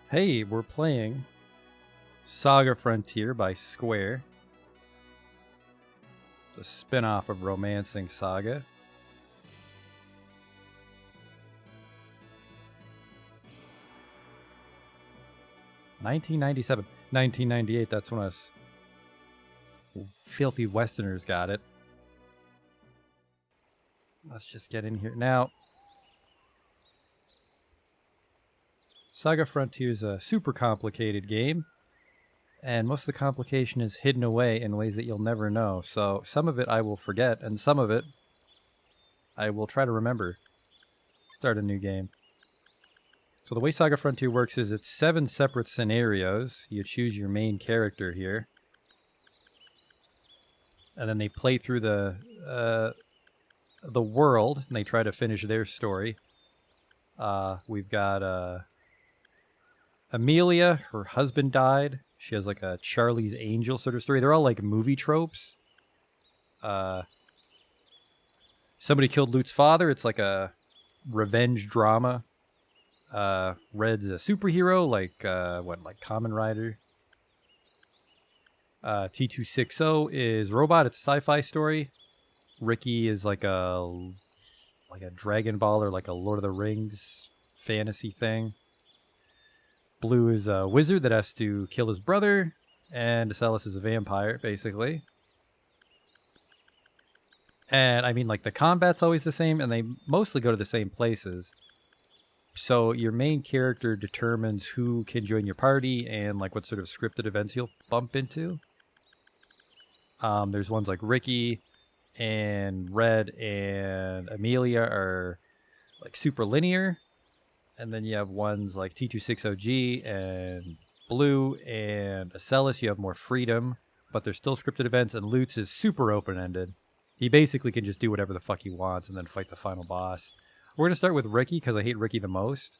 Hey, we're playing SaGa Frontier by Square, the spin-off of Romancing Saga. $1997, 1998, that's when us filthy Westerners got it. Let's just get in here. Now, SaGa Frontier is a super complicated game, and most of the complication is hidden away in ways that you'll never know. So some of it I will forget, and some of it I will try to remember. Start a new game. So the way SaGa Frontier works is it's 7 separate scenarios. You choose your main character here, and then they play through the world, and they try to finish their story. We've got Amelia. Her husband died. She has like a Charlie's Angel sort of story. They're all like movie tropes. Somebody killed Lute's father. It's like a revenge drama. Red's a superhero, like like Kamen Rider. T260 is robot. It's a sci-fi story. Ricky is like a Dragon Ball or like a Lord of the Rings fantasy thing. Blue is a wizard that has to kill his brother, and Acellus is a vampire, basically. And I mean, like, the combat's always the same, and they mostly go to the same places. So your main character determines who can join your party and like what sort of scripted events you'll bump into. There's ones like Ricky and Red and Amelia are like super linear. And then you have ones like T260G and Blue and Acellus. You have more freedom, but they're still scripted events. And Lutz is super open-ended. He basically can just do whatever the fuck he wants and then fight the final boss. We're going to start with Ricky because I hate Ricky the most.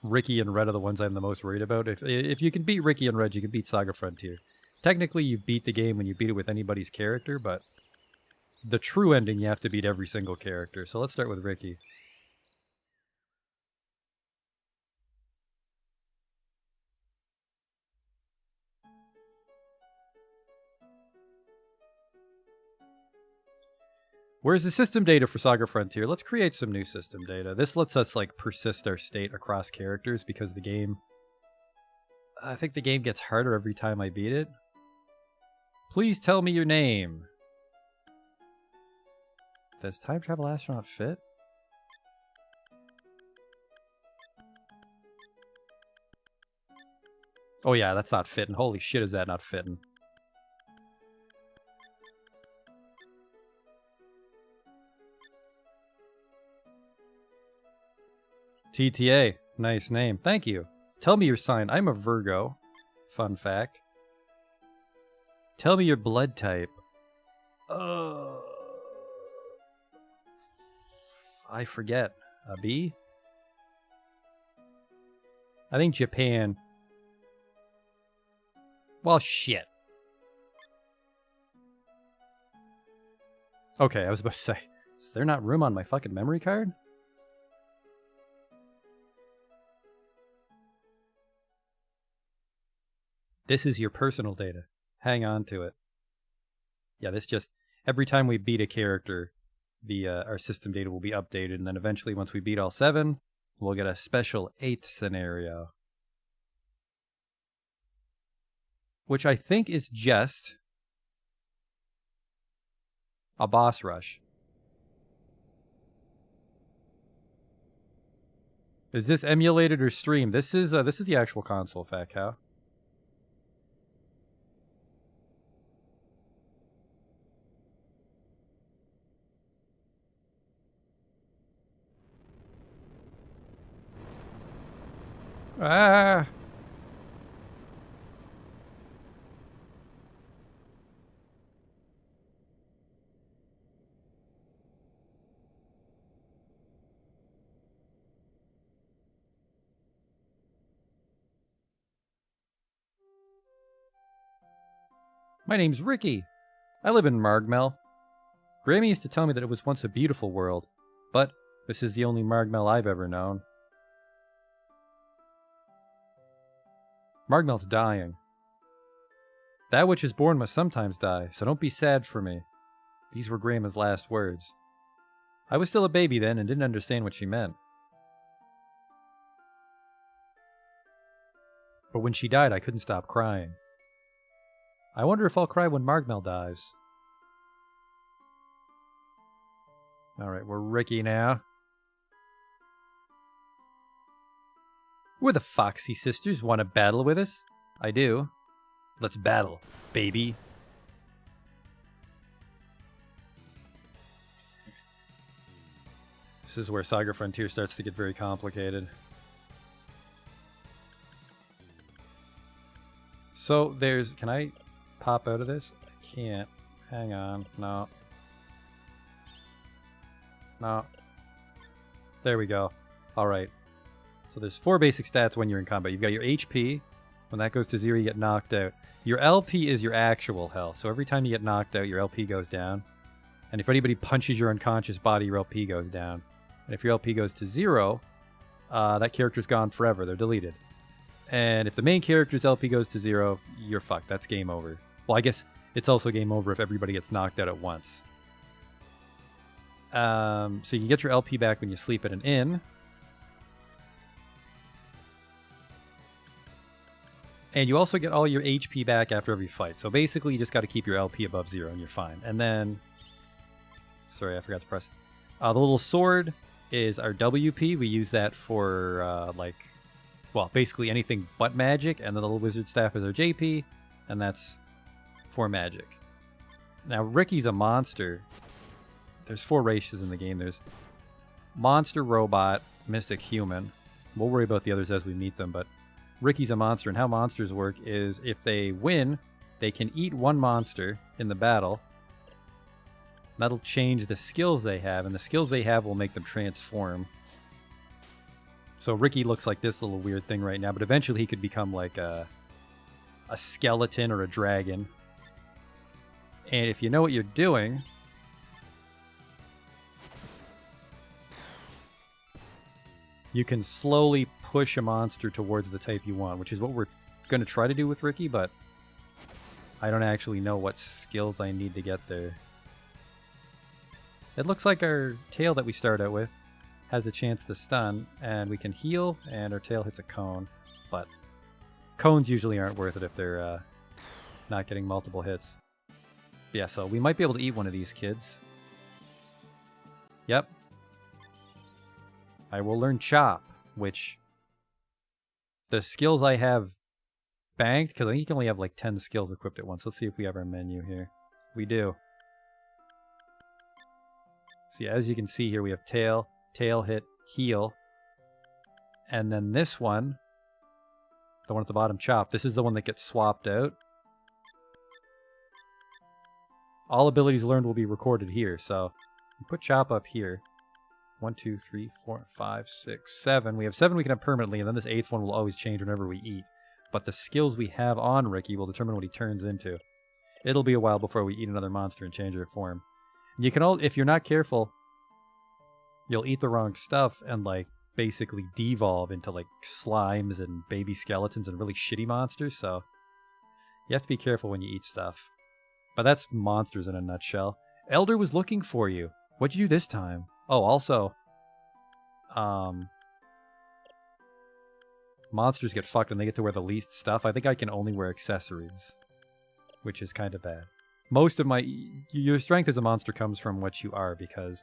Ricky and Red are the ones I'm the most worried about. If you can beat Ricky and Red, you can beat SaGa Frontier. Technically, you beat the game when you beat it with anybody's character, but the true ending, you have to beat every single character. So let's start with Ricky. Where's the system data for SaGa Frontier? Let's create some new system data. This lets us like persist our state across characters because the game... I think the game gets harder every time I beat it. Please tell me your name. Does Time Travel Astronaut fit? Oh yeah, that's not fitting. Holy shit, is that not fitting. TTA. Nice name. Thank you. Tell me your sign. I'm a Virgo. Fun fact. Tell me your blood type. I forget. A B? I think Japan. Well, shit. Okay, I was about to say, is there not room on my fucking memory card? This is your personal data. Hang on to it. Yeah, this just... Every time we beat a character, our system data will be updated, and then eventually, once we beat all 7, we'll get a special 8th scenario. Which I think is just a boss rush. Is this emulated or streamed? This is the actual console, Fat Cow. Ah! My name's Ricky. I live in Margmel. Grammy used to tell me that it was once a beautiful world, but this is the only Margmel I've ever known. Margmel's dying. That which is born must sometimes die, so don't be sad for me. These were Grandma's last words. I was still a baby then and didn't understand what she meant. But when she died, I couldn't stop crying. I wonder if I'll cry when Margmel dies. Alright, we're Ricky now. We're the Foxy Sisters. Want to battle with us? I do. Let's battle, baby. This is where SaGa Frontier starts to get very complicated. So there's... Can I pop out of this? I can't. Hang on. No. No. There we go. Alright. So there's 4 basic stats when you're in combat. You've got your HP. When that goes to 0, you get knocked out. Your LP is your actual health. So every time you get knocked out, your LP goes down. And if anybody punches your unconscious body, your LP goes down. And if your LP goes to 0, that character's gone forever. They're deleted. And if the main character's LP goes to 0, you're fucked. That's game over. Well, I guess it's also game over if everybody gets knocked out at once. So you can get your LP back when you sleep at an inn. And you also get all your HP back after every fight. So basically, you just got to keep your LP above 0 and you're fine. And then... Sorry, I forgot to press. The little sword is our WP. We use that for, well, basically anything but magic. And then the little wizard staff is our JP. And that's for magic. Now, Ricky's a monster. There's 4 races in the game. There's monster, robot, mystic, human. We'll worry about the others as we meet them, but Ricky's a monster, and how monsters work is if they win, they can eat 1 monster in the battle. That'll change the skills they have, and the skills they have will make them transform. So Ricky looks like this little weird thing right now, but eventually he could become like a skeleton or a dragon. And if you know what you're doing... You can slowly push a monster towards the type you want, which is what we're going to try to do with Ricky, but I don't actually know what skills I need to get there. It looks like our tail that we start out with has a chance to stun, and we can heal, and our tail hits a cone, but cones usually aren't worth it if they're not getting multiple hits. Yeah, so we might be able to eat one of these kids. Yep. I will learn Chop, which the skills I have banked, because I think you can only have like 10 skills equipped at once. Let's see if we have our menu here. We do. So yeah, as you can see here, we have tail, tail hit, heal. And then this one, the one at the bottom, Chop. This is the one that gets swapped out. All abilities learned will be recorded here, so we put Chop up here. 1, 2, 3, 4, 5, 6, 7. We have 7 we can have permanently, and then this 8th one will always change whenever we eat. But the skills we have on Ricky will determine what he turns into. It'll be a while before we eat another monster and change their form. You can all, if you're not careful, you'll eat the wrong stuff and like basically devolve into like slimes and baby skeletons and really shitty monsters. So you have to be careful when you eat stuff. But that's monsters in a nutshell. Elder was looking for you. What'd you do this time? Oh, also, monsters get fucked when they get to wear the least stuff. I think I can only wear accessories, which is kind of bad. Most of your strength as a monster comes from what you are, because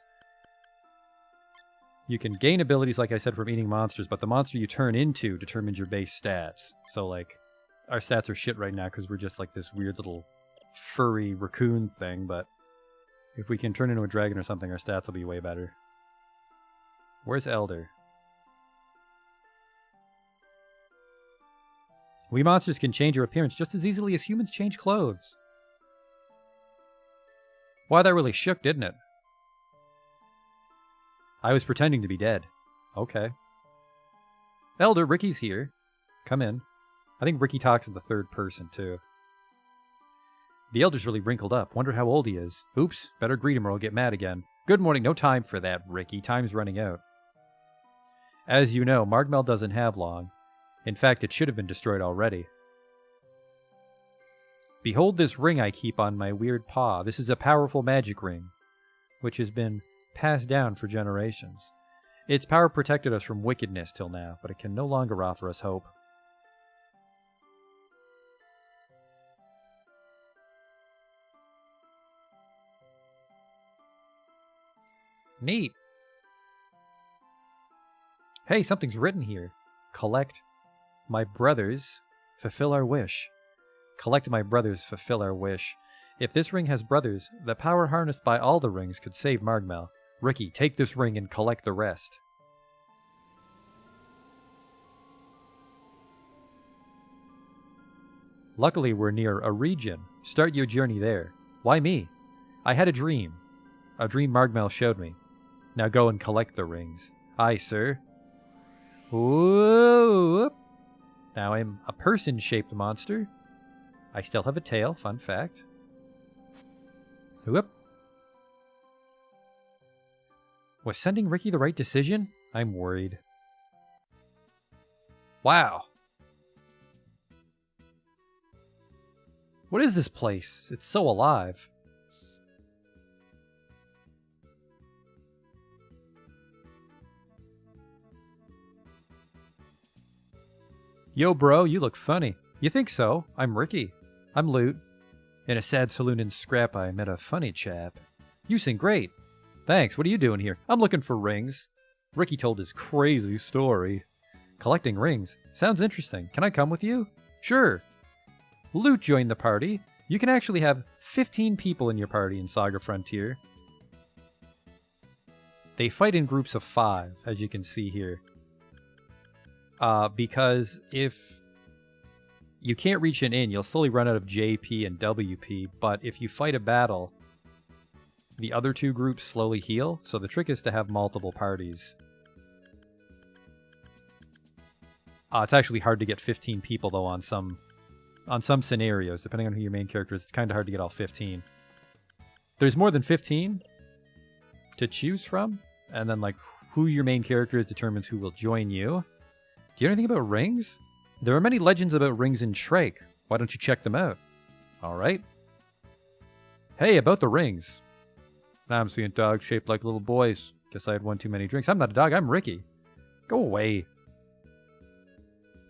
you can gain abilities, like I said, from eating monsters, but the monster you turn into determines your base stats. So, like, our stats are shit right now because we're just like this weird little furry raccoon thing, but if we can turn into a dragon or something, our stats will be way better. Where's Elder? We monsters can change our appearance just as easily as humans change clothes. Wow, that really shook, didn't it? I was pretending to be dead. Okay. Elder, Ricky's here. Come in. I think Ricky talks in the 3rd person, too. The Elder's really wrinkled up. Wonder how old he is. Oops, better greet him or I'll get mad again. Good morning, no time for that, Ricky. Time's running out. As you know, Margmel doesn't have long. In fact, it should have been destroyed already. Behold this ring I keep on my weird paw. This is a powerful magic ring, which has been passed down for generations. Its power protected us from wickedness till now, but it can no longer offer us hope. Neat. Hey, something's written here. Collect my brothers, fulfill our wish. Collect my brothers, fulfill our wish. If this ring has brothers, the power harnessed by all the rings could save Margmel. Ricky, take this ring and collect the rest. Luckily, we're near a region. Start your journey there. Why me? I had a dream. A dream Margmel showed me. Now go and collect the rings. Aye, sir. Whoop. Now I'm a person-shaped monster. I still have a tail, fun fact. Whoop. Was sending Ricky the right decision? I'm worried. Wow. What is this place? It's so alive. Yo, bro, you look funny. You think so? I'm Ricky. I'm Loot. In a sad saloon in Scrap, I met a funny chap. You sing great. Thanks, what are you doing here? I'm looking for rings. Ricky told his crazy story. Collecting rings? Sounds interesting. Can I come with you? Sure. Loot joined the party. You can actually have 15 people in your party in SaGa Frontier. They fight in groups of 5, as you can see here. Because if you can't reach an inn, you'll slowly run out of JP and WP, but if you fight a battle, the other 2 groups slowly heal, so the trick is to have multiple parties. It's actually hard to get 15 people, though, on some scenarios. Depending on who your main character is, it's kind of hard to get all 15. There's more than 15 to choose from, and then, like, who your main character is determines who will join you. Do you know anything about rings? There are many legends about rings in Shrike. Why don't you check them out? Alright. Hey, about the rings. Now I'm seeing dogs shaped like little boys. Guess I had one too many drinks. I'm not a dog, I'm Ricky. Go away.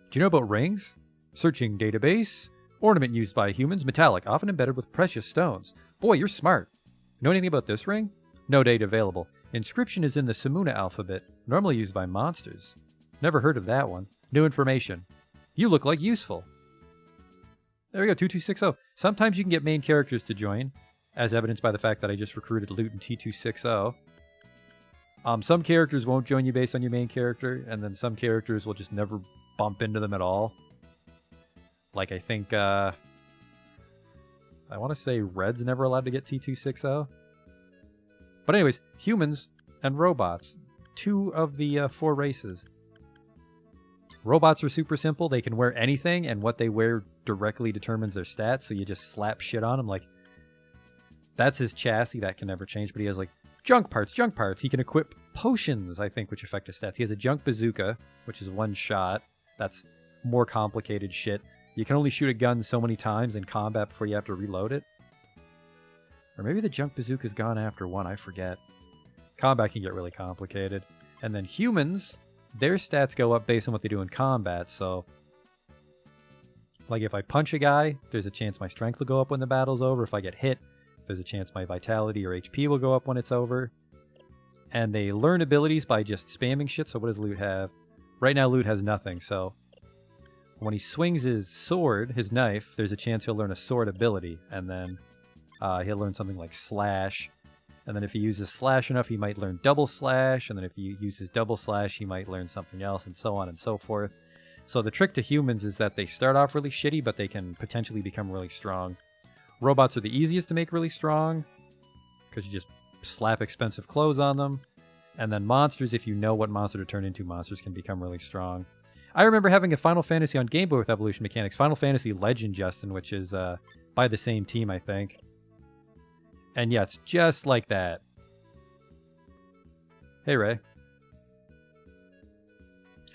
Do you know about rings? Searching database. Ornament used by humans, metallic, often embedded with precious stones. Boy, you're smart. Know anything about this ring? No date available. Inscription is in the Samuna alphabet, normally used by monsters. Never heard of that one. New information. You look like useful. There we go, 2260. Sometimes you can get main characters to join, as evidenced by the fact that I just recruited Loot and T260. Some characters won't join you based on your main character, and then some characters will just never bump into them at all. Like, I think, I want to say Red's never allowed to get T260. But anyways, humans and robots. 2 of the 4 races. Robots are super simple. They can wear anything, and what they wear directly determines their stats, so you just slap shit on them. Like, that's his chassis. That can never change, but he has, like, junk parts. He can equip potions, I think, which affect his stats. He has a junk bazooka, which is 1 shot. That's more complicated shit. You can only shoot a gun so many times in combat before you have to reload it. Or maybe the junk bazooka's gone after 1, I forget. Combat can get really complicated. And then humans, their stats go up based on what they do in combat, so... Like, if I punch a guy, there's a chance my strength will go up when the battle's over. If I get hit, there's a chance my vitality or HP will go up when it's over. And they learn abilities by just spamming shit, so what does Loot have? Right now, Loot has nothing, so... When he swings his sword, his knife, there's a chance he'll learn a sword ability, and then he'll learn something like Slash. And then if he uses Slash enough, he might learn Double Slash, and then if he uses Double Slash, he might learn something else, and so on and so forth. So the trick to humans is that they start off really shitty, but they can potentially become really strong. Robots are the easiest to make really strong, because you just slap expensive clothes on them. And then monsters, if you know what monster to turn into, monsters can become really strong. I remember having a Final Fantasy on Game Boy with evolution mechanics. Final Fantasy Legend, Justin, which is by the same team, I think. And yeah, it's just like that. Hey, Ray.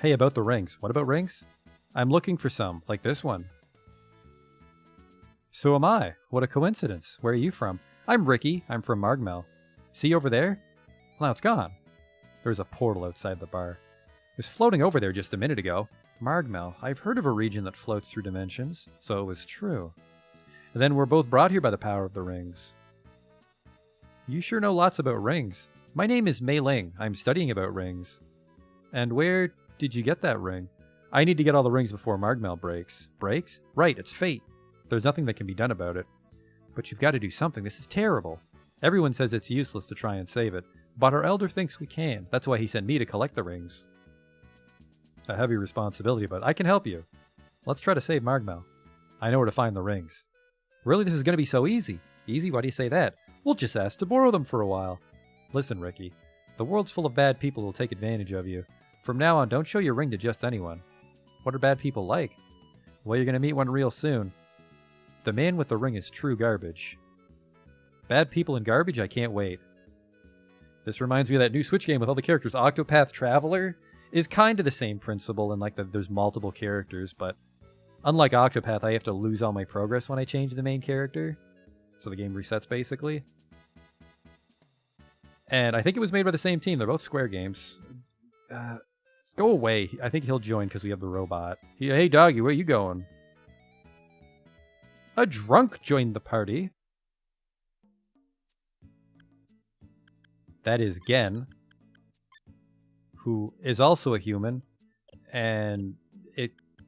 Hey, about the rings. What about rings? I'm looking for some, like this one. So am I. What a coincidence. Where are you from? I'm Ricky. I'm from Margmel. See over there? Well, now it's gone. There's a portal outside the bar. It was floating over there just a minute ago. Margmel. I've heard of a region that floats through dimensions, so it was true. And then we're both brought here by the power of the rings. You sure know lots about rings. My name is Mei Ling. I'm studying about rings. And where did you get that ring? I need to get all the rings before Margmel breaks. Breaks? Right, it's fate. There's nothing that can be done about it. But you've got to do something. This is terrible. Everyone says it's useless to try and save it. But our elder thinks we can. That's why he sent me to collect the rings. A heavy responsibility, but I can help you. Let's try to save Margmel. I know where to find the rings. Really, this is going to be so easy. Easy? Why do you say that? We'll just ask to borrow them for a while. Listen, Ricky. The world's full of bad people who will take advantage of you. From now on, don't show your ring to just anyone. What are bad people like? Well, you're going to meet one real soon. The man with the ring is true garbage. Bad people and garbage? I can't wait. This reminds me of that new Switch game with all the characters. Octopath Traveler is kind of the same principle in like there's multiple characters, but unlike Octopath, I have to lose all my progress when I change the main character. So the game resets basically. And I think it was made by the same team. They're both Square games. Go away. I think he'll join because we have the robot. Hey, doggy, where you going? A drunk joined the party. That is Gen, who is also a human. And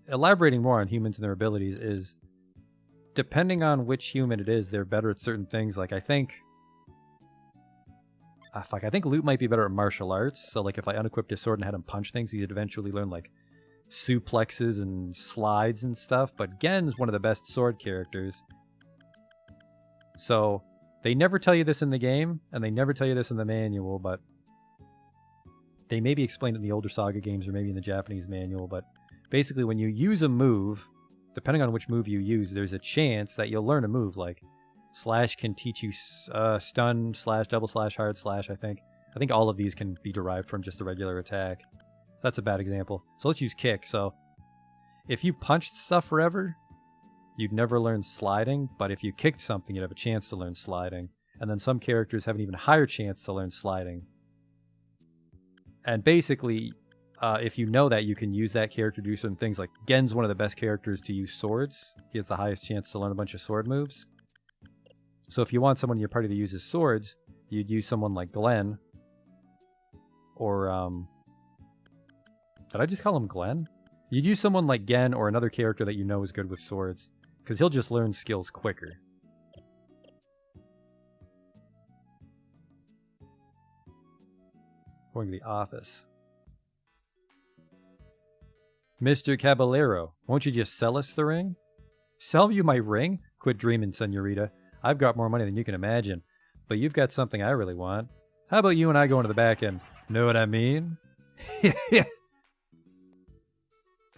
elaborating more on humans and their abilities is, depending on which human it is, they're better at certain things. Like, I think Luke might be better at martial arts. So, like, if I unequipped his sword and had him punch things, he'd eventually learn, like, suplexes and slides and stuff. But Gen's one of the best sword characters. So, they never tell you this in the game, and they never tell you this in the manual, but they maybe explain it in the older SaGa games or maybe in the Japanese manual. But basically, when you use a move, depending on which move you use, there's a chance that you'll learn a move. Like, slash can teach you stun, slash, double slash, hard slash, I think. I think all of these can be derived from just a regular attack. That's a bad example. So let's use kick. So if you punched stuff forever, you'd never learn sliding. But if you kicked something, you'd have a chance to learn sliding. And then some characters have an even higher chance to learn sliding. And basically, if you know that, you can use that character to do certain things. Like, Gen's one of the best characters to use swords. He has the highest chance to learn a bunch of sword moves. So if you want someone in your party that uses swords, you'd use someone like Glenn. Or, did I just call him Glenn? You'd use someone like Gen or another character that you know is good with swords. Because he'll just learn skills quicker. Going to the office. Mr. Caballero, won't you just sell us the ring? Sell you my ring? Quit dreaming, senorita. I've got more money than you can imagine. But you've got something I really want. How about you and I go into the back and... Know what I mean?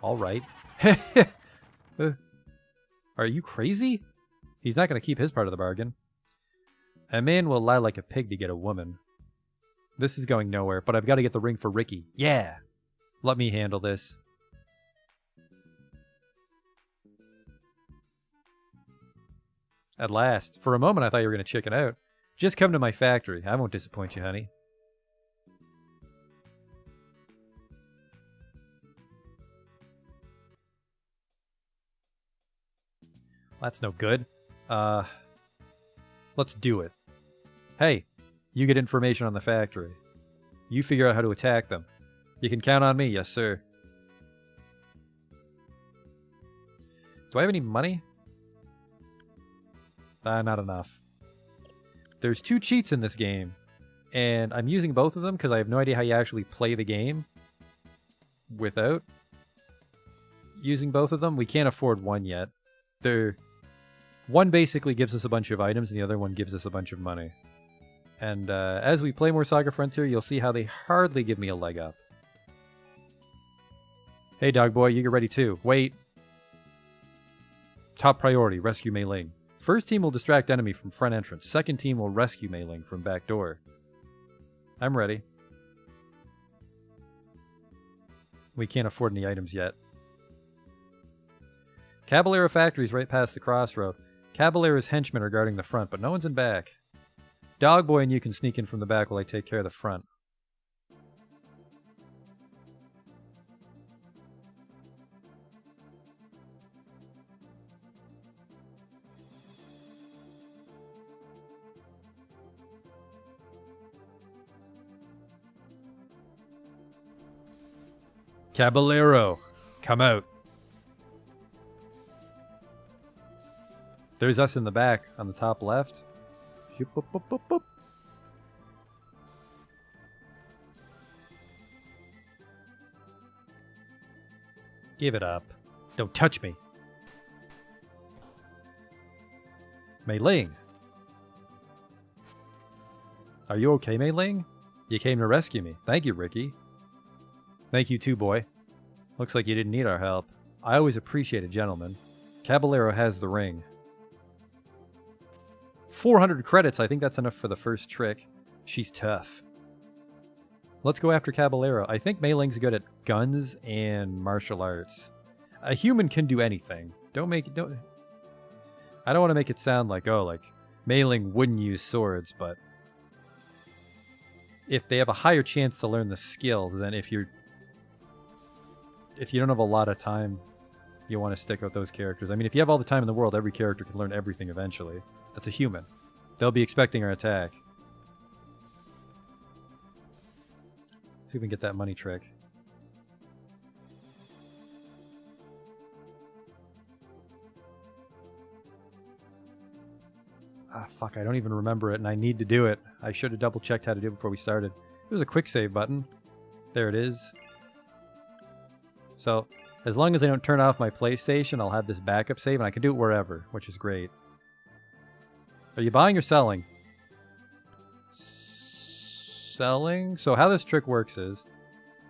All right. Are you crazy? He's not going to keep his part of the bargain. A man will lie like a pig to get a woman. This is going nowhere, but I've got to get the ring for Ricky. Yeah! Let me handle this. At last. For a moment, I thought you were going to chicken out. Just come to my factory. I won't disappoint you, honey. That's no good. Let's do it. Hey, you get information on the factory. You figure out how to attack them. You can count on me, yes sir. Do I have any money? Not enough. There's 2 cheats in this game, and I'm using both of them because I have no idea how you actually play the game without using both of them. We can't afford one yet. One basically gives us a bunch of items, and the other one gives us a bunch of money. And as we play more SaGa Frontier, you'll see how they hardly give me a leg up. Hey, dog boy, you get ready too. Wait. Top priority, rescue Mei Ling. First team will distract enemy from front entrance. Second team will rescue Mei Ling from back door. I'm ready. We can't afford any items yet. Caballero Factory's right past the crossroad. Caballero's henchmen are guarding the front, but no one's in back. Dogboy and you can sneak in from the back while I take care of the front. Caballero, come out. There's us in the back on the top left. Shoop, boop, boop, boop, boop. Give it up. Don't touch me. Mei Ling. Are you okay, Mei Ling? You came to rescue me. Thank you, Ricky. Thank you too, boy. Looks like you didn't need our help. I always appreciate a gentleman. Caballero has the ring. 400 credits. I think that's enough for the first trick. She's tough. Let's go after Caballero. I think Mei Ling's good at guns and martial arts. A human can do anything. I don't want to make it sound like, oh, like Mei Ling wouldn't use swords, but if they have a higher chance to learn the skills, then if you don't have a lot of time, you want to stick out those characters. I mean, if you have all the time in the world, every character can learn everything eventually. That's a human. They'll be expecting our attack. See if we can get that money trick. Ah, fuck, I don't even remember it, and I need to do it. I should have double-checked how to do it before we started. There's a quick save button. There it is. So, as long as I don't turn off my PlayStation, I'll have this backup save, and I can do it wherever, which is great. Are you buying or selling? Selling? So how this trick works is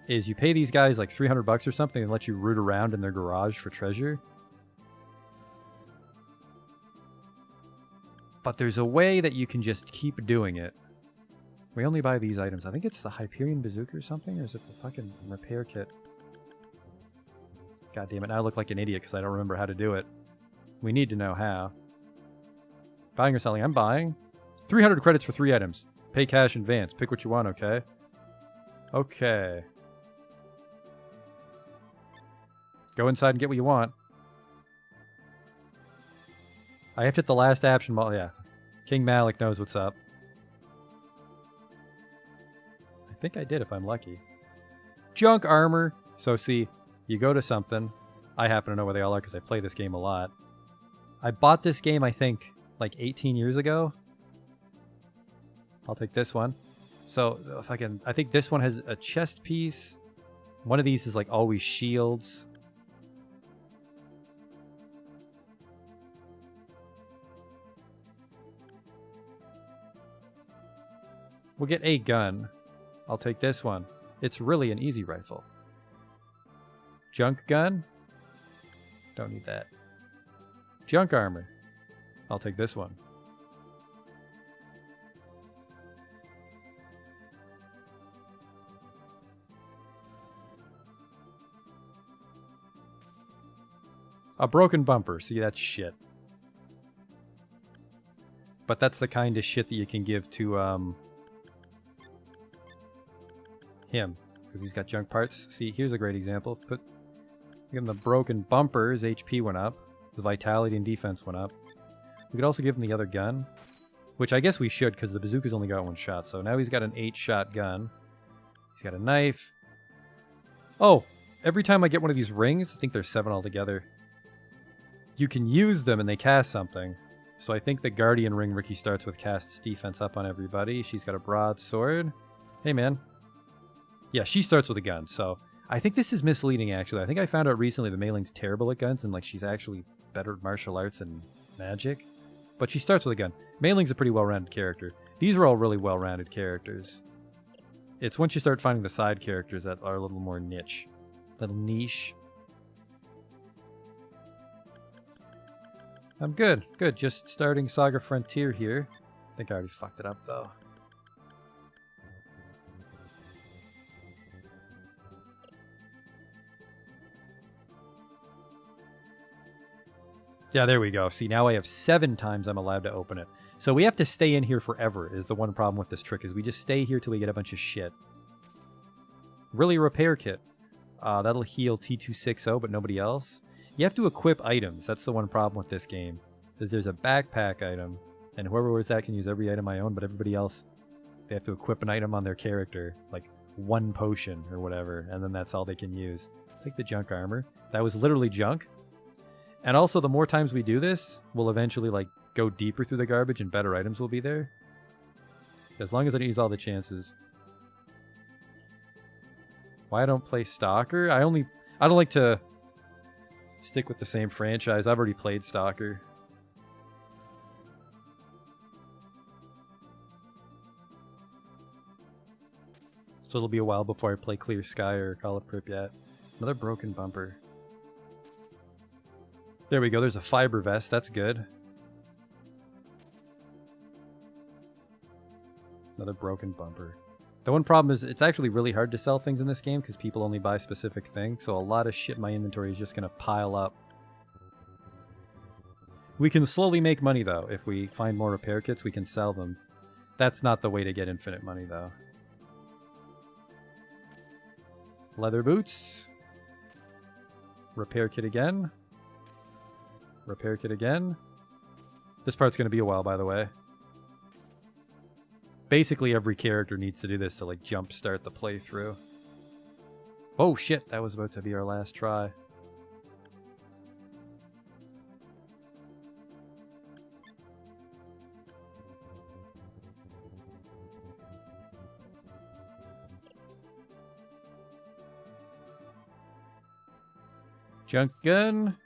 you pay these guys like 300 bucks or something and let you root around in their garage for treasure. But there's a way that you can just keep doing it. We only buy these items. I think it's the Hyperion Bazooka or something, or is it the fucking repair kit? God damn it, now I look like an idiot because I don't remember how to do it. We need to know how. Buying or selling? I'm buying. 300 credits for 3 items. Pay cash in advance. Pick what you want, okay? Okay. Go inside and get what you want. I have to hit the last option. Well, yeah. King Malik knows what's up. I think I did if I'm lucky. Junk armor. So see, you go to something. I happen to know where they all are because I play this game a lot. I bought this game, I think, like 18 years ago. I'll take this one. So if I think this one has a chest piece. One of these is like always shields. We'll get a gun. I'll take this one. It's really an easy rifle. Junk gun? Don't need that. Junk armor. I'll take this one. A broken bumper. See, that's shit. But that's the kind of shit that you can give to him, because he's got junk parts. See, here's a great example. Give him the broken bumper. His HP went up. His vitality and defense went up. We could also give him the other gun, which I guess we should because the bazooka's only got 1 shot. So now he's got an 8-shot gun. He's got a knife. Oh, every time I get one of these rings, I think there's 7 altogether, you can use them and they cast something. So I think the Guardian ring Ricky starts with casts defense up on everybody. She's got a broadsword. Hey, man. Yeah, she starts with a gun, so I think this is misleading, actually. I think I found out recently that Mei Ling's terrible at guns, and like she's actually better at martial arts and magic. But she starts with a gun. Mei Ling's a pretty well-rounded character. These are all really well-rounded characters. It's once you start finding the side characters that are a little more niche. Little niche. I'm good. Good. Just starting SaGa Frontier here. I think I already fucked it up, though. Yeah, there we go. See, now I have 7 times I'm allowed to open it. So we have to stay in here forever is the one problem with this trick, is we just stay here till we get a bunch of shit. Really, repair kit. That'll heal T260, but nobody else. You have to equip items. That's the one problem with this game. Is there's a backpack item, and whoever wears that can use every item I own, but everybody else, they have to equip an item on their character, like 1 potion or whatever, and then that's all they can use. Take the junk armor. That was literally junk. And also, the more times we do this, we'll eventually like go deeper through the garbage and better items will be there. As long as I don't use all the chances. Why I don't play Stalker? I don't like to stick with the same franchise. I've already played Stalker. So it'll be a while before I play Clear Sky or Call of Pripyat. Another broken bumper. There we go, there's a fiber vest, that's good. Another broken bumper. The one problem is it's actually really hard to sell things in this game because people only buy specific things, so a lot of shit in my inventory is just going to pile up. We can slowly make money though. If we find more repair kits, we can sell them. That's not the way to get infinite money though. Leather boots. Repair kit again. Repair kit again. This part's going to be a while, by the way. Basically, every character needs to do this to, like, jumpstart the playthrough. Oh, shit. That was about to be our last try. Junk gun.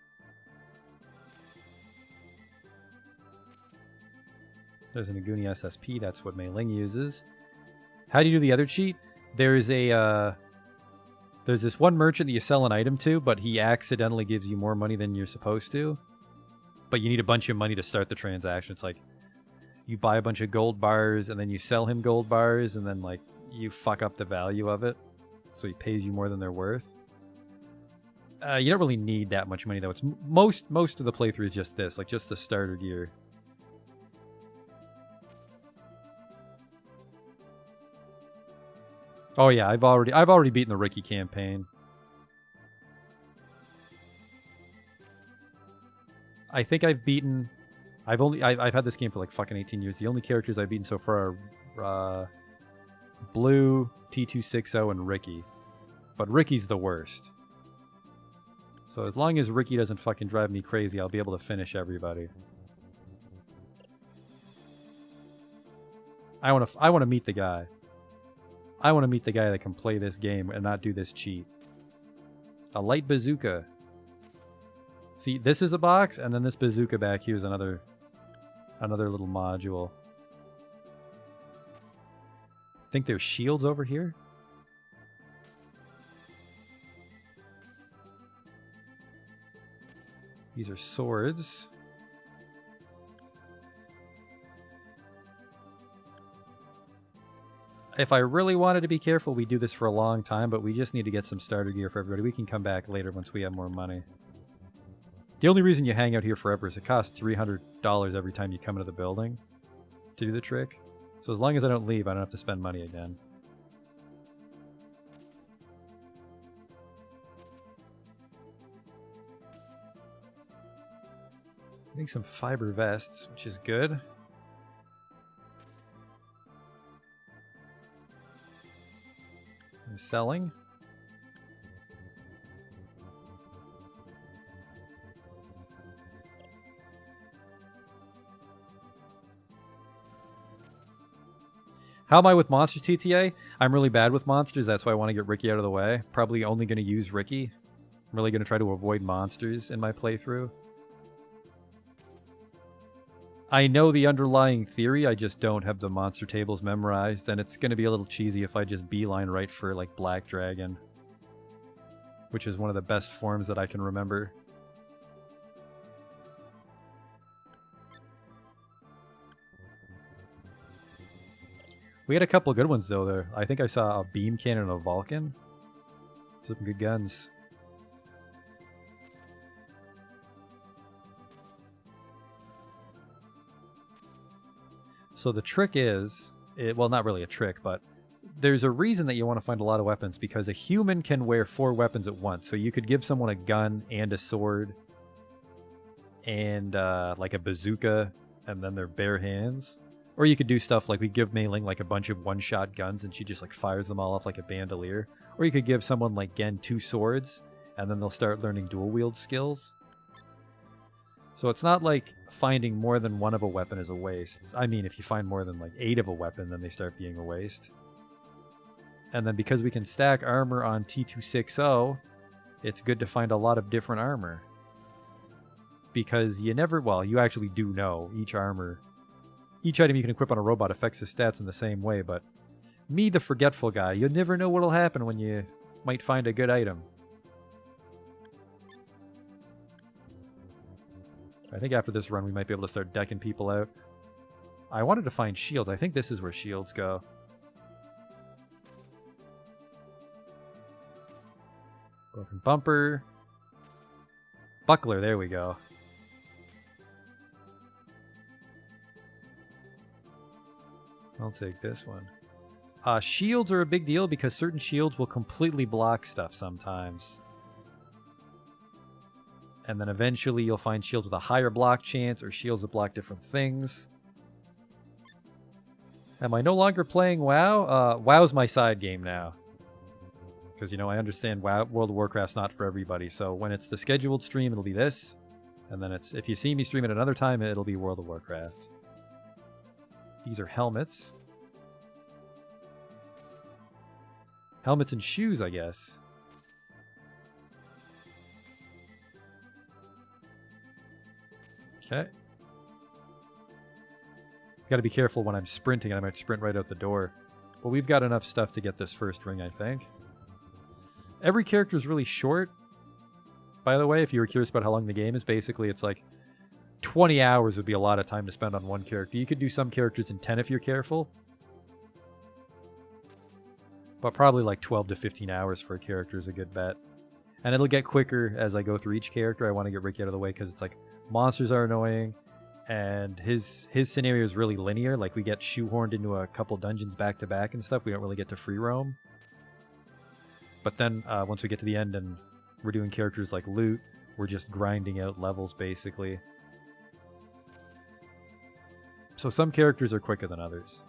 There's an Aguni SSP, that's what Mei Ling uses. How do you do the other cheat? There's a, there's this one merchant that you sell an item to, but he accidentally gives you more money than you're supposed to. But you need a bunch of money to start the transaction. It's like, you buy a bunch of gold bars, and then you sell him gold bars, and then, like, you fuck up the value of it. So he pays you more than they're worth. You don't really need that much money, though. It's most of the playthrough is just this, like, just the starter gear. Oh yeah, I've already beaten the Ricky campaign. I think I've beaten. I've had this game for like fucking 18 years. The only characters I've beaten so far are Blue, T260, and Ricky. But Ricky's the worst. So as long as Ricky doesn't fucking drive me crazy, I'll be able to finish everybody. I want to meet the guy. I want to meet the guy that can play this game and not do this cheat. A light bazooka. See, this is a box, and then this bazooka back here is another little module. Think there's shields over here? These are swords. If I really wanted to be careful, we do this for a long time, but we just need to get some starter gear for everybody. We can come back later once we have more money. The only reason you hang out here forever is it costs $300 every time you come into the building to do the trick. So as long as I don't leave, I don't have to spend money again. Getting some fiber vests, which is good. I'm selling. How am I with monsters, TTA? I'm really bad with monsters. That's why I want to get Ricky out of the way. Probably only going to use Ricky. I'm really going to try to avoid monsters in my playthrough. I know the underlying theory, I just don't have the monster tables memorized, and it's going to be a little cheesy if I just beeline right for, like, Black Dragon. Which is one of the best forms that I can remember. We had a couple good ones, though, there. I think I saw a beam cannon and a Vulcan. Some good guns. So the trick is, well, not really a trick, but there's a reason that you want to find a lot of weapons, because a human can wear 4 weapons at once. So you could give someone a gun and a sword and like a bazooka and then their bare hands. Or you could do stuff like we give Mei Ling like a bunch of one-shot guns and she just like fires them all off like a bandolier. Or you could give someone like Gen 2 swords and then they'll start learning dual wield skills. So it's not like finding more than one of a weapon is a waste. I mean, if you find more than like 8 of a weapon, then they start being a waste. And then because we can stack armor on T260, it's good to find a lot of different armor. Because you never, well, you actually do know each item you can equip on a robot affects the stats in the same way, but me, the forgetful guy, you never know what'll happen when you might find a good item. I think after this run we might be able to start decking people out. I wanted to find shields. I think this is where shields go. Broken bumper. Buckler, there we go. I'll take this one. Shields are a big deal because certain shields will completely block stuff sometimes. And then eventually you'll find shields with a higher block chance or shields that block different things. Am I no longer playing WoW? WoW's my side game now. Because, you know, I understand WoW, World of Warcraft's not for everybody. So when it's the scheduled stream, it'll be this. And then it's, if you see me stream it another time, it'll be World of Warcraft. These are helmets. Helmets and shoes, I guess. Okay. Got to be careful when I'm sprinting. I might sprint right out the door. But we've got enough stuff to get this first ring, I think. Every character is really short. By the way, if you were curious about how long the game is, basically it's like 20 hours would be a lot of time to spend on one character. You could do some characters in 10 if you're careful. But probably like 12 to 15 hours for a character is a good bet. And it'll get quicker as I go through each character. I want to get Ricky out of the way because it's like monsters are annoying. And his scenario is really linear. Like we get shoehorned into a couple dungeons back to back and stuff. We don't really get to free roam. But then once we get to the end and we're doing characters like loot, we're just grinding out levels basically. So some characters are quicker than others.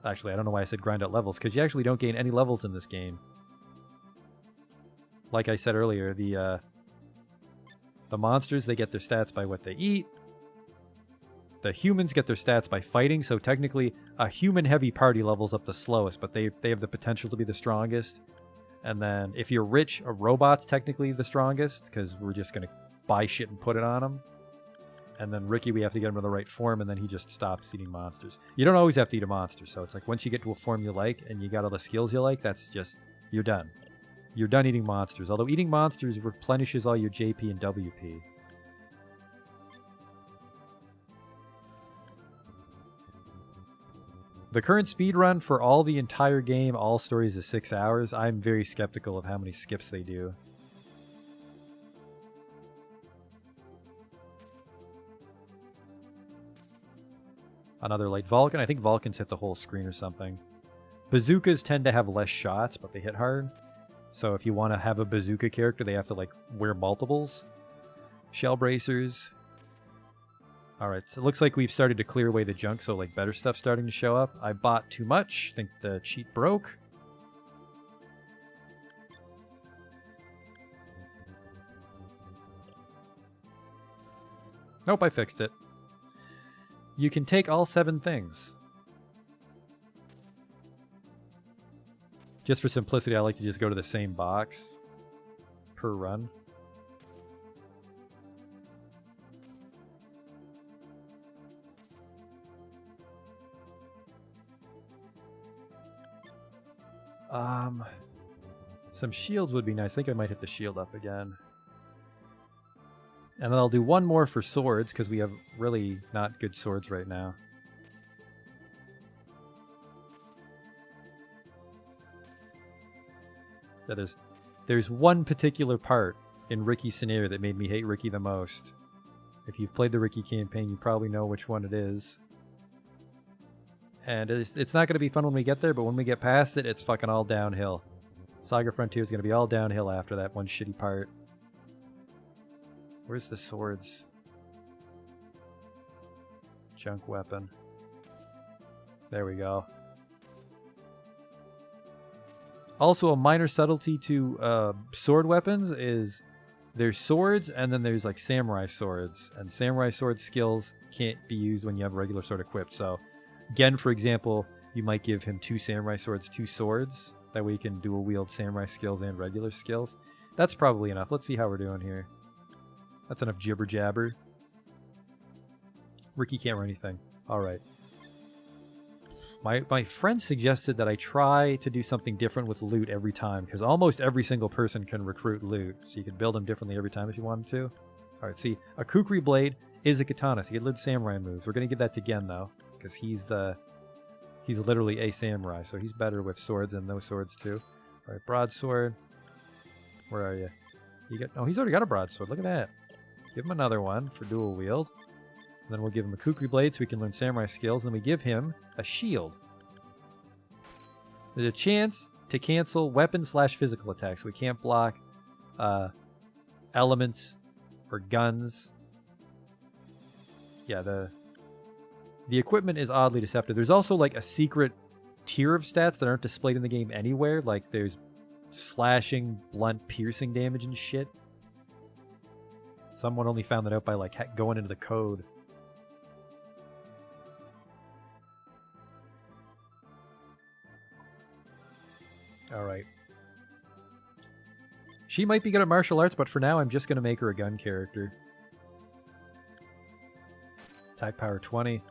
Actually, I don't know why I said grind out levels, because you actually don't gain any levels in this game. Like I said earlier, the monsters, they get their stats by what they eat. The humans get their stats by fighting, so technically a human-heavy party levels up the slowest, but they have the potential to be the strongest. And then if you're rich, a robot's technically the strongest, because we're just going to buy shit and put it on them. And then Ricky, we have to get him to the right form, and then he just stops eating monsters. You don't always have to eat a monster, so it's like once you get to a form you like, and you got all the skills you like, that's just, you're done. You're done eating monsters, although eating monsters replenishes all your JP and WP. The current speedrun for all the entire game, all stories, is 6 hours. I'm very skeptical of how many skips they do. Another light Vulcan. I think Vulcans hit the whole screen or something. Bazookas tend to have less shots, but they hit hard. So if you want to have a bazooka character, they have to like wear multiples. Shell bracers. Alright, so it looks like we've started to clear away the junk, so like better stuff's starting to show up. I bought too much. I think the cheat broke. Nope, I fixed it. You can take all 7 things. Just for simplicity, I like to just go to the same box per run. Some shields would be nice. I think I might hit the shield up again. And then I'll do one more for swords, because we have really not good swords right now. There's one particular part in Ricky's scenario that made me hate Ricky the most. If you've played the Ricky campaign, you probably know which one it is. And it's not going to be fun when we get there, but when we get past it, it's fucking all downhill. SaGa Frontier is going to be all downhill after that one shitty part. Where's the swords? Junk weapon. There we go. Also, a minor subtlety to sword weapons is there's swords and then there's like samurai swords. And samurai sword skills can't be used when you have a regular sword equipped. So, Gen, for example, you might give him 2 samurai swords, 2 swords. That way you can dual wield samurai skills and regular skills. That's probably enough. Let's see how we're doing here. That's enough jibber jabber. Ricky can't run anything. All right. My friend suggested that I try to do something different with loot every time, because almost every single person can recruit loot, so you can build them differently every time if you wanted to. All right, see, a kukri blade is a katana, so you get lid samurai moves. We're gonna give that to Gen though, because he's literally a samurai, so he's better with swords and those swords too. All right, broadsword. Where are you? Oh, he's already got a broadsword. Look at that. Give him another one for dual wield. And then we'll give him a kukri blade so he can learn samurai skills. And then we give him a shield. There's a chance to cancel weapon/physical attacks. We can't block elements or guns. Yeah, the equipment is oddly deceptive. There's also like a secret tier of stats that aren't displayed in the game anywhere. Like there's slashing, blunt, piercing damage and shit. Someone only found that out by like going into the code. All right. She might be good at martial arts, but for now I'm just going to make her a gun character. Attack power 20.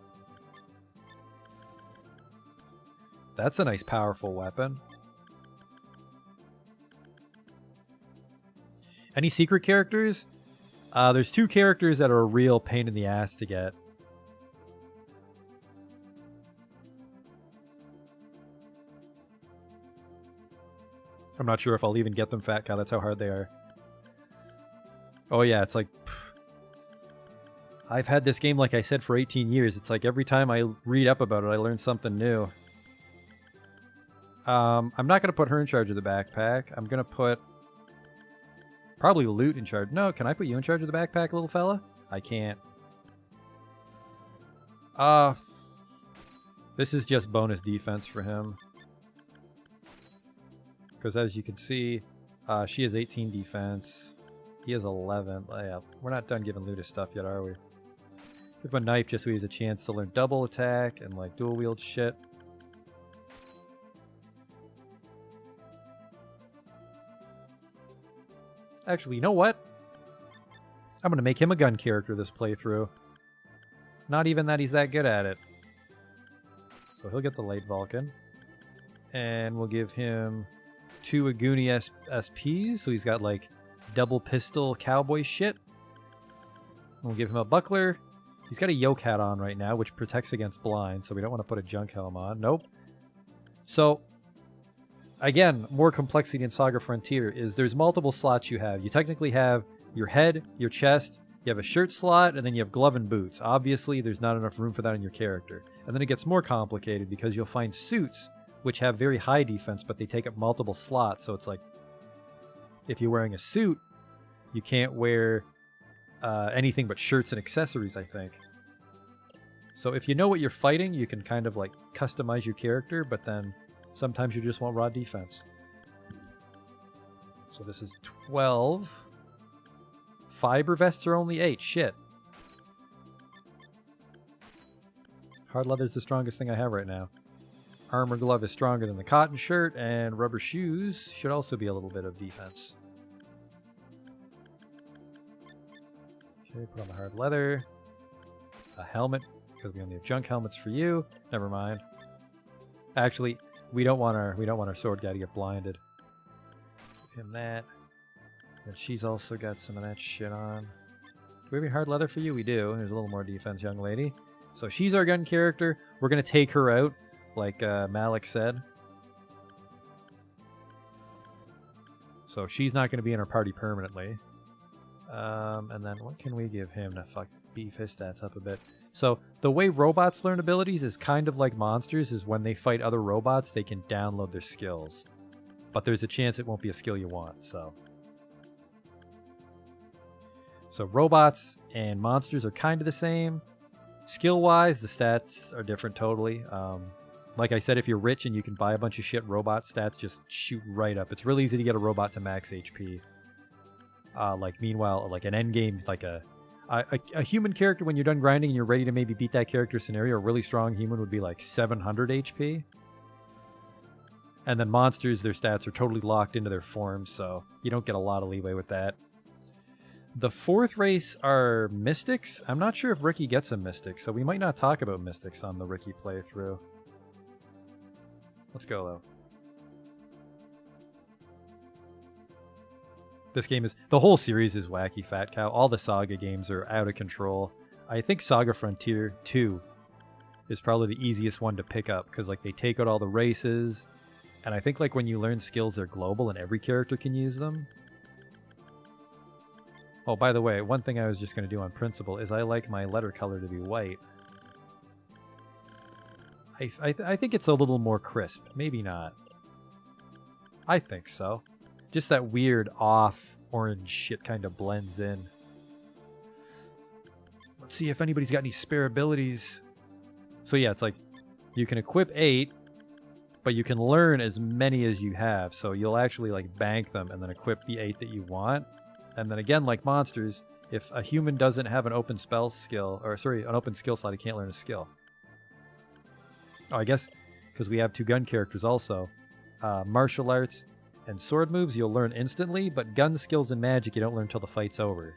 That's a nice powerful weapon. Any secret characters? There's 2 characters that are a real pain in the ass to get. I'm not sure if I'll even get them, Fat Cow. That's how hard they are. Oh yeah, it's like... I've had this game, like I said, for 18 years. It's like every time I read up about it, I learn something new. I'm not going to put her in charge of the backpack. I'm going to put... probably Loot in charge. No, can I put you in charge of the backpack, little fella? I can't. This is just bonus defense for him. Because as you can see, she has 18 defense. He has 11. Yeah, we're not done giving Luda stuff yet, are we? Give him a knife just so he has a chance to learn double attack and like dual wield shit. Actually, you know what? I'm going to make him a gun character this playthrough. Not even that he's that good at it. So he'll get the Late Vulcan. And we'll give him 2 Aguni SPs, so he's got like double pistol cowboy shit. We'll give him a buckler. He's got a yoke hat on right now, which protects against blind, so we don't want to put a junk helm on. Nope. So, again, more complexity in SaGa Frontier is there's multiple slots you have. You technically have your head, your chest, you have a shirt slot, and then you have glove and boots. Obviously, there's not enough room for that in your character. And then it gets more complicated because you'll find suits which have very high defense, but they take up multiple slots. So it's like, if you're wearing a suit, you can't wear anything but shirts and accessories, I think. So if you know what you're fighting, you can kind of like customize your character, but then sometimes you just want raw defense. So this is 12. Fiber vests are only 8. Shit. Hard leather is the strongest thing I have right now. Armor glove is stronger than the cotton shirt, and rubber shoes should also be a little bit of defense. Okay, put on the hard leather. A helmet, because we only have junk helmets for you. Never mind. Actually, we don't want our sword guy to get blinded. Give him that. And she's also got some of that shit on. Do we have any hard leather for you? We do. There's a little more defense, young lady. So she's our gun character. We're going to take her out, like Malik said. So she's not going to be in our party permanently. And then what can we give him to fuck beef his stats up a bit? So the way robots learn abilities is kind of like monsters, is when they fight other robots, they can download their skills. But there's a chance it won't be a skill you want, so. So robots and monsters are kind of the same. Skill-wise, the stats are different totally. Like I said, if you're rich and you can buy a bunch of shit, robot stats just shoot right up. It's really easy to get a robot to max HP. Meanwhile, like an end game, like a human character, when you're done grinding and you're ready to maybe beat that character scenario, a really strong human would be like 700 HP. And then monsters, their stats are totally locked into their forms, so you don't get a lot of leeway with that. The fourth race are Mystics. I'm not sure if Ricky gets a Mystic, so we might not talk about Mystics on the Ricky playthrough. Let's go, though. This game is... The whole series is wacky, Fat Cow. All the SaGa games are out of control. I think SaGa Frontier 2 is probably the easiest one to pick up, because like they take out all the races, and I think like when you learn skills, they're global and every character can use them. Oh, by the way, one thing I was just going to do on principle is I like my letter color to be white. I think it's a little more crisp. Maybe not. I think so. Just that weird off orange shit kind of blends in. Let's see if anybody's got any spare abilities. So yeah, it's like you can equip 8, but you can learn as many as you have. So you'll actually like bank them and then equip the 8 that you want. And then again, like monsters, if a human doesn't have an open spell skill, or sorry, an open skill slot, he can't learn a skill. Oh, I guess because we have 2 gun characters also. Martial arts and sword moves you'll learn instantly, but gun skills and magic you don't learn until the fight's over.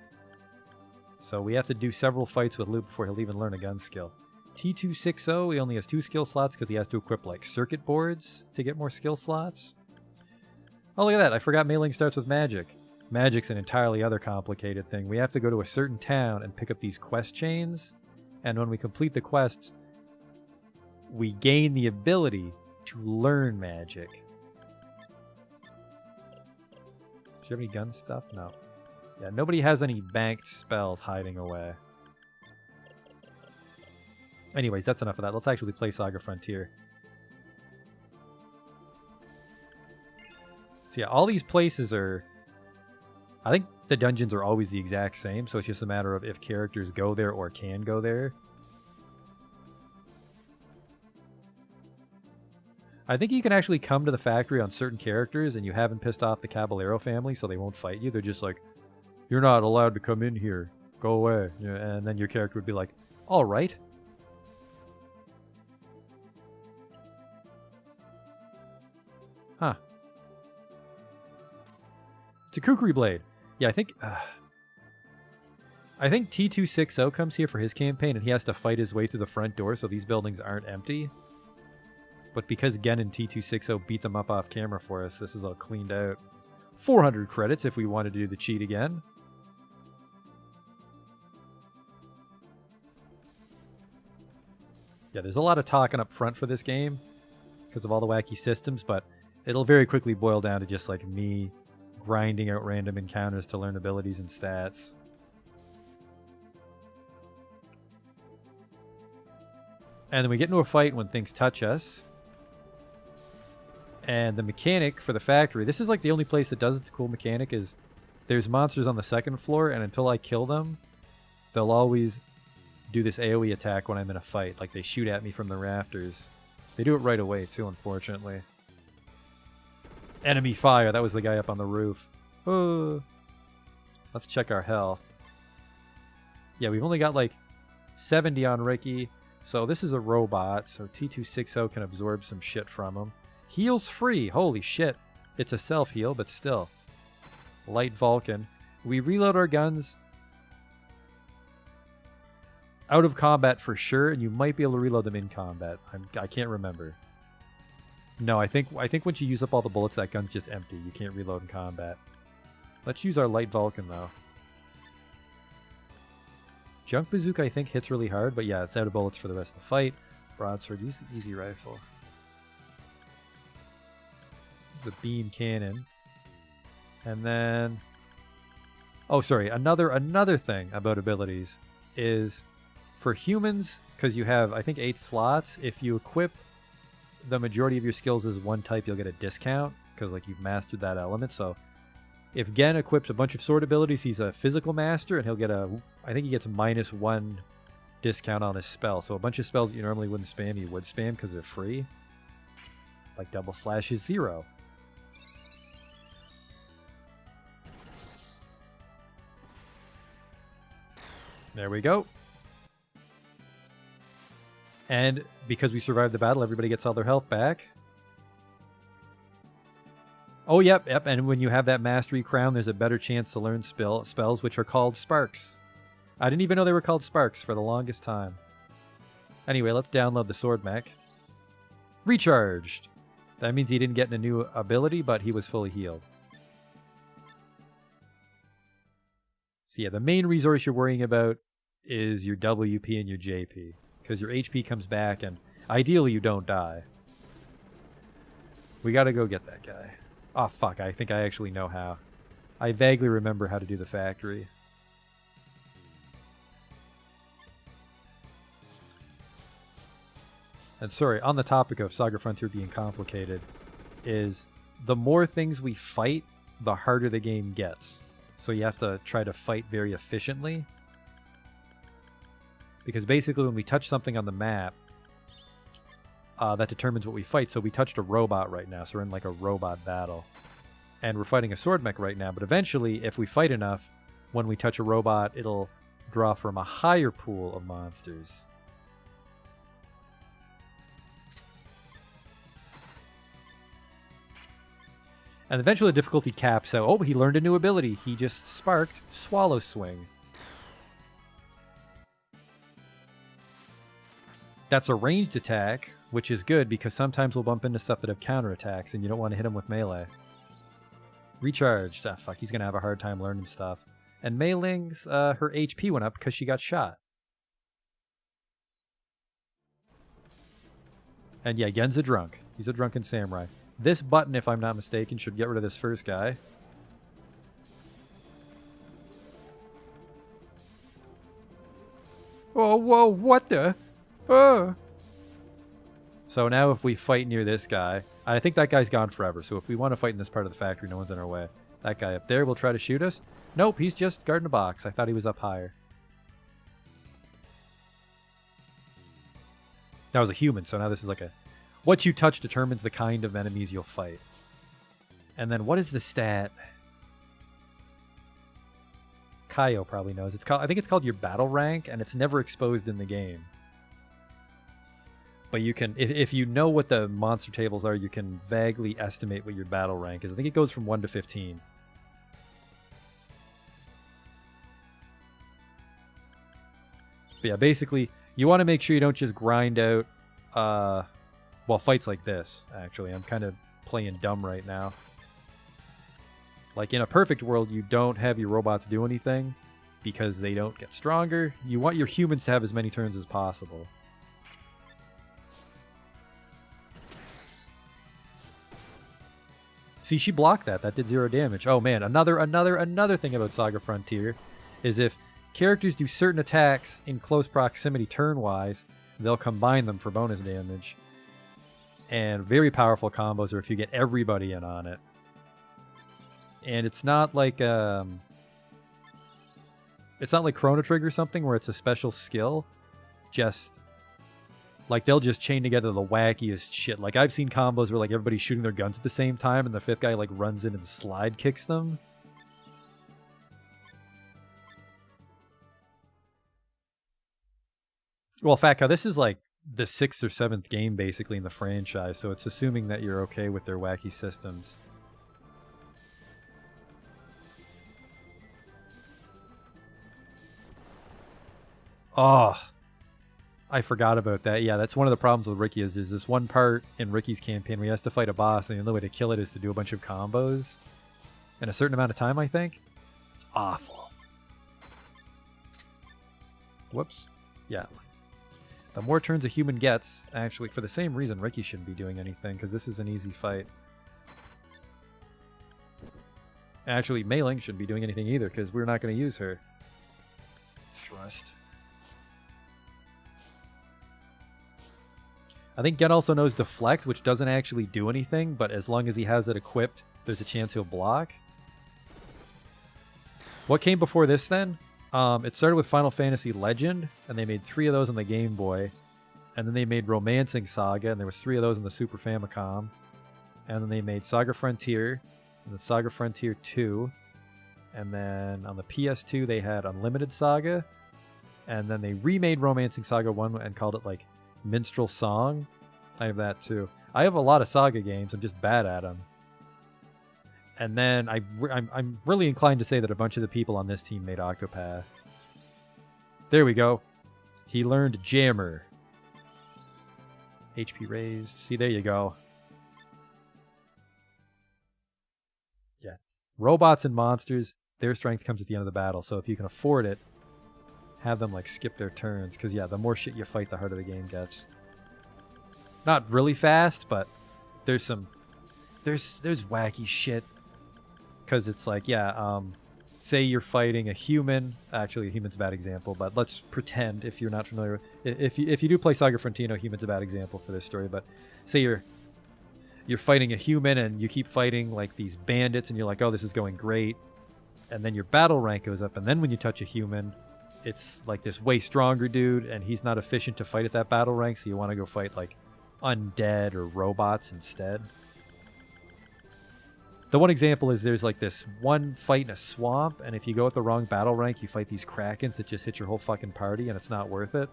So we have to do several fights with Luke before he'll even learn a gun skill. T260, he only has 2 skill slots because he has to equip like circuit boards to get more skill slots. Oh, look at that. I forgot mailing starts with magic. Magic's an entirely other complicated thing. We have to go to a certain town and pick up these quest chains, and when we complete the quests, we gain the ability to learn magic. Do you have any gun stuff? No. Yeah, nobody has any banked spells hiding away. Anyways, that's enough of that. Let's actually play SaGa Frontier. So yeah, all these places are... I think the dungeons are always the exact same, so it's just a matter of if characters go there or can go there. I think you can actually come to the factory on certain characters and you haven't pissed off the Caballero family, so they won't fight you. They're just like, you're not allowed to come in here. Go away. Yeah, and then your character would be like, all right. Huh. It's a Kukri Blade. Yeah, I think T260 comes here for his campaign and he has to fight his way through the front door so these buildings aren't empty. But because Gen and T260 beat them up off camera for us, this is all cleaned out. 400 credits if we wanted to do the cheat again. Yeah, there's a lot of talking up front for this game because of all the wacky systems, but it'll very quickly boil down to just like me grinding out random encounters to learn abilities and stats. And then we get into a fight when things touch us. And the mechanic for the factory, this is like the only place that does its cool mechanic, is there's monsters on the second floor, and until I kill them, they'll always do this AoE attack when I'm in a fight. Like they shoot at me from the rafters. They do it right away too, unfortunately. Enemy fire, that was the guy up on the roof. Let's check our health. Yeah, we've only got like 70 on Ricky. So this is a robot, so T260 can absorb some shit from him. Heals free, holy shit. It's a self-heal, but still. Light Vulcan. We reload our guns out of combat for sure, and you might be able to reload them in combat. I can't remember. No, I think once you use up all the bullets, that gun's just empty. You can't reload in combat. Let's use our Light Vulcan, though. Junk Bazooka, I think, hits really hard, but yeah, it's out of bullets for the rest of the fight. Broadsword, use the easy rifle. The beam cannon. And then... Oh, sorry, another thing about abilities is For humans, because you have, I think, 8 slots, if you equip the majority of your skills as one type, you'll get a discount, because like you've mastered that element. So if Gen equips a bunch of sword abilities, he's a physical master, and he'll get I think he gets -1 discount on his spell. So a bunch of spells that you normally wouldn't spam, you would spam because they're free. Like double slash is 0. There we go. And because we survived the battle, everybody gets all their health back. Oh, yep. And when you have that mastery crown, there's a better chance to learn spells, which are called sparks. I didn't even know they were called sparks for the longest time. Anyway, let's download the sword mech. Recharged. That means he didn't get a new ability, but he was fully healed. So yeah, the main resource you're worrying about is your WP and your JP, because your HP comes back, and ideally you don't die. We gotta go get that guy. Oh, fuck, I think I actually know how. I vaguely remember how to do the factory. And sorry, on the topic of Saga Frontier being complicated, is the more things we fight, the harder the game gets. So you have to try to fight very efficiently. Because basically when we touch something on the map, that determines what we fight. So we touched a robot right now, so we're in like a robot battle. And we're fighting a sword mech right now, but eventually, if we fight enough, when we touch a robot, it'll draw from a higher pool of monsters. And eventually the difficulty caps out. Oh, he learned a new ability. He just sparked Swallow Swing. That's a ranged attack, which is good because sometimes we'll bump into stuff that have counterattacks and you don't want to hit them with melee. Recharged. Ah, fuck, he's going to have a hard time learning stuff. And Mei Ling's, her HP went up because she got shot. And yeah, Gen's a drunk. He's a drunken samurai. This button, if I'm not mistaken, should get rid of this first guy. Oh, whoa, what the? Oh. So now if we fight near this guy, I think that guy's gone forever. So if we want to fight in this part of the factory, no one's in our way. That guy up there will try to shoot us. Nope, he's just guarding a box. I thought he was up higher. That was a human, so now this is like a... What you touch determines the kind of enemies you'll fight. And then what is the stat? Kaio probably knows. It's called, I think it's called your battle rank, and it's never exposed in the game. But you can, if you know what the monster tables are, you can vaguely estimate what your battle rank is. I think it goes from 1 to 15. But yeah, basically, you want to make sure you don't just grind out, well, fights like this, actually. I'm kind of playing dumb right now. Like, in a perfect world, you don't have your robots do anything because they don't get stronger. You want your humans to have as many turns as possible. See, she blocked that. That did 0 damage. Oh, man. Another thing about Saga Frontier is if characters do certain attacks in close proximity turn-wise, they'll combine them for bonus damage. And very powerful combos are if you get everybody in on it. And it's not like Chrono Trigger or something where it's a special skill. Just like they'll just chain together the wackiest shit. Like I've seen combos where like everybody's shooting their guns at the same time and the fifth guy like runs in and slide kicks them. Well, Fatco, this is like the 6th or 7th game basically in the franchise, so it's assuming that you're okay with their wacky systems. Oh, I forgot about that. Yeah, that's one of the problems with Ricky is there's this one part in Ricky's campaign where he has to fight a boss, and the only way to kill it is to do a bunch of combos in a certain amount of time, I think. It's awful. Whoops. Yeah. The more turns a human gets, actually, for the same reason, Ricky shouldn't be doing anything, because this is an easy fight. Actually, Mei Ling shouldn't be doing anything either, because we're not going to use her. Thrust. I think Gen also knows Deflect, which doesn't actually do anything, but as long as he has it equipped, there's a chance he'll block. What came before this then? It started with Final Fantasy Legend, and they made 3 of those on the Game Boy. And then they made Romancing Saga, and there was 3 of those on the Super Famicom. And then they made Saga Frontier, and then Saga Frontier 2. And then on the PS2, they had Unlimited Saga. And then they remade Romancing Saga 1 and called it, like, Minstrel Song. I have that, too. I have a lot of Saga games. I'm just bad at them. And then I'm really inclined to say that a bunch of the people on this team made Octopath. There we go. He learned Jammer. HP raised. See, there you go. Yeah. Robots and monsters, their strength comes at the end of the battle. So if you can afford it, have them like skip their turns. Because yeah, the more shit you fight, the harder the game gets. Not really fast, but there's wacky shit. Because it's like, yeah, say you're fighting a human. Actually, a human's a bad example, but let's pretend, if you're not familiar with, if you do play Saga Frontino, human's a bad example for this story. But say you're fighting a human and you keep fighting like these bandits, and you're like, oh, this is going great, and then your battle rank goes up, and then when you touch a human, it's like this way stronger dude, and he's not efficient to fight at that battle rank, so you want to go fight like undead or robots instead. The one example is there's like this one fight in a swamp, and if you go at the wrong battle rank, you fight these krakens that just hit your whole fucking party, and it's not worth it.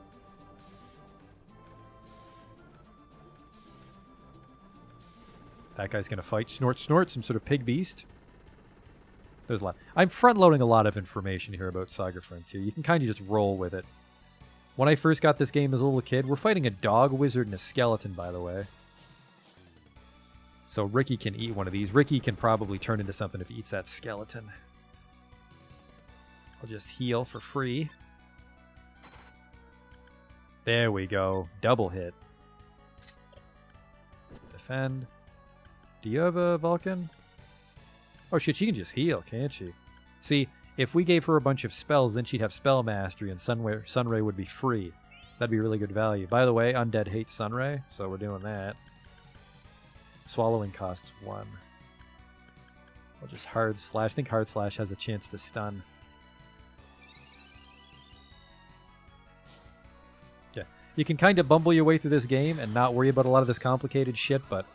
That guy's gonna fight Snort, some sort of pig beast. There's a lot. I'm front-loading a lot of information here about Saga Frontier. You can kind of just roll with it. When I first got this game as a little kid, we're fighting a dog wizard and a skeleton, by the way. So Ricky can eat one of these. Ricky can probably turn into something if he eats that skeleton. I'll just heal for free. There we go. Double hit. Defend. Do you have a Vulcan? Oh shit, she can just heal, can't she? See, if we gave her a bunch of spells, then she'd have Spell Mastery, and Sunray would be free. That'd be really good value. By the way, Undead hates Sunray, so we're doing that. Swallowing costs 1. I'll just hard slash. I think hard slash has a chance to stun. Yeah, you can kind of bumble your way through this game and not worry about a lot of this complicated shit, but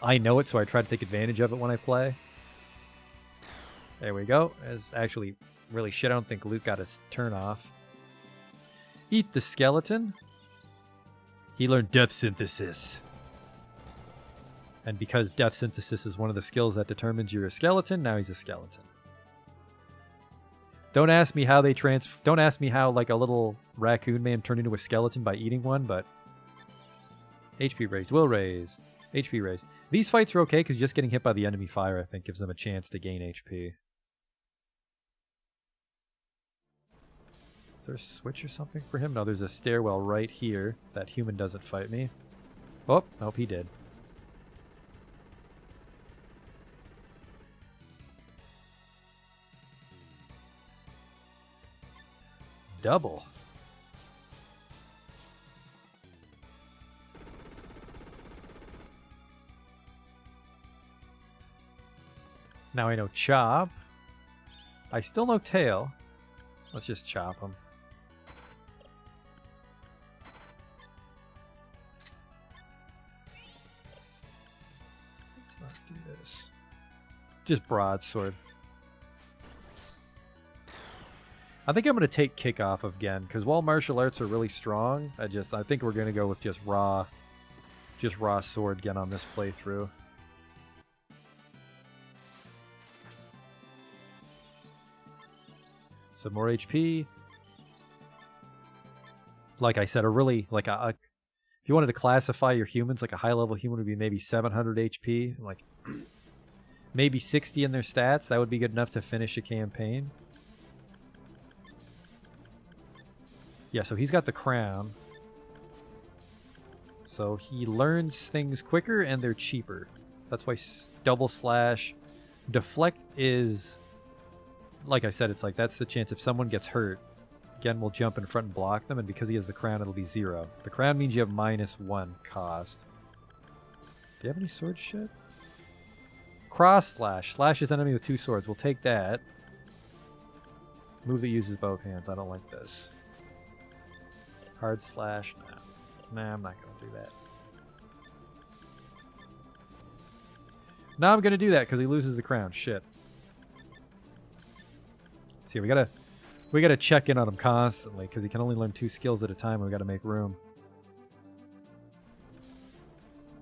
I know it, so I try to take advantage of it when I play. There we go. It's actually really shit. I don't think Luke got his turn off. Eat the skeleton. He learned Death Synthesis. And because Death Synthesis is one of the skills that determines you're a skeleton, now he's a skeleton. Don't ask me how don't ask me how like a little raccoon man turned into a skeleton by eating one, but HP raised, will raise, HP raised. These fights are okay because just getting hit by the enemy fire, I think, gives them a chance to gain HP. Is there a switch or something for him? No, there's a stairwell right here. That human doesn't fight me. Oh, nope, he did. Double. Now I know chop. I still know tail. Let's just chop him. Let's not do this. Just broadsword. I think I'm going to take kick off again, because while martial arts are really strong, I think we're going to go with just raw sword again on this playthrough. So more HP. Like I said, if you wanted to classify your humans, like a high level human would be maybe 700 HP, like maybe 60 in their stats. That would be good enough to finish a campaign. Yeah, so he's got the crown. So he learns things quicker and they're cheaper. That's why double slash. Deflect is, like I said, it's like that's the chance if someone gets hurt, Again, we'll jump in front and block them, and because he has the crown, it'll be 0. The crown means you have -1 cost. Do you have any sword shit? Cross slash. Slashes enemy with 2 swords. We'll take that. Move that uses both hands. I don't like this. Hard slash. Nah, I'm not going to do that. Now I'm going to do that because he loses the crown. Shit. See, we gotta check in on him constantly because he can only learn 2 skills at a time, and we gotta make room.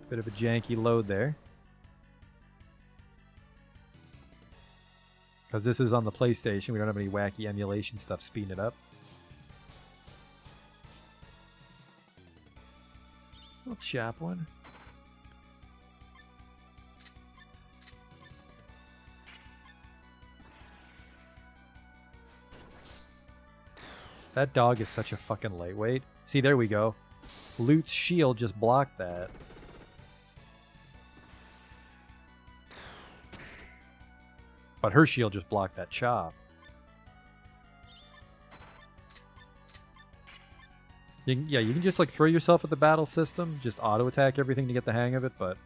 Bit of a janky load there. Because this is on the PlayStation, we don't have any wacky emulation stuff speeding it up. We'll chop one. That dog is such a fucking lightweight. See, there we go. Loot's shield just blocked that. But her shield just blocked that chop. You can just like throw yourself at the battle system, just auto attack everything to get the hang of it, but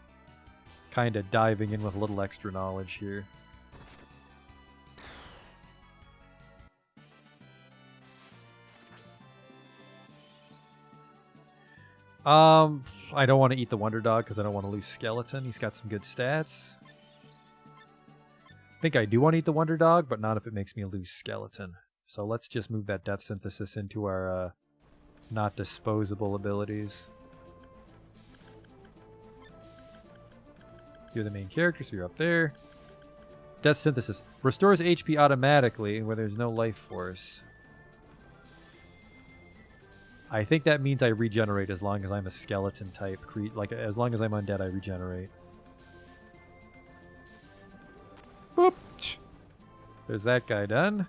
kind of diving in with a little extra knowledge here. I don't want to eat the Wonder Dog because I don't want to lose Skeleton. He's got some good stats. I think I do want to eat the Wonder Dog, but not if it makes me lose Skeleton. So let's just move that Death Synthesis into our not disposable abilities. You're the main character, so you're up there. Death Synthesis. Restores HP automatically where there's no life force. I think that means I regenerate as long as I'm a skeleton type. Like, as long as I'm undead, I regenerate. Boop! There's that guy done.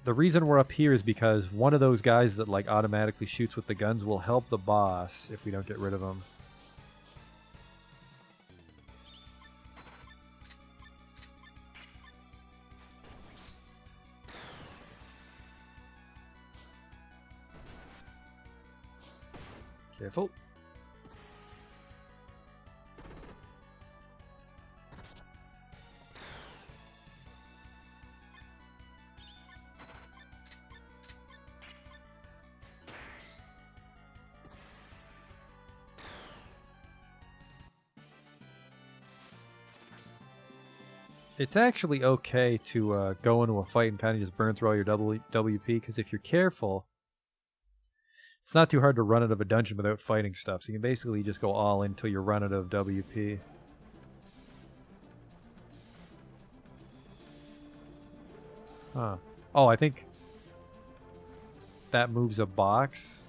The reason we're up here is because one of those guys that like automatically shoots with the guns will help the boss if we don't get rid of him. Careful. It's actually okay to go into a fight and kind of just burn through all your WP, because if you're careful, it's not too hard to run out of a dungeon without fighting stuff. So you can basically just go all in until you run out of WP. Huh. Oh, I think that moves a box.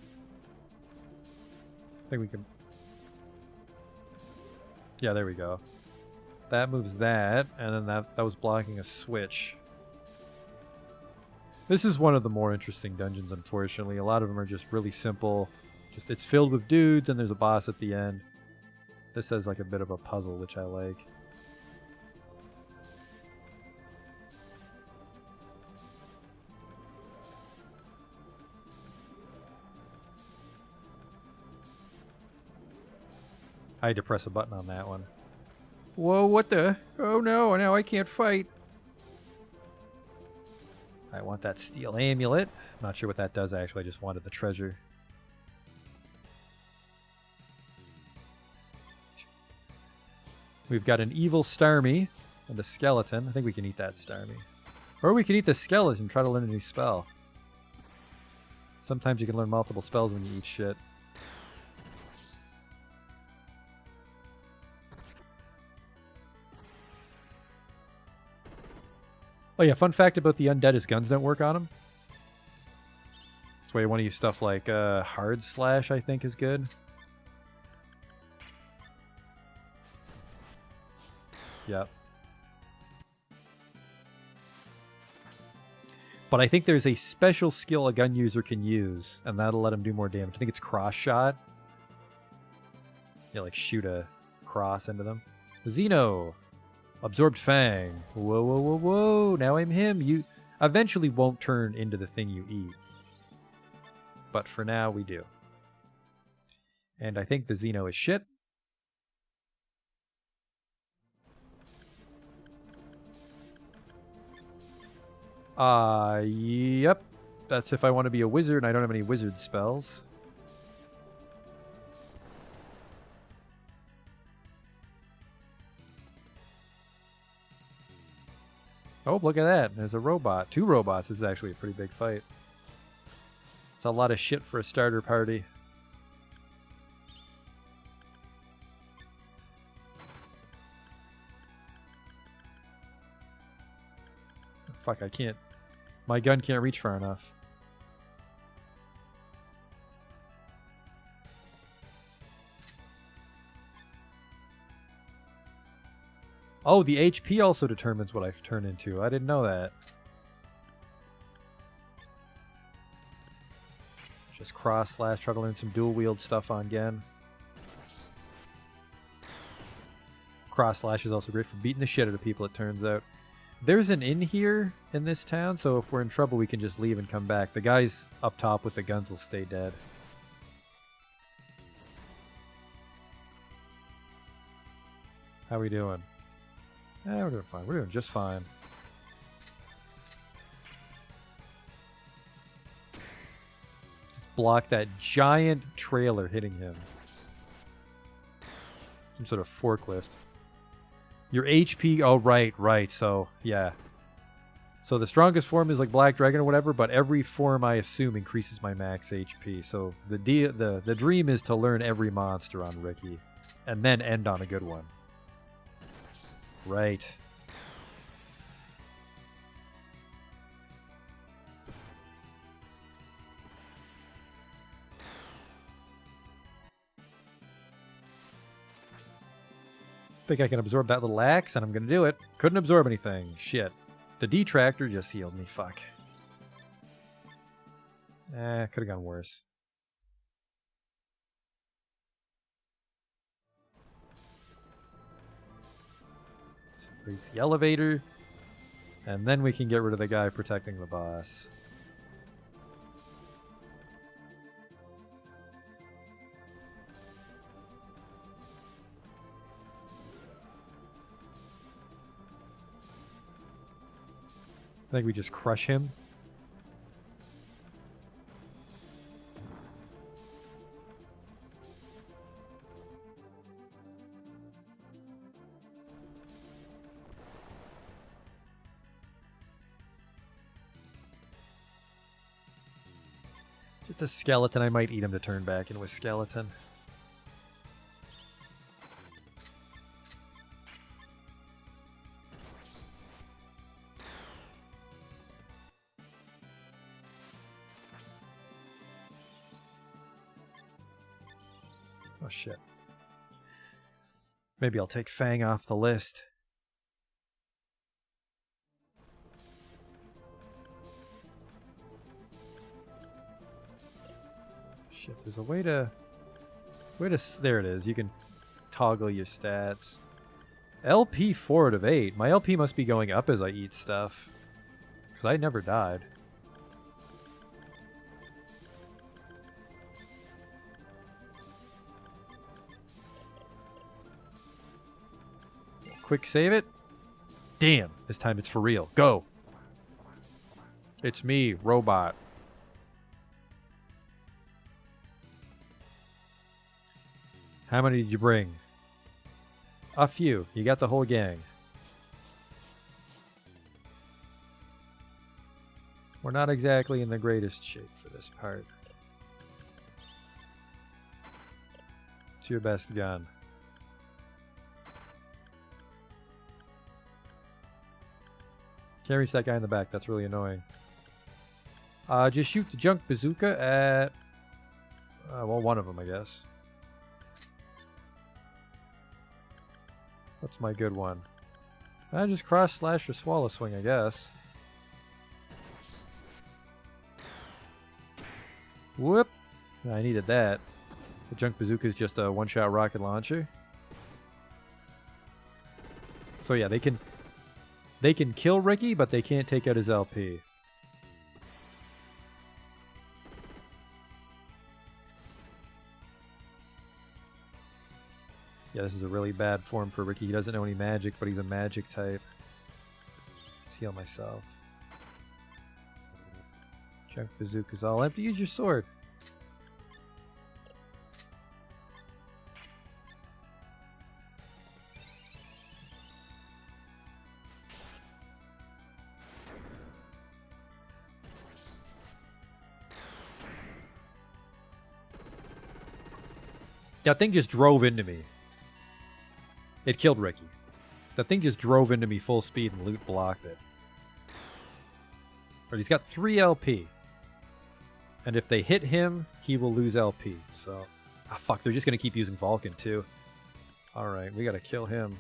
I think we can... Yeah, there we go. That moves that, and then that was blocking a switch. This is one of the more interesting dungeons, unfortunately. A lot of them are just really simple. Just it's filled with dudes, and there's a boss at the end. This has like a bit of a puzzle, which I like. I had to press a button on that one. Whoa, what the? Oh no, now I can't fight. I want that steel amulet. Not sure what that does, actually. I just wanted the treasure. We've got an evil Starmie and a skeleton. I think we can eat that Starmie. Or we can eat the skeleton and try to learn a new spell. Sometimes you can learn multiple spells when you eat shit. Oh yeah, fun fact about the undead is guns don't work on them. That's why you want to use stuff like hard slash, I think, is good. Yep. But I think there's a special skill a gun user can use, and that'll let him do more damage. I think it's cross shot. Yeah, like shoot a cross into them. Xeno! Absorbed Fang. Whoa, whoa, whoa, whoa. Now I'm him. You eventually won't turn into the thing you eat. But for now, we do. And I think the Xeno is shit. Yep. That's if I want to be a wizard and I don't have any wizard spells. Oh, look at that. There's a robot. 2 robots. This is actually a pretty big fight. It's a lot of shit for a starter party. Fuck, I can't. My gun can't reach far enough. Oh, the HP also determines what I turn into. I didn't know that. Just cross slash, try to learn some dual wield stuff on Gen. Cross slash is also great for beating the shit out of people, it turns out. There's an inn here in this town, so if we're in trouble, we can just leave and come back. The guys up top with the guns will stay dead. How we doing? We're doing fine. We're doing just fine. Just block that giant trailer hitting him. Some sort of forklift. Your HP, oh, right, so, yeah. So the strongest form is like Black Dragon or whatever, but every form I assume increases my max HP. So the dream is to learn every monster on Ricky, and then end on a good one. Right. Think I can absorb that little axe, and I'm gonna do it. Couldn't absorb anything. Shit. The detractor just healed me. Fuck. Could have gone worse. So raise the elevator, and then we can get rid of the guy protecting the boss. I think we just crush him. Just a skeleton. I might eat him to turn back into a skeleton. Oh, shit. Maybe I'll take Fang off the list. Shit, there's a way to... There it is. You can toggle your stats. LP 4 out of 8. My LP must be going up as I eat stuff. Because I never died. Quick save it. Damn, this time it's for real. Go. It's me, robot. How many did you bring? A few. You got the whole gang. We're not exactly in the greatest shape for this part. It's your best gun. Can't reach that guy in the back. That's really annoying. Just shoot the junk bazooka at... well, one of them, I guess. What's my good one? Just cross slash or swallow swing, I guess. Whoop! I needed that. The junk bazooka is just a one-shot rocket launcher. So yeah, they can kill Ricky, but they can't take out his LP. Yeah, this is a really bad form for Ricky. He doesn't know any magic, but he's a magic type. Let's heal myself. Junk bazooka's all empty. Use your sword. That thing just drove into me. It killed Ricky. That thing just drove into me full speed and loot blocked it. But he's got 3 LP. And if they hit him, he will lose LP. So, ah, fuck, they're just going to keep using Vulcan too. Alright, we got to kill him.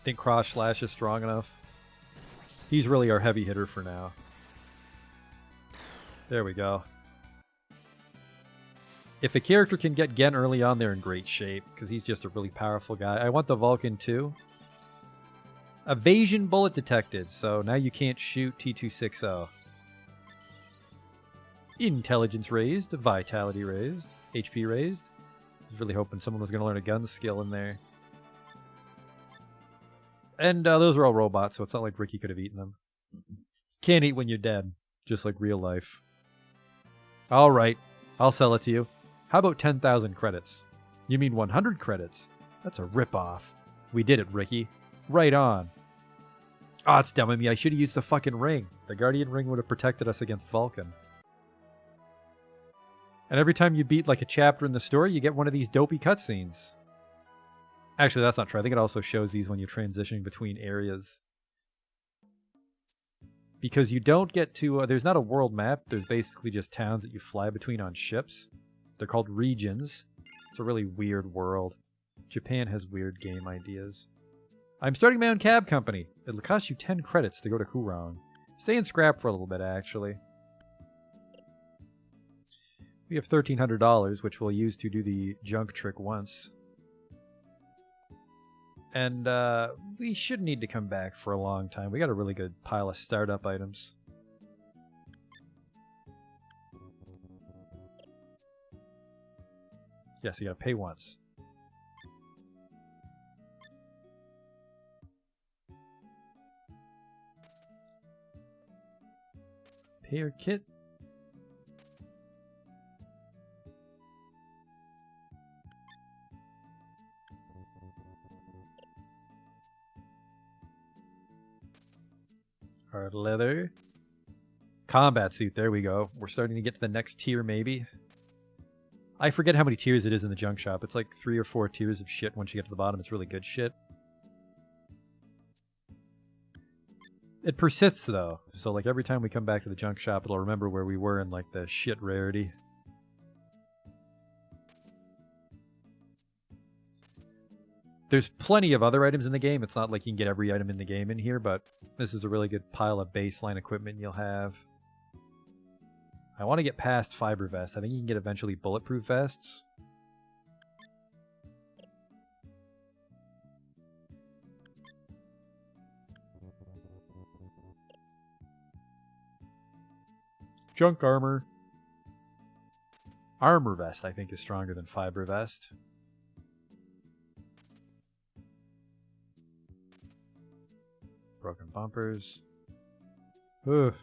Think Cross Slash is strong enough. He's really our heavy hitter for now. There we go. If a character can get Gen early on, they're in great shape, because he's just a really powerful guy. I want the Vulcan too. Evasion bullet detected, so now you can't shoot T260. Intelligence raised, vitality raised, HP raised. I was really hoping someone was going to learn a gun skill in there. And those are all robots, so it's not like Ricky could have eaten them. Can't eat when you're dead, just like real life. All right, I'll sell it to you. How about 10,000 credits? You mean 100 credits? That's a ripoff. We did it, Ricky. Right on. Oh, it's dumb of me. I should have used the fucking ring. The Guardian ring would have protected us against Vulcan. And every time you beat like a chapter in the story, you get one of these dopey cutscenes. Actually, that's not true. I think it also shows these when you're transitioning between areas. Because you don't get to... there's not a world map. There's basically just towns that you fly between on ships. They're called regions. It's a really weird world. Japan has weird game ideas. I'm starting my own cab company. It'll cost you 10 credits to go to Kurong. Stay in scrap for a little bit, actually. We have $1,300, which we'll use to do the junk trick once. And we should need to come back for a long time. We got a really good pile of startup items. Yes, you gotta pay once. Payer kit. Hard leather. Combat suit, there we go. We're starting to get to the next tier, maybe. I forget how many tiers it is in the junk shop. It's like 3 or 4 tiers of shit. Once you get to the bottom, it's really good shit. It persists, though. So, like, every time we come back to the junk shop, it'll remember where we were in, like, the shit rarity. There's plenty of other items in the game. It's not like you can get every item in the game in here, but this is a really good pile of baseline equipment you'll have. I want to get past fiber vests. I think you can get eventually bulletproof vests. Junk armor. Armor vest, I think, is stronger than fiber vest. Broken bumpers. Oof.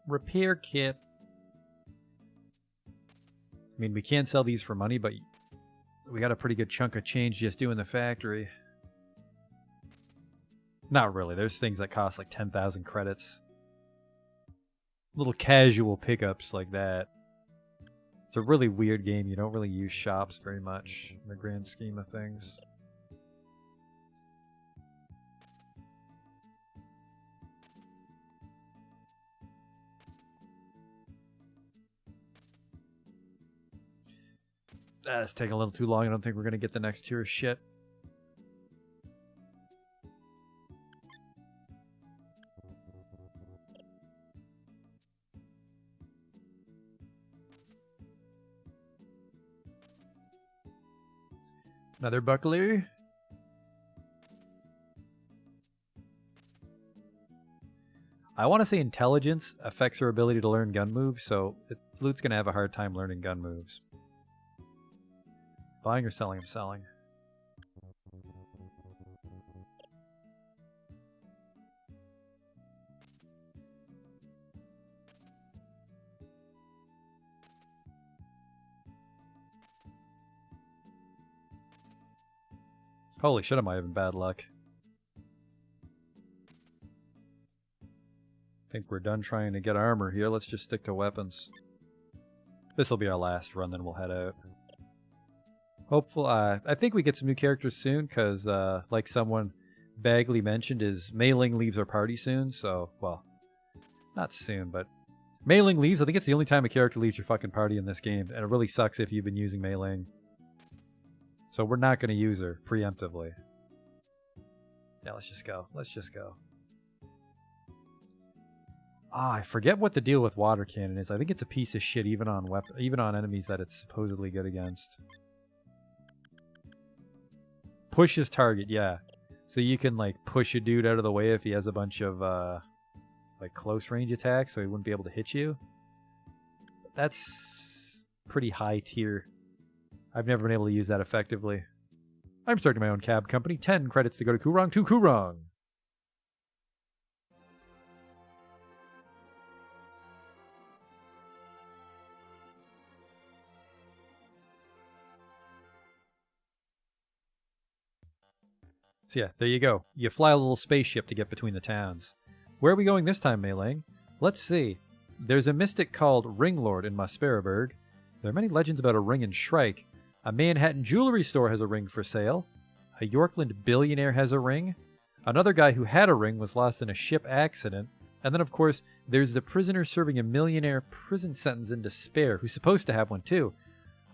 Repair kit. I mean, we can sell these for money, but we got a pretty good chunk of change just doing the factory. Not really. There's things that cost like 10,000 credits. Little casual pickups like that. It's a really weird game. You don't really use shops very much in the grand scheme of things. It's taking a little too long. I don't think we're going to get the next tier of shit. Another buckler. I want to say intelligence affects her ability to learn gun moves, so Loot's going to have a hard time learning gun moves. Buying or selling? I'm selling. Holy shit, am I having bad luck. Think we're done trying to get armor here. Let's just stick to weapons. This will be our last run, then we'll head out. Hopeful. I think we get some new characters soon, because like someone vaguely mentioned, is Mei Ling leaves our party soon. So, well, not soon, but Mei Ling leaves. I think it's the only time a character leaves your fucking party in this game, and it really sucks if you've been using Mei Ling. So we're not going to use her preemptively. Yeah, let's just go. Let's just go. I forget what the deal with water cannon is. I think it's a piece of shit even on enemies that it's supposedly good against. Push his target, yeah. So you can like push a dude out of the way if he has a bunch of like close range attacks, so he wouldn't be able to hit you. That's pretty high tier. I've never been able to use that effectively. I'm starting my own cab company. 10 credits to go to Kurong. To Kurong. So yeah, there you go. You fly a little spaceship to get between the towns. Where are we going this time, Mei Ling? Let's see. There's a mystic called Ringlord in Mosparaberg. There are many legends about a ring in Shrike. A Manhattan jewelry store has a ring for sale. A Yorkland billionaire has a ring. Another guy who had a ring was lost in a ship accident. And then, of course, there's the prisoner serving a millionaire prison sentence in despair, who's supposed to have one too.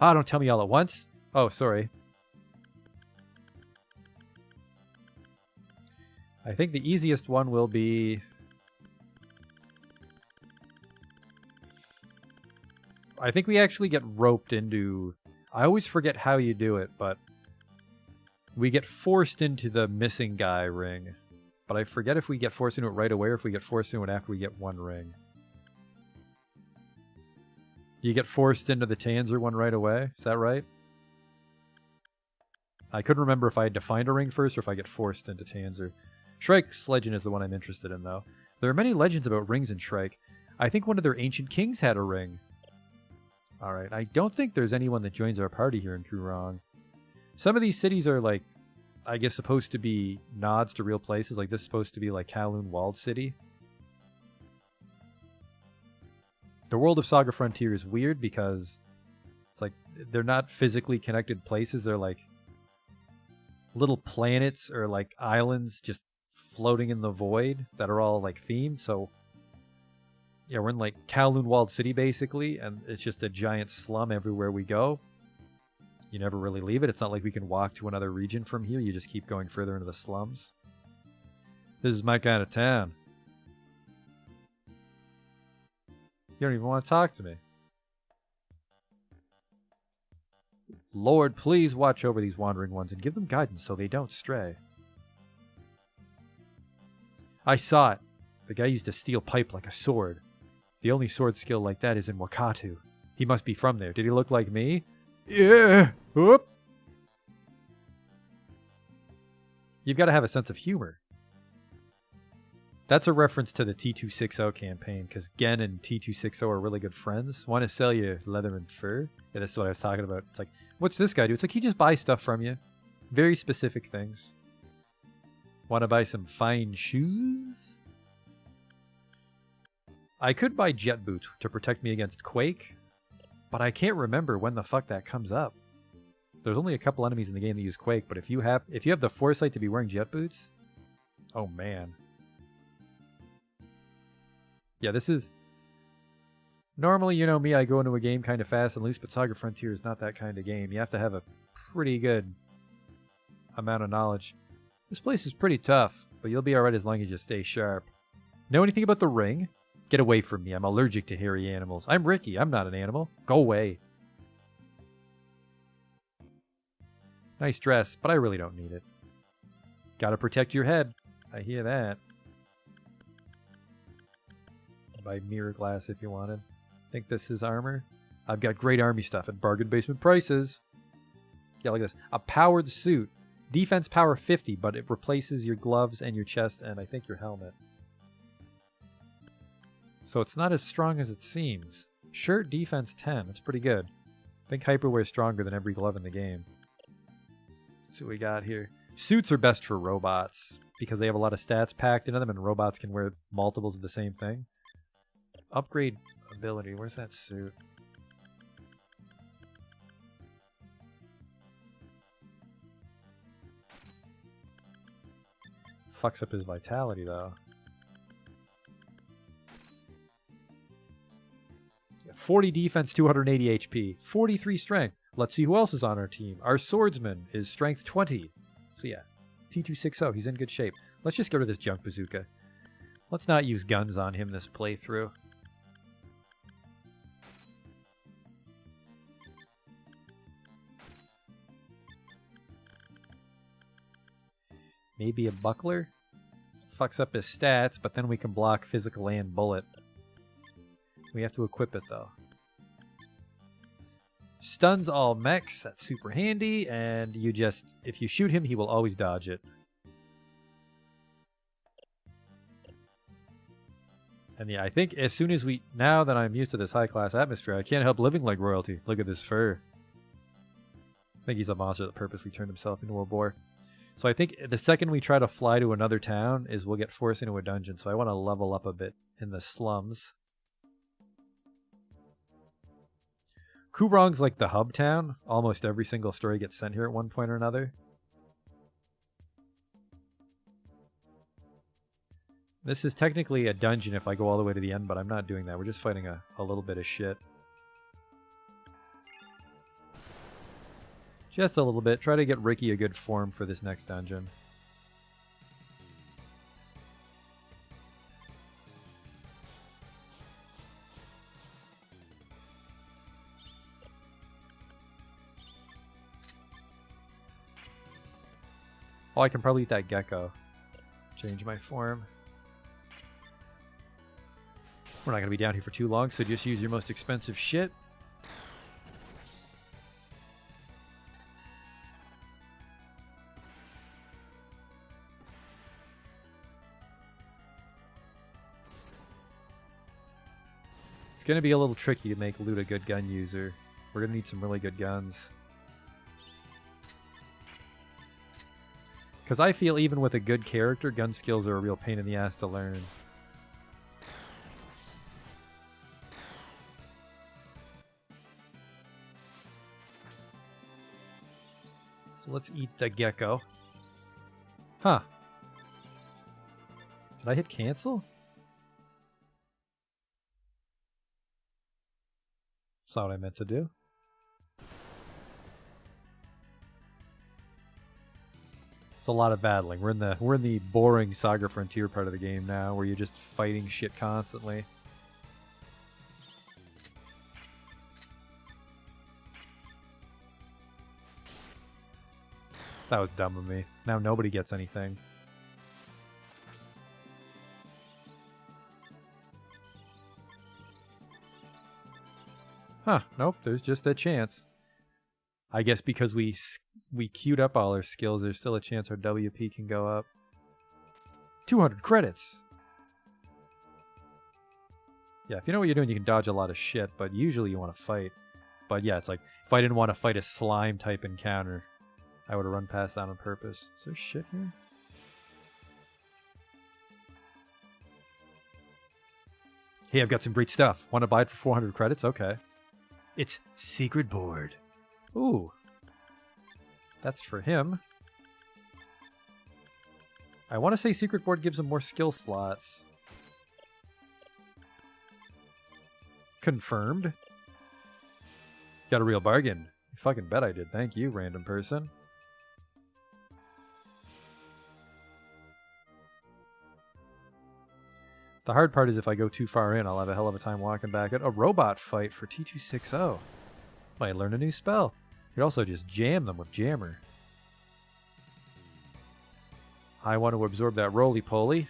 Ah, don't tell me all at once. Oh, sorry. I think the easiest one will be... I think we actually get roped into... I always forget how you do it, but we get forced into the missing guy ring. But I forget if we get forced into it right away or if we get forced into it after we get one ring. You get forced into the Tanza one right away? Is that right? I couldn't remember if I had to find a ring first or if I get forced into Tanza. Shrike's legend is the one I'm interested in, though. There are many legends about rings in Shrike. I think one of their ancient kings had a ring. Alright, I don't think there's anyone that joins our party here in Kurong. Some of these cities are like, I guess supposed to be nods to real places. Like this is supposed to be like Kowloon Walled City. The world of SaGa Frontier is weird because it's like they're not physically connected places. They're like little planets or like islands just floating in the void that are all like themed. So yeah, we're in like Kowloon Walled City basically, and it's just a giant slum everywhere we go. You never really leave it. It's not like we can walk to another region from here. You just keep going further into the slums. This is my kind of town. You don't even want to talk to me. Lord, please watch over these wandering ones and give them guidance so they don't stray. I saw it. The guy used a steel pipe like a sword. The only sword skill like that is in Wakatu. He must be from there. Did he look like me? Yeah. Whoop. You've got to have a sense of humor. That's a reference to the T260 campaign, because Gen and T260 are really good friends. Want to sell you leather and fur? Yeah, that's what I was talking about. It's like, what's this guy do? It's like he just buys stuff from you. Very specific things. Want to buy some fine shoes? I could buy jet boots to protect me against Quake, but I can't remember when the fuck that comes up. There's only a couple enemies in the game that use Quake, but if you have the foresight to be wearing jet boots, oh man. Yeah, this is Normally, you know me, I go into a game kind of fast and loose, but SaGa Frontier is not that kind of game. You have to have a pretty good amount of knowledge. This place is pretty tough, but you'll be alright as long as you stay sharp. Know anything about the ring? Get away from me. I'm allergic to hairy animals. I'm Ricky. I'm not an animal. Go away. Nice dress, but I really don't need it. Gotta protect your head. I hear that. Buy mirror glass if you wanted. Think this is armor? I've got great army stuff at bargain basement prices. Yeah, look at this. A powered suit. Defense power 50, but it replaces your gloves and your chest and I think your helmet. So it's not as strong as it seems. Shirt defense 10. That's pretty good. I think hyperwear is stronger than every glove in the game. Let's see what we got here. Suits are best for robots because they have a lot of stats packed into them and robots can wear multiples of the same thing. Upgrade ability. Where's that suit? Fucks up his vitality though. 40 defense, 280 HP, 43 strength. Let's see who else is on our team. Our swordsman is strength 20. So yeah, T260, he's in good shape. Let's just go to this junk bazooka. Let's not use guns on him this playthrough. Maybe a buckler? Fucks up his stats, but then we can block physical and bullet. We have to equip it though. Stuns all mechs, that's super handy, and you just, if you shoot him, he will always dodge it. And yeah, I think as soon as now that I'm used to this high class atmosphere, I can't help living like royalty. Look at this fur. I think he's a monster that purposely turned himself into a boar. So I think the second we try to fly to another town is we'll get forced into a dungeon. So I want to level up a bit in the slums. Kubrong's like the hub town. Almost every single story gets sent here at one point or another. This is technically a dungeon if I go all the way to the end, but I'm not doing that. We're just fighting a little bit of shit. Just a little bit. Try to get Ricky a good form for this next dungeon. Oh, I can probably eat that gecko. Change my form. We're not going to be down here for too long, so just use your most expensive shit. It's going to be a little tricky to make Loot a good gun user. We're going to need some really good guns. Because I feel even with a good character, gun skills are a real pain in the ass to learn. So let's eat the gecko. Huh. Did I hit cancel? That's not what I meant to do. A lot of battling. We're in the boring SaGa Frontier part of the game now, where you're just fighting shit constantly. That was dumb of me. Now nobody gets anything. Huh? Nope. There's just a chance. I guess because we queued up all our skills, there's still a chance our WP can go up. 200 credits! Yeah, if you know what you're doing, you can dodge a lot of shit, but usually you want to fight. But yeah, it's like, if I didn't want to fight a slime-type encounter, I would have run past that on purpose. Is there shit here? Hey, I've got some great stuff. Want to buy it for 400 credits? Okay. It's Secret Board. Ooh. That's for him. I want to say Secret Board gives him more skill slots. Confirmed. Got a real bargain. You fucking bet I did. Thank you, random person. The hard part is if I go too far in, I'll have a hell of a time walking back. A robot fight for T260. Might learn a new spell. You could also just jam them with Jammer. I want to absorb that roly-poly.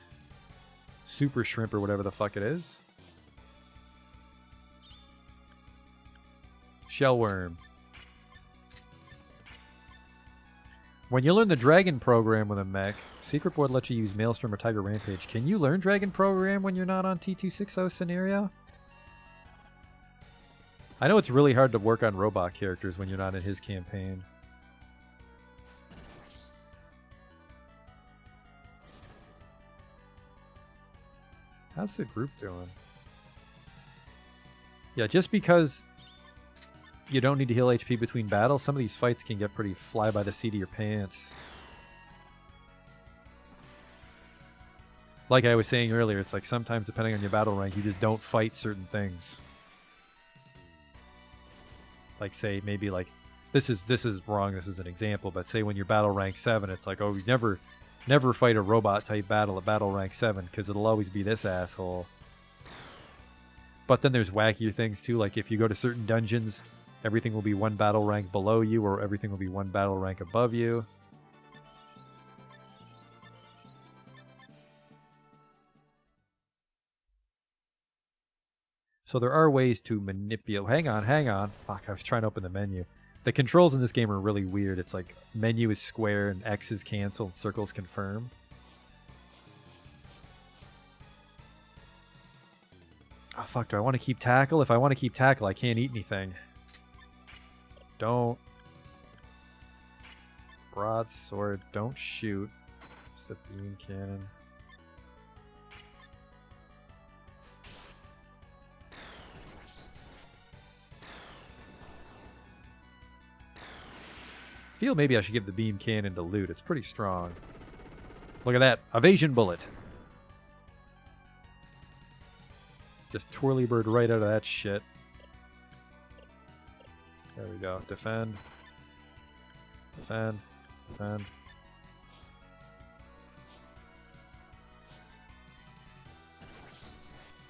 Super shrimp or whatever the fuck it is. Shellworm. When you learn the Dragon Program with a mech, Secret Board lets you use Maelstrom or Tiger Rampage. Can you learn Dragon Program when you're not on T260 scenario? I know it's really hard to work on robot characters when you're not in his campaign. How's the group doing? Yeah, just because you don't need to heal HP between battles, some of these fights can get pretty fly by the seat of your pants. Like I was saying earlier, it's like sometimes depending on your battle rank, you just don't fight certain things. Like say maybe like this is wrong, this is an example, but say when you're battle rank 7, it's like, oh, you never fight a robot type battle at battle rank 7 because it'll always be this asshole. But then there's wackier things too, like if you go to certain dungeons, everything will be one battle rank below you or everything will be one battle rank above you. So there are ways to manipulate. Hang on. Fuck, I was trying to open the menu. The controls in this game are really weird. It's like menu is square and X is cancel and circles confirm. Oh fuck, do I want to keep tackle? If I want to keep tackle, I can't eat anything. Don't. Broadsword, don't shoot. Just a beam cannon. I feel maybe I should give the beam cannon to loot. It's pretty strong. Look at that. Evasion bullet. Just twirly bird right out of that shit. There we go. Defend. Defend. Defend.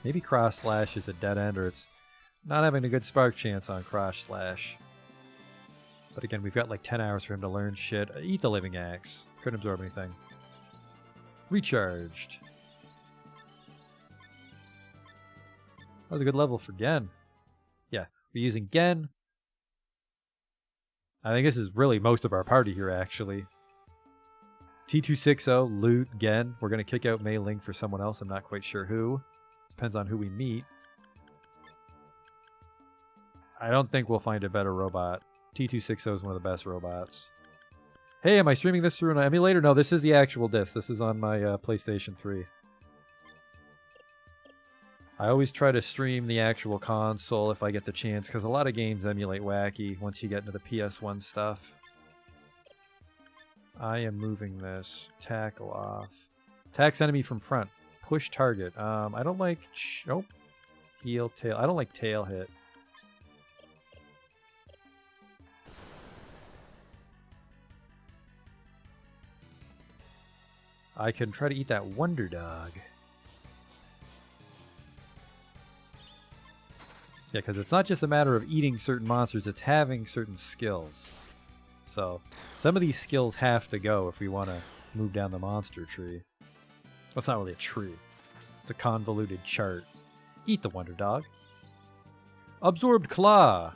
Maybe cross slash is a dead end, or it's not having a good spark chance on cross slash. But again, we've got like 10 hours for him to learn shit. Eat the living axe. Couldn't absorb anything. Recharged. That was a good level for Gen. Yeah, we're using Gen. I think this is really most of our party here, actually. T260, loot, Gen. We're going to kick out Mei Ling for someone else. I'm not quite sure who. Depends on who we meet. I don't think we'll find a better robot. T260 is one of the best robots. Hey, am I streaming this through an emulator? No, this is the actual disc. This is on my PlayStation 3. I always try to stream the actual console if I get the chance, because a lot of games emulate wacky once you get into the PS1 stuff. I am moving this. Tackle off. Attacks enemy from front. Push target. I don't like... Nope. Heel, tail. I don't like tail hit. I can try to eat that Wonder Dog. Yeah, because it's not just a matter of eating certain monsters, it's having certain skills. So, some of these skills have to go if we want to move down the monster tree. Well, it's not really a tree. It's a convoluted chart. Eat the Wonder Dog. Absorbed Claw.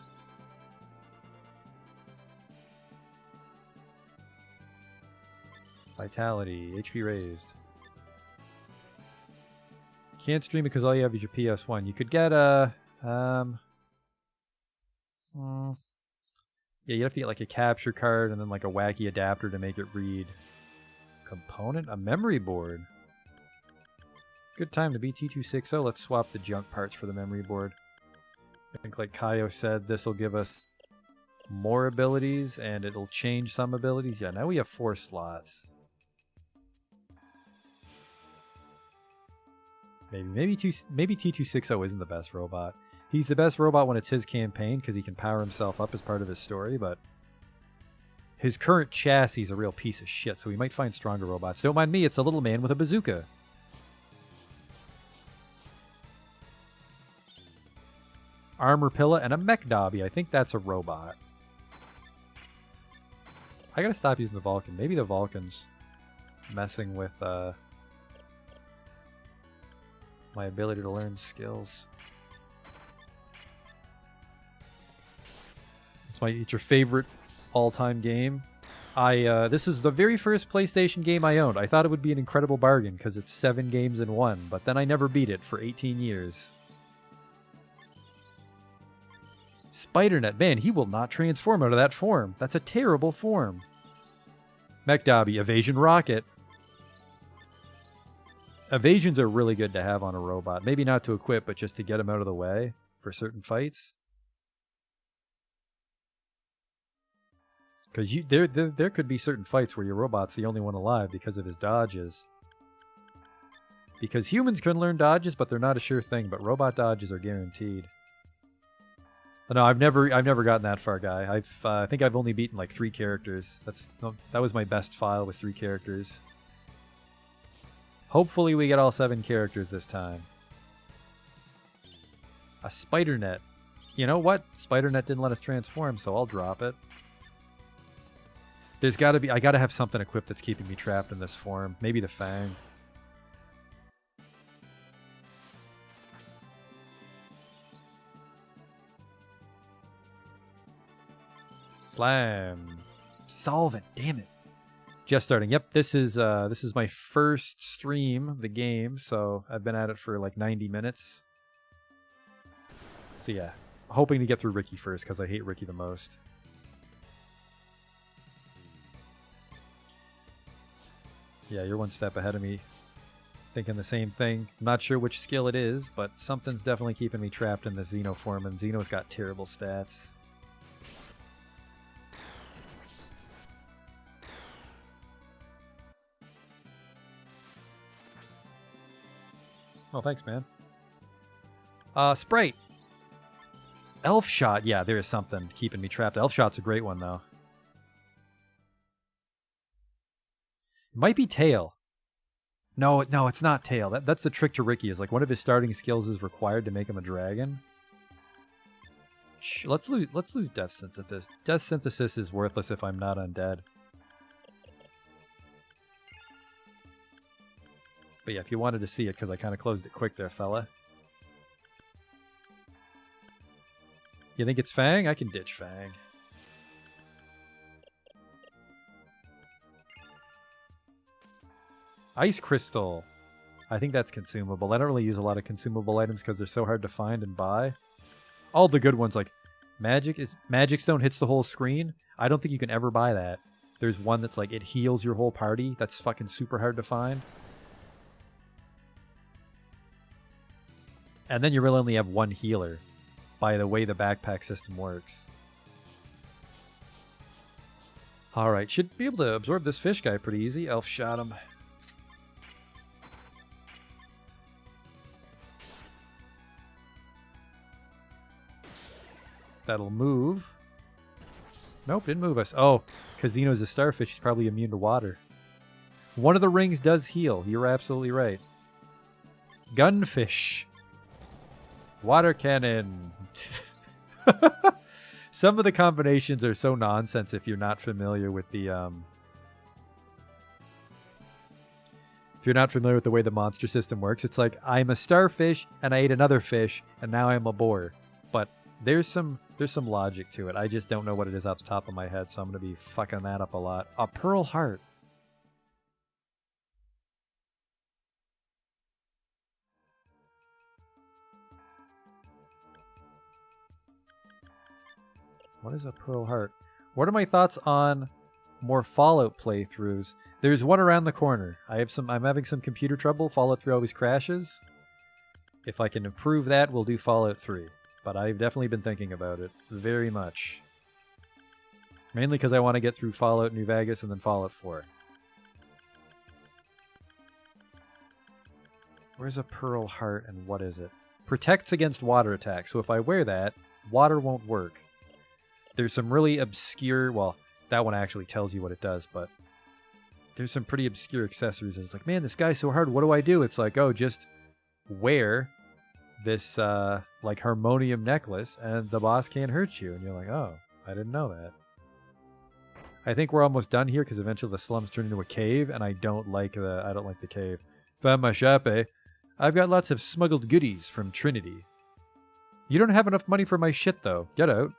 Vitality, HP raised. Can't stream it because all you have is your PS1. You could get a... yeah, you'd have to get like a capture card and then like a wacky adapter to make it read. Component? A memory board. Good time to be T260. Let's swap the junk parts for the memory board. I think like Kaio said, this will give us more abilities and it'll change some abilities. Yeah, now we have 4 slots. Maybe T260 isn't the best robot. He's the best robot when it's his campaign because he can power himself up as part of his story, but his current chassis is a real piece of shit, so we might find stronger robots. Don't mind me, it's a little man with a bazooka. Armor Pilla and a mech Dobby. I think that's a robot. I gotta stop using the Vulcan. Maybe the Vulcan's messing with my ability to learn skills. It's your favorite all-time game. This is the very first PlayStation game I owned. I thought it would be an incredible bargain because it's 7 games in 1, but then I never beat it for 18 years. Spidernet, man, he will not transform out of that form. That's a terrible form. Mech Dobby, Evasion Rocket. Evasions are really good to have on a robot. Maybe not to equip, but just to get him out of the way for certain fights. Because there could be certain fights where your robot's the only one alive because of his dodges. Because humans can learn dodges, but they're not a sure thing. But robot dodges are guaranteed. No, I've never gotten that far, guy. I think I've only beaten like 3 characters. That was my best file, was 3 characters. Hopefully we get all 7 characters this time. A Spidernet. You know what? Spidernet didn't let us transform, so I'll drop it. There's gotta be... I gotta have something equipped that's keeping me trapped in this form. Maybe the Fang. Slam. Solve it. Damn it. Just starting. Yep, this is my first stream of the game, so I've been at it for like 90 minutes. So yeah, hoping to get through Ricky first because I hate Ricky the most. Yeah, you're one step ahead of me. Thinking the same thing. Not sure which skill it is, but something's definitely keeping me trapped in the Xeno form, and Xeno's got terrible stats. Oh, thanks, man. Sprite. Elf Shot. Yeah, there is something keeping me trapped. Elf Shot's a great one, though. It might be Tail. No, it's not Tail. That's the trick to Ricky, is like one of his starting skills is required to make him a dragon. Let's lose Death Synthesis. Death Synthesis is worthless if I'm not undead. But yeah, if you wanted to see it, because I kind of closed it quick there, fella. You think it's Fang? I can ditch Fang. Ice Crystal. I think that's consumable. I don't really use a lot of consumable items because they're so hard to find and buy. All the good ones, like Magic Stone hits the whole screen. I don't think you can ever buy that. There's one that's like, it heals your whole party. That's fucking super hard to find. And then you really only have one healer by the way the backpack system works. Alright, should be able to absorb this fish guy pretty easy. Elf shot him. That'll move. Nope, didn't move us. Oh, because Xeno's a starfish, he's probably immune to water. One of the rings does heal. You're absolutely right. Gunfish. Water cannon. Some of the combinations are so nonsense if you're not familiar with the if you're not familiar with the way the monster system works. It's like, I'm a starfish and I ate another fish and now I'm a boar. But there's some logic to it. I just don't know what it is off the top of my head, so I'm going to be fucking that up a lot. A Pearl Heart. What is a Pearl Heart? What are my thoughts on more Fallout playthroughs? There's one around the corner. I'm having some computer trouble. Fallout 3 always crashes. If I can improve that, we'll do Fallout 3. But I've definitely been thinking about it very much. Mainly because I want to get through Fallout New Vegas and then Fallout 4. Where's a Pearl Heart and what is it? protects against water attacks. So if I wear that, water won't work. There's some really obscure, well, that one actually tells you what it does, but there's some pretty obscure accessories. It's like, man, this guy's so hard. What do I do? It's like, oh, just wear this like harmonium necklace and the boss can't hurt you. And you're like, oh, I didn't know that. I think we're almost done here because eventually the slums turn into a cave, and I don't like the cave. Found my shop, eh? I've got lots of smuggled goodies from Trinity. You don't have enough money for my shit, though. Get out.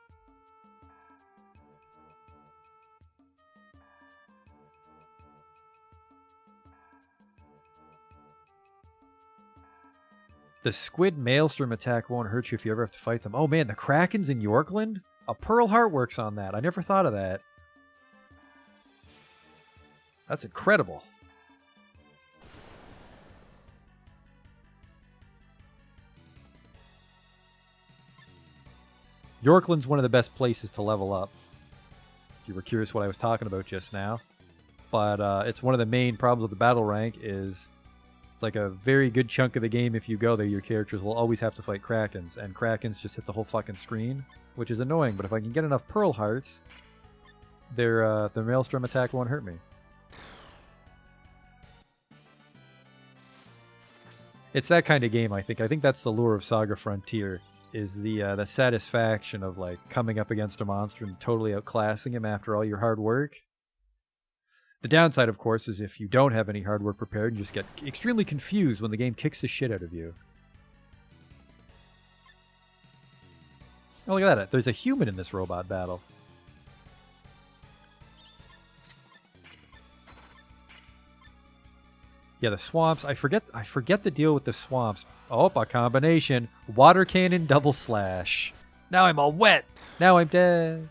The squid maelstrom attack won't hurt you if you ever have to fight them. Oh man, the Krakens in Yorkland? A Pearl Heart works on that. I never thought of that. That's incredible. Yorkland's one of the best places to level up. If you were curious what I was talking about just now. But it's one of the main problems with the battle rank is it's like a very good chunk of the game. If you go there, your characters will always have to fight Krakens. And Krakens just hit the whole fucking screen, which is annoying. But if I can get enough Pearl Hearts, their Maelstrom attack won't hurt me. It's that kind of game, I think. I think that's the lure of SaGa Frontier, is the satisfaction of like coming up against a monster and totally outclassing him after all your hard work. The downside, of course, is if you don't have any hard work prepared, you just get extremely confused when the game kicks the shit out of you. Oh, look at that. There's a human in this robot battle. Yeah, the swamps. I forget the deal with the swamps. Oh, a combination. Water cannon, double slash. Now I'm all wet. Now I'm dead.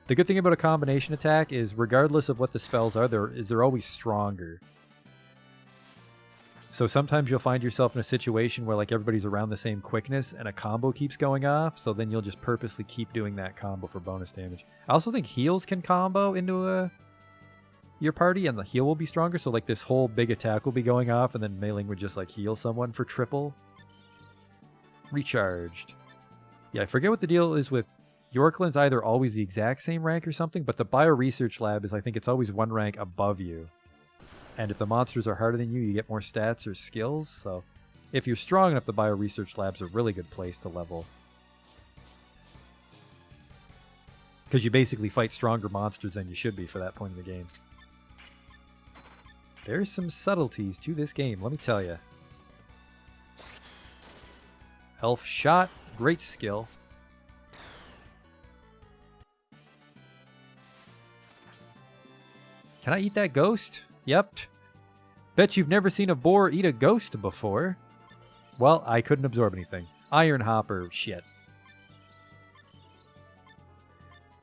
The good thing about a combination attack is regardless of what the spells are, they're always stronger. So sometimes you'll find yourself in a situation where like everybody's around the same quickness and a combo keeps going off, so then you'll just purposely keep doing that combo for bonus damage. I also think heals can combo into your party, and the heal will be stronger, so like this whole big attack will be going off, and then Mei Ling would just like heal someone for triple. Recharged. Yeah, I forget what the deal is with Yorkland's, either always the exact same rank or something, but the Bio-Research Lab is, I think it's always one rank above you. And if the monsters are harder than you, you get more stats or skills, so if you're strong enough, the Bio-Research Lab's a really good place to level. Because you basically fight stronger monsters than you should be for that point in the game. There's some subtleties to this game, let me tell you. Elf shot, great skill. Can I eat that ghost? Yep. Bet you've never seen a boar eat a ghost before. Well, I couldn't absorb anything. Iron hopper, shit.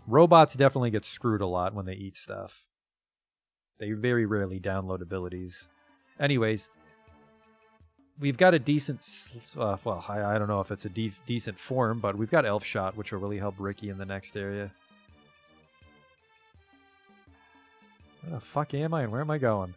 Robots definitely get screwed a lot when they eat stuff. They very rarely download abilities. Anyways, we've got a decent, well, I don't know if it's a decent form, but we've got Elf Shot, which will really help Ricky in the next area. Where the fuck am I and where am I going?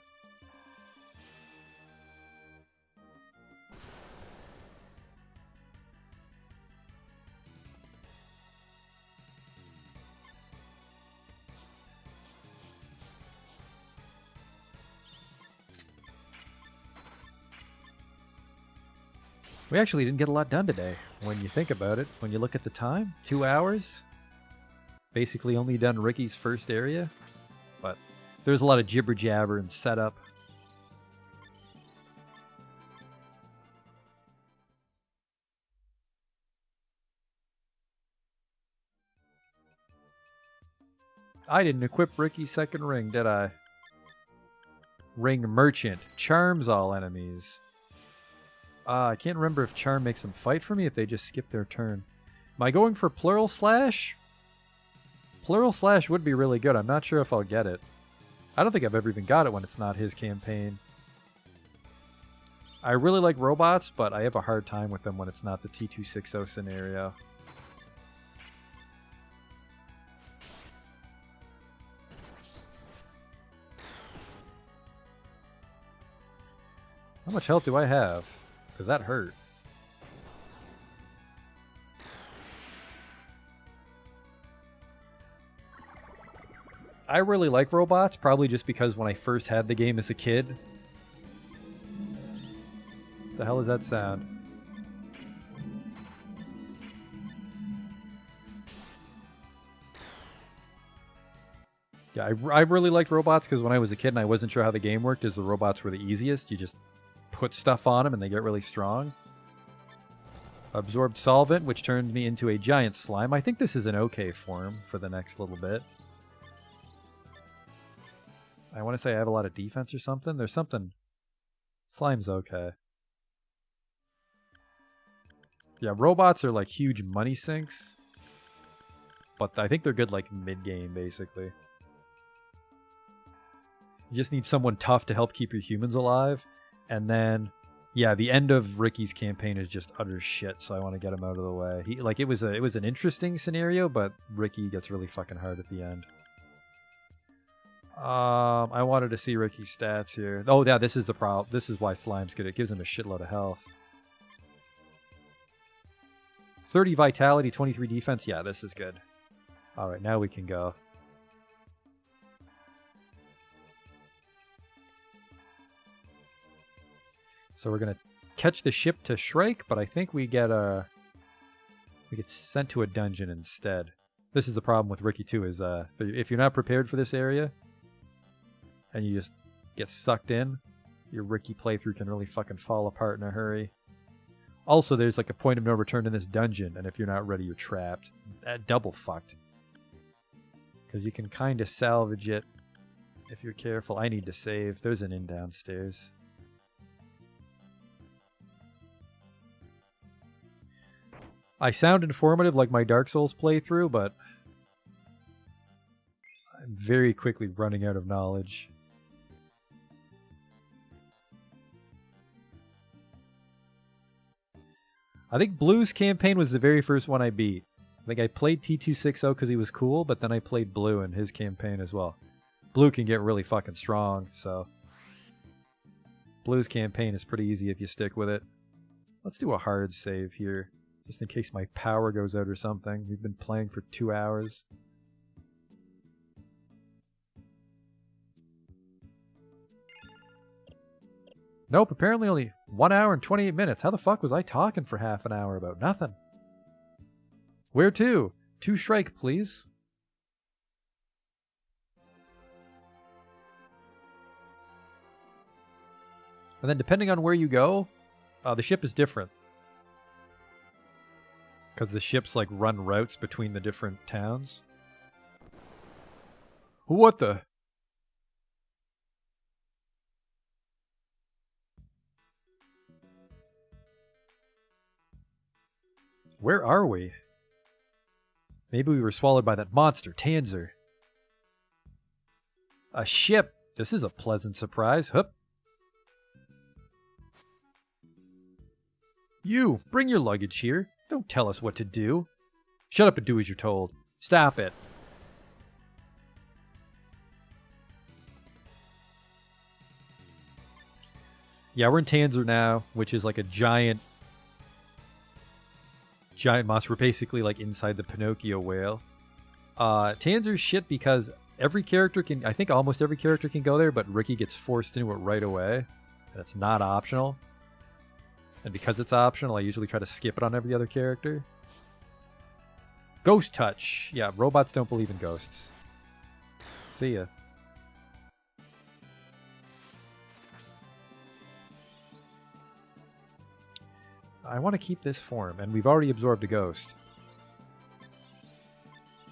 We actually didn't get a lot done today, when you think about it. When you look at the time, 2 hours. Basically only done Ricky's first area. But there's a lot of jibber-jabber and setup. I didn't equip Ricky's second ring, did I? Ring Merchant. Charms all enemies. I can't remember if Charm makes them fight for me if they just skip their turn. Am I going for Plural Slash? Plural Slash would be really good. I'm not sure if I'll get it. I don't think I've ever even got it when it's not his campaign. I really like robots, but I have a hard time with them when it's not the T260 scenario. How much health do I have? Because that hurt. I really like robots, probably just because when I first had the game as a kid. The hell is that sound? Yeah, I really liked robots because when I was a kid and I wasn't sure how the game worked, is the robots were the easiest. You just put stuff on them and they get really strong. Absorbed solvent, which turned me into a giant slime. I think this is an okay form for the next little bit. I want to say I have a lot of defense or something. There's something... Slime's okay. Yeah, robots are like huge money sinks. But I think they're good like mid-game, basically. You just need someone tough to help keep your humans alive. And then... Yeah, the end of Ricky's campaign is just utter shit, so I want to get him out of the way. It was an interesting scenario, but Ricky gets really fucking hard at the end. I wanted to see Ricky's stats here. Oh, yeah, this is the problem. This is why Slime's good. It gives him a shitload of health. 30 vitality, 23 defense. Yeah, this is good. All right, now we can go. So we're gonna catch the ship to Shrike, but I think we get sent to a dungeon instead. This is the problem with Ricky too, is if you're not prepared for this area and you just get sucked in, your Ricky playthrough can really fucking fall apart in a hurry. Also, there's like a point of no return in this dungeon, and if you're not ready, you're trapped. Double fucked. Because you can kind of salvage it if you're careful. I need to save. There's an inn downstairs. I sound informative like my Dark Souls playthrough, but I'm very quickly running out of knowledge. I think Blue's campaign was the very first one I beat. I think I played T260 because he was cool, but then I played Blue in his campaign as well. Blue can get really fucking strong, so... Blue's campaign is pretty easy if you stick with it. Let's do a hard save here. Just in case my power goes out or something. We've been playing for 2 hours. Nope, apparently only 1 hour and 28 minutes. How the fuck was I talking for half an hour about nothing? Where to? To Shrike, please. And then depending on where you go, the ship is different. Because the ships, like, run routes between the different towns. What the? Where are we? Maybe we were swallowed by that monster, Tanza. A ship. This is a pleasant surprise. Hup. You, bring your luggage here. Don't tell us what to do. Shut up and do as you're told. Stop it. Yeah, we're in Tanza now, which is like a giant monster. We're basically like inside the Pinocchio whale. Tanza's shit because every character can, I think almost every character can go there, but Ricky gets forced into it right away. And it's not optional. And because it's optional, I usually try to skip it on every other character. Ghost touch. Yeah, robots don't believe in ghosts. See ya. I want to keep this form, and we've already absorbed a ghost.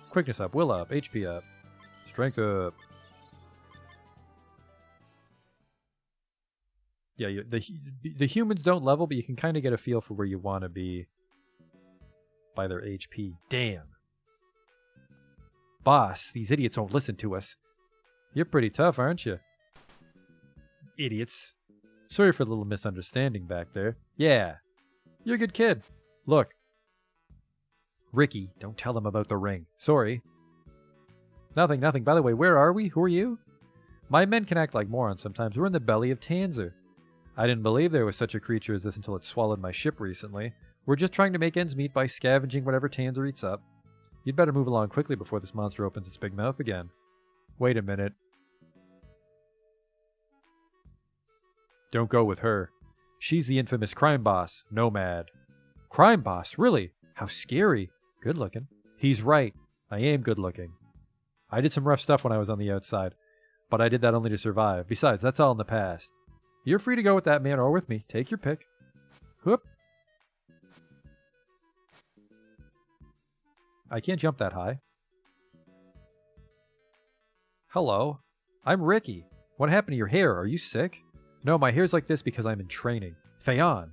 Quickness up, will up, HP up, strength up. Yeah, the humans don't level, but you can kind of get a feel for where you want to be by their HP. Damn. Boss, these idiots won't listen to us. You're pretty tough, aren't you? Idiots. Sorry for the little misunderstanding back there. Yeah. You're a good kid. Look. Ricky, don't tell them about the ring. Sorry. Nothing. By the way, where are we? Who are you? My men can act like morons sometimes. We're in the belly of Tanza. I didn't believe there was such a creature as this until it swallowed my ship recently. We're just trying to make ends meet by scavenging whatever Tanza eats up. You'd better move along quickly before this monster opens its big mouth again. Wait a minute. Don't go with her. She's the infamous crime boss, Nomad. Crime boss? Really? How scary. Good looking. He's right. I am good looking. I did some rough stuff when I was on the outside, but I did that only to survive. Besides, that's all in the past. You're free to go with that man or with me. Take your pick. Whoop. I can't jump that high. Hello. I'm Ricky. What happened to your hair? Are you sick? No, my hair's like this because I'm in training. Feyan.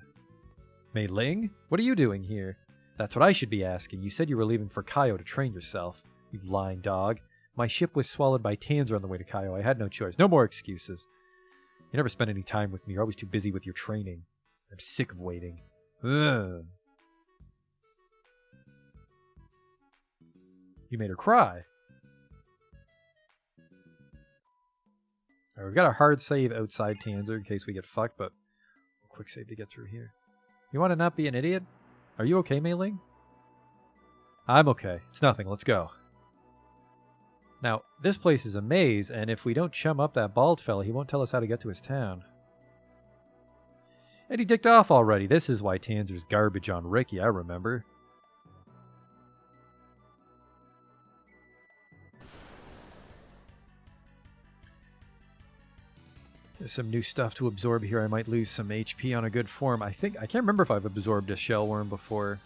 Mei Ling? What are you doing here? That's what I should be asking. You said you were leaving for Kaio to train yourself. You lying dog. My ship was swallowed by Tanza on the way to Kaio. I had no choice. No more excuses. You never spend any time with me. You're always too busy with your training. I'm sick of waiting. Ugh. You made her cry. Alright, we've got a hard save outside Tanza in case we get fucked, but a quick save to get through here. You want to not be an idiot? Are you okay, Mei Ling? I'm okay. It's nothing. Let's go. Now, this place is a maze, and if we don't chum up that bald fella, he won't tell us how to get to his town. And he dicked off already. This is why Tanzer's garbage on Ricky, I remember. There's some new stuff to absorb here. I might lose some HP on a good form. I can't remember if I've absorbed a shell worm before.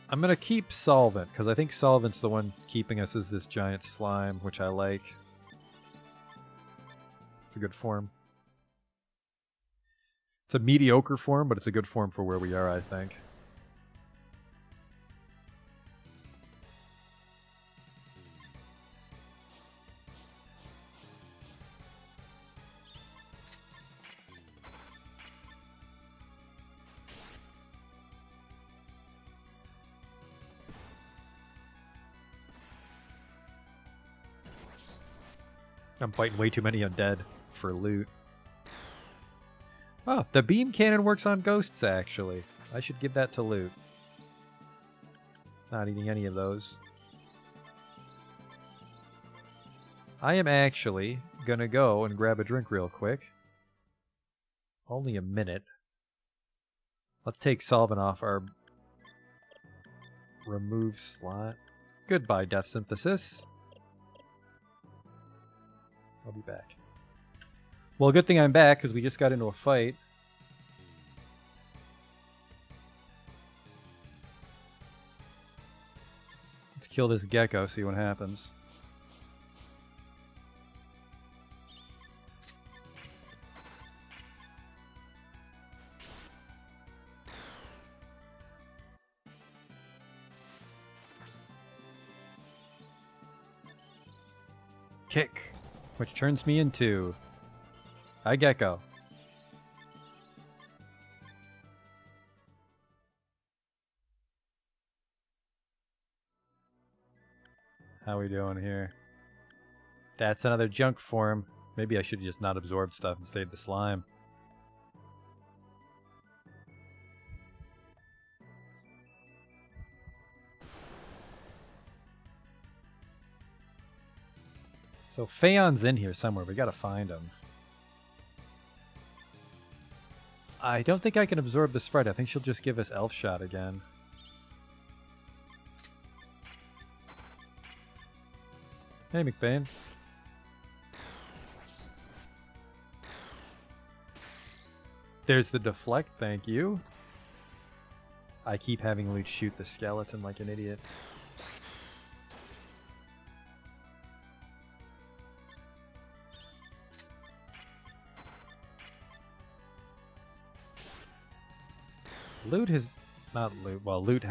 I'm going to keep Solvent, because I think Solvent's the one keeping us as this giant slime, which I like. It's a good form. It's a mediocre form, but it's a good form for where we are, I think. I'm fighting way too many undead for loot. Oh, the beam cannon works on ghosts, actually. I should give that to loot. Not eating any of those. I am actually gonna go and grab a drink real quick. Only a minute. Let's take Solvent off our remove slot. Goodbye, Death Synthesis. I'll be back. Well, good thing I'm back, because we just got into a fight. Let's kill this gecko, see what happens. Kick, which turns me into a gecko. How we doing here? That's another junk form. Maybe I should just not absorb stuff and save the slime. So Feon's in here somewhere. We gotta find him. I don't think I can absorb the sprite. I think she'll just give us Elf Shot again. Hey, McBain. There's the deflect, thank you. I keep having Luke shoot the skeleton like an idiot. Loot has... not Loot. Well, Loot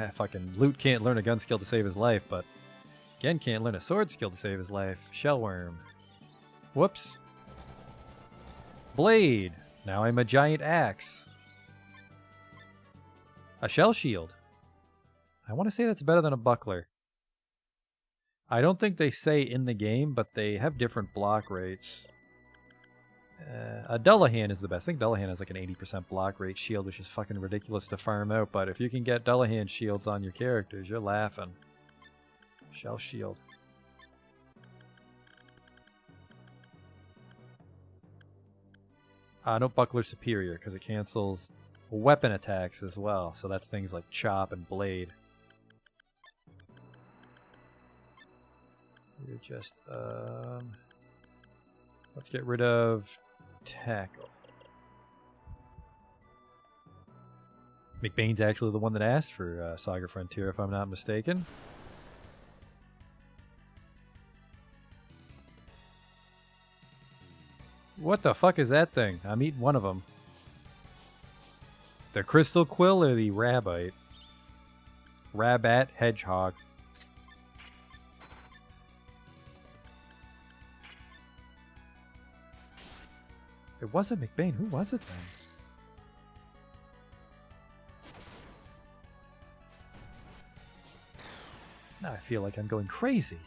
can't learn a gun skill to save his life, but Gen can't learn a sword skill to save his life. Shellworm. Whoops. Blade. Now I'm a giant axe. A shell shield. I want to say that's better than a buckler. I don't think they say in the game, but they have different block rates. Dullahan is the best. I think Dullahan has like an 80% block rate shield, which is fucking ridiculous to farm out. But if you can get Dullahan shields on your characters, you're laughing. Shell shield. No Buckler Superior, because it cancels weapon attacks as well. So that's things like Chop and Blade. You're just, let's get rid of Tackle. McBain's actually the one that asked for SaGa Frontier, if I'm not mistaken. What the fuck is that thing? I'm eating one of them. The Crystal Quill or the Rabbite? Rabat Hedgehog. It wasn't McBain. Who was it then? Now I feel like I'm going crazy.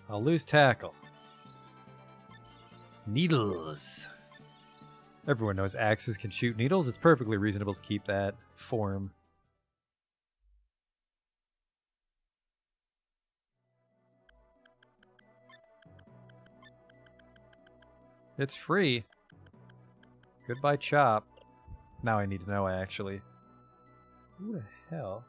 I'll lose Tackle. Needles. Everyone knows axes can shoot needles. It's perfectly reasonable to keep that form. It's free. Goodbye, Chop. Now I need to know, actually. Who the hell?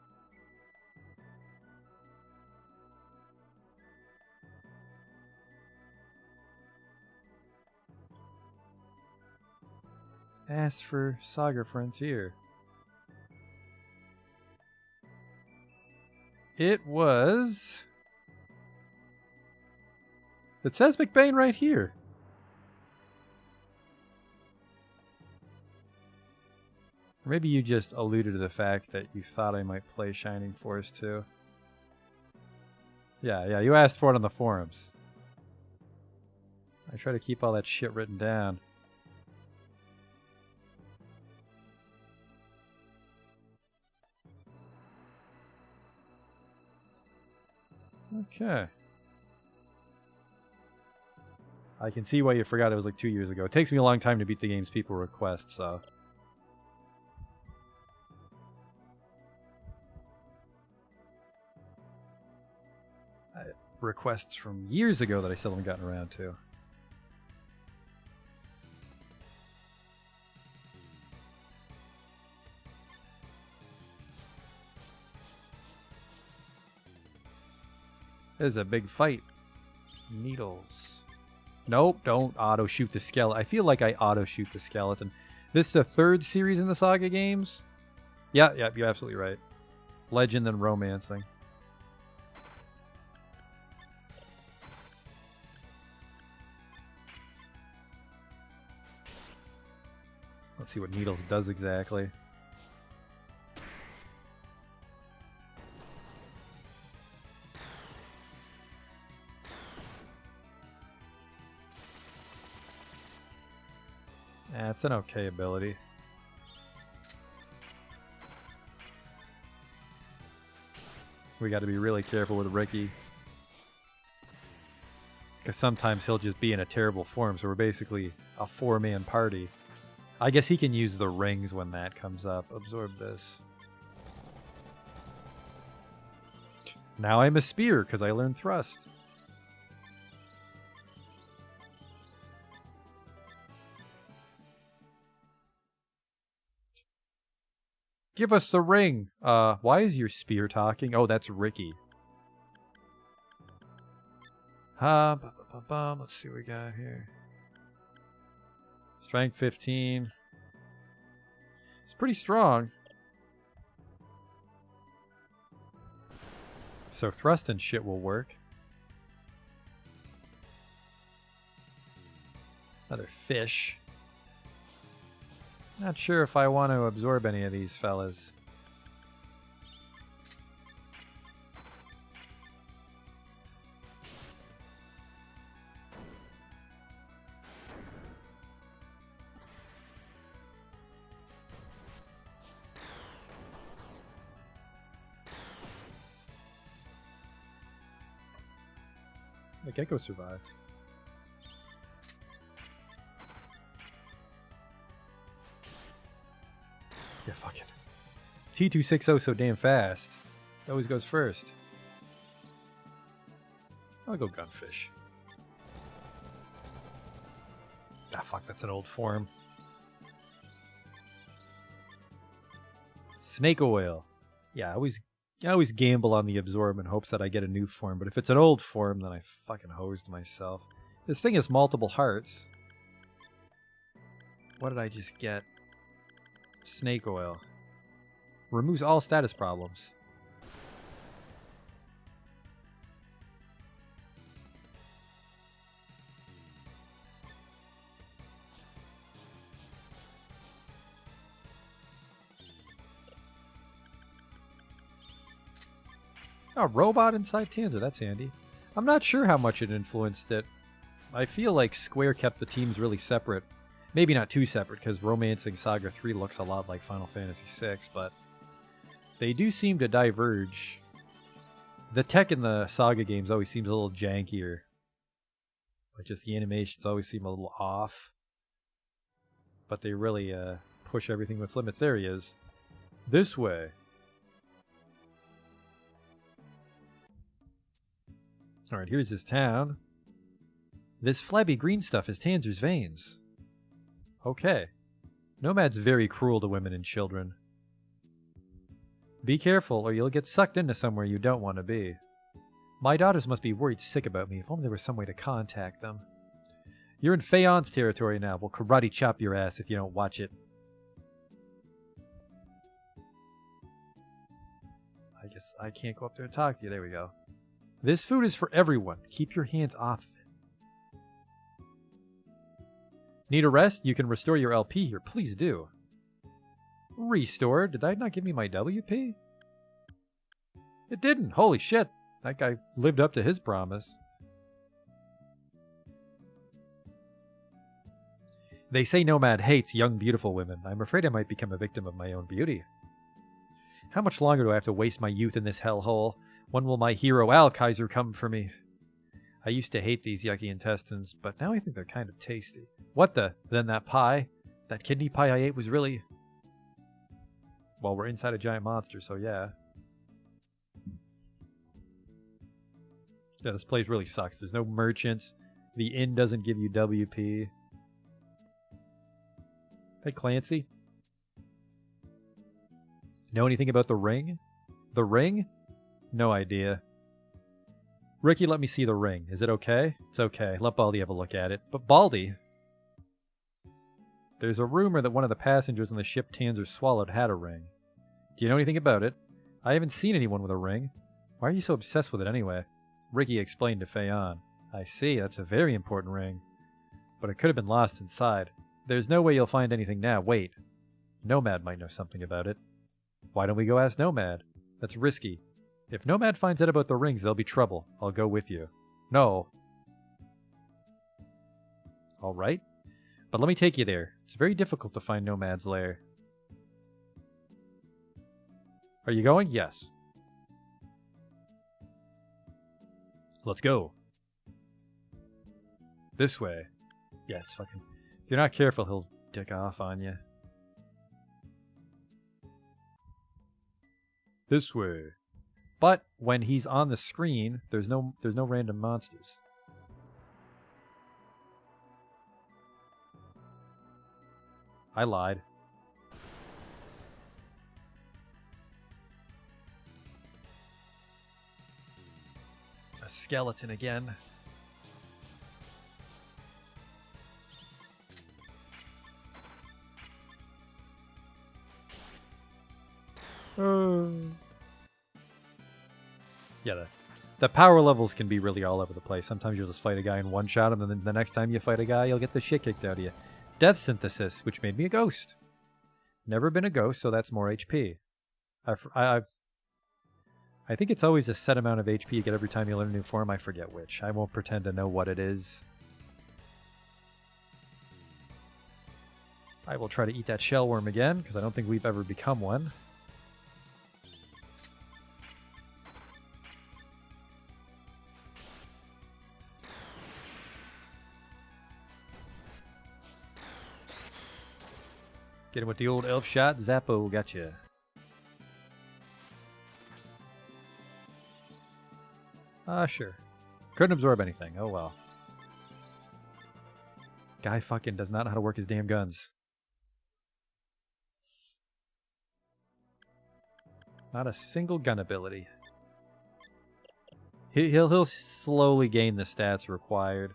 Asked for SaGa Frontier. It was... It says McBain right here. Or maybe you just alluded to the fact that you thought I might play Shining Force too. Yeah, you asked for it on the forums. I try to keep all that shit written down. Okay. I can see why you forgot it was like 2 years ago. It takes me a long time to beat the games people request, so... requests from years ago that I still haven't gotten around to. This is a big fight. Needles. Nope, don't auto shoot the skeleton. I feel like I auto shoot the skeleton. This is the third series in the SaGa games? Yeah, you're absolutely right. Legend and Romancing. Let's see what Needles does exactly. It's an okay ability. We got to be really careful with Ricky. Because sometimes he'll just be in a terrible form, so we're basically a four-man party. I guess he can use the rings when that comes up. Absorb this. Now I'm a spear because I learned thrust. Give us the ring. Why is your spear talking? Oh, that's Ricky. Let's see what we got here. Strength 15. It's pretty strong. So thrust and shit will work. Another fish. Not sure if I want to absorb any of these fellas. The gecko survived. Yeah, fucking. T260 so damn fast. It always goes first. I'll go gunfish. Ah, fuck, that's an old form. Snake oil. Yeah, I always gamble on the absorb in hopes that I get a new form, but if it's an old form, then I fucking hosed myself. This thing has multiple hearts. What did I just get? Snake oil. Removes all status problems. Oh, robot inside Tanza, that's handy. I'm not sure how much it influenced it. I feel like Square kept the teams really separate. Maybe not too separate, because Romancing Saga 3 looks a lot like Final Fantasy 6, but they do seem to diverge. The tech in the Saga games always seems a little jankier. Like, just the animations always seem a little off. But they really push everything with limits. There he is. This way. Alright, here's his town. This flabby green stuff is Tanzer's veins. Okay. Nomad's very cruel to women and children. Be careful, or you'll get sucked into somewhere you don't want to be. My daughters must be worried sick about me. If only there was some way to contact them. You're in Feon's territory now. We'll karate chop your ass if you don't watch it. I guess I can't go up there and talk to you. There we go. This food is for everyone. Keep your hands off of it. Need a rest? You can restore your LP here. Please do. Restore? Did that not give me my WP? It didn't. Holy shit. That guy lived up to his promise. They say Nomad hates young, beautiful women. I'm afraid I might become a victim of my own beauty. How much longer do I have to waste my youth in this hellhole? When will my hero Alkaiser come for me? I used to hate these yucky intestines, but now I think they're kind of tasty. What the? Then that pie? That kidney pie I ate was really... Well, we're inside a giant monster, so yeah. Yeah, this place really sucks. There's no merchants. The inn doesn't give you WP. Hey, Clancy. Know anything about the ring? The ring? No idea. Ricky, let me see the ring. Is it okay? It's okay. Let Baldy have a look at it. But Baldy... There's a rumor that one of the passengers on the ship Tanzer swallowed had a ring. Do you know anything about it? I haven't seen anyone with a ring. Why are you so obsessed with it anyway? Ricky explained to Feon. I see, that's a very important ring. But it could have been lost inside. There's no way you'll find anything now. Wait. Nomad might know something about it. Why don't we go ask Nomad? That's risky. If Nomad finds out about the rings, there'll be trouble. I'll go with you. No. Alright. But let me take you there. It's very difficult to find Nomad's lair. Are you going? Yes. Let's go. This way. Yeah, it's fucking... If you're not careful, he'll dick off on you. This way. But when he's on the screen, there's no random monsters. I lied. A skeleton again. Yeah, the power levels can be really all over the place. Sometimes you'll just fight a guy in one shot, and then the next time you fight a guy, you'll get the shit kicked out of you. Death synthesis, which made me a ghost. Never been a ghost, so that's more HP. I think it's always a set amount of HP you get every time you learn a new form. I forget which. I won't pretend to know what it is. I will try to eat that shell worm again, because I don't think we've ever become one. Get him with the old elf shot. Zappo, gotcha. Sure. Couldn't absorb anything. Oh well. Guy fucking does not know how to work his damn guns. Not a single gun ability. He'll slowly gain the stats required.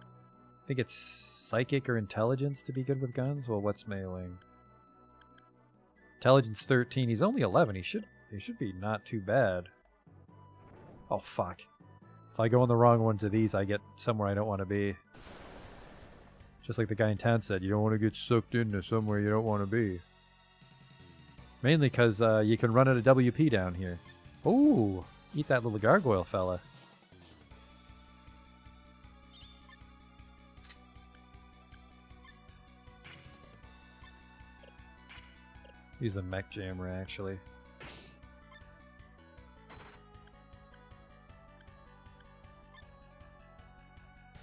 I think it's psychic or intelligence to be good with guns. Well, what's mailing? Intelligence 13. He's only 11. He should be not too bad. Oh fuck. If I go on the wrong ones of these, I get somewhere I don't want to be. Just like the guy in town said, you don't want to get sucked into somewhere you don't want to be. Mainly because you can run out of WP down here. Ooh, eat that little gargoyle fella. Use a mech jammer, actually.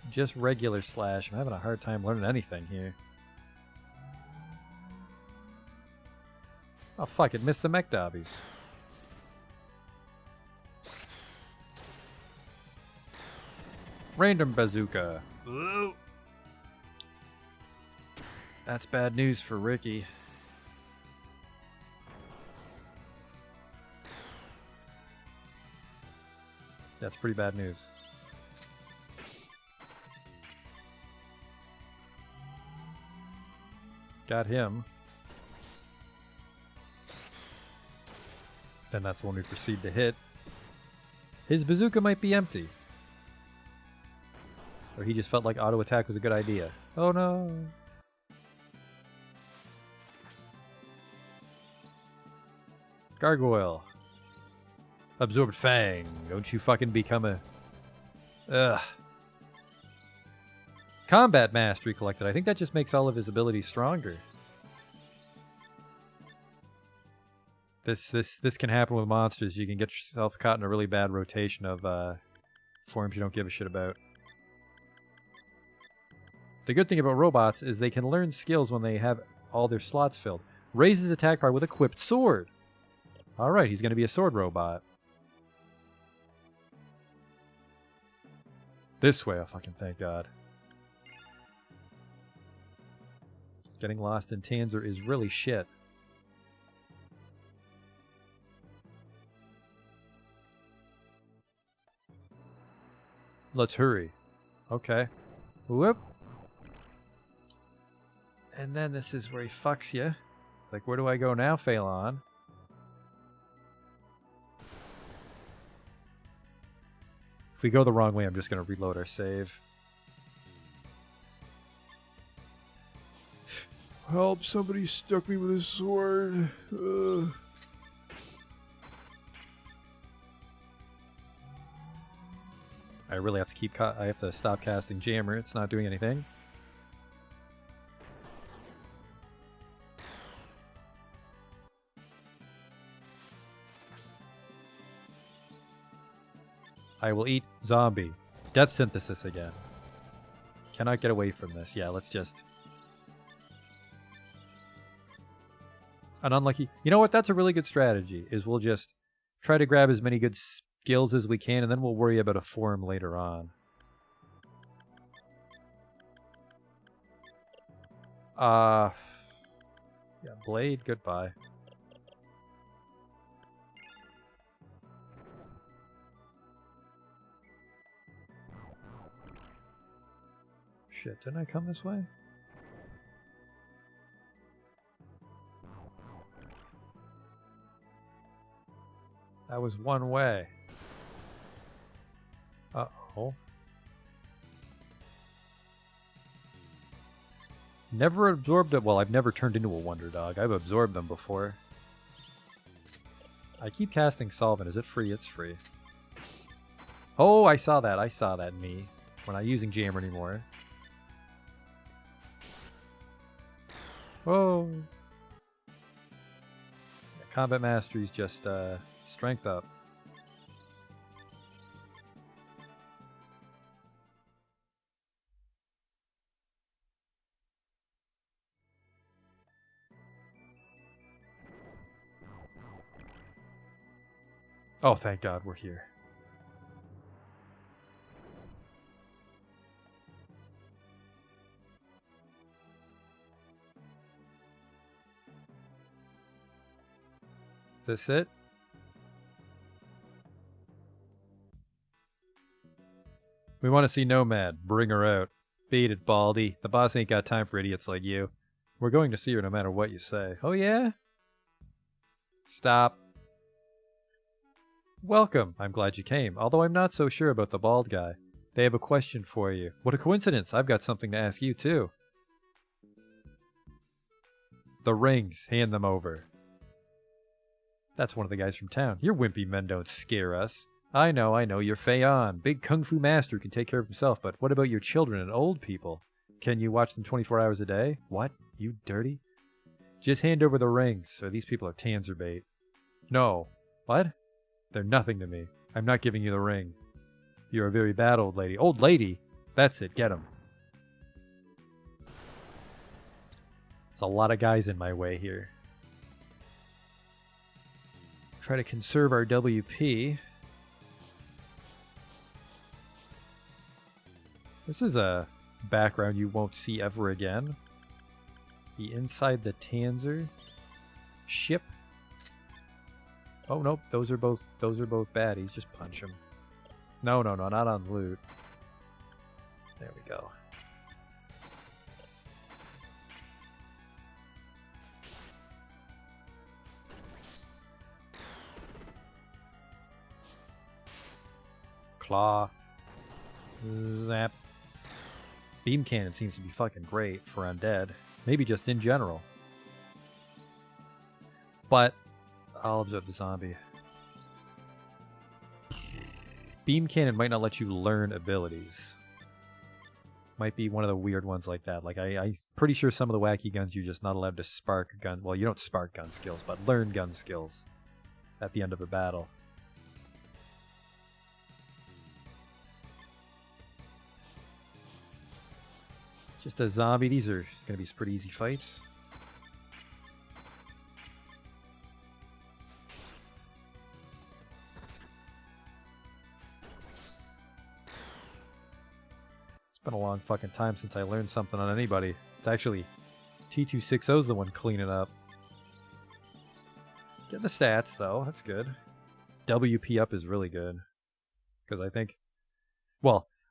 Just regular slash. I'm having a hard time learning anything here. Oh fuck, it missed the mech dobbies. Random bazooka. Whoa. That's bad news for Ricky. That's pretty bad news. Got him. Then that's when we proceed to hit. His bazooka might be empty. Or he just felt like auto attack was a good idea. Oh no. Gargoyle. Absorbed Fang. Don't you fucking become a... Ugh. Combat Mastery collected. I think that just makes all of his abilities stronger. This can happen with monsters. You can get yourself caught in a really bad rotation of forms you don't give a shit about. The good thing about robots is they can learn skills when they have all their slots filled. Raises attack power with equipped sword. Alright, he's going to be a sword robot. This way, oh fucking thank God. Getting lost in Tanza is really shit. Let's hurry. Okay. Whoop. And then this is where he fucks you. It's like, where do I go now, Phelan? If we go the wrong way, I'm just going to reload our save. Help, somebody stuck me with a sword. I really have to I have to stop casting Jammer. It's not doing anything. I will eat zombie. Death synthesis again. Cannot get away from this. Yeah, let's just... An unlucky... You know what? That's a really good strategy, is we'll just try to grab as many good skills as we can, and then we'll worry about a form later on. Yeah, Blade, goodbye. Shit, didn't I come this way? That was one way. Uh-oh. Never absorbed it. Well, I've never turned into a Wonder Dog. I've absorbed them before. I keep casting Solvent. Is it free? It's free. Oh, I saw that. I saw that in me. We're not using Jammer anymore. Whoa. Yeah, Combat Mastery's just strength up. Oh, thank God we're here. Is this it? We want to see Nomad. Bring her out. Beat it, Baldy. The boss ain't got time for idiots like you. We're going to see her no matter what you say. Oh, yeah? Stop. Welcome. I'm glad you came, although I'm not so sure about the bald guy. They have a question for you. What a coincidence. I've got something to ask you, too. The rings. Hand them over. That's one of the guys from town. Your wimpy men don't scare us. I know. You're Fei-On. Big kung fu master who can take care of himself, but what about your children and old people? Can you watch them 24 hours a day? What? You dirty? Just hand over the rings, or these people are Tanza bait. No. What? They're nothing to me. I'm not giving you the ring. You're a very bad old lady. Old lady? That's it. Get him. There's a lot of guys in my way here. Try to conserve our WP. This is a background you won't see ever again. The inside the Tanzer ship. Oh nope, those are both baddies. Just punch them. No, not on loot. There we go. Claw. Zap. Beam cannon seems to be fucking great for undead. Maybe just in general. But I'll observe the zombie. Beam cannon might not let you learn abilities. Might be one of the weird ones like that. Like I'm pretty sure some of the wacky guns you're just not allowed to spark gun. Well, you don't spark gun skills, but learn gun skills at the end of a battle. Just a zombie. These are going to be pretty easy fights. It's been a long fucking time since I learned something on anybody. It's actually T260's the one cleaning up. Get the stats, though. That's good. WP up is really good. Because I think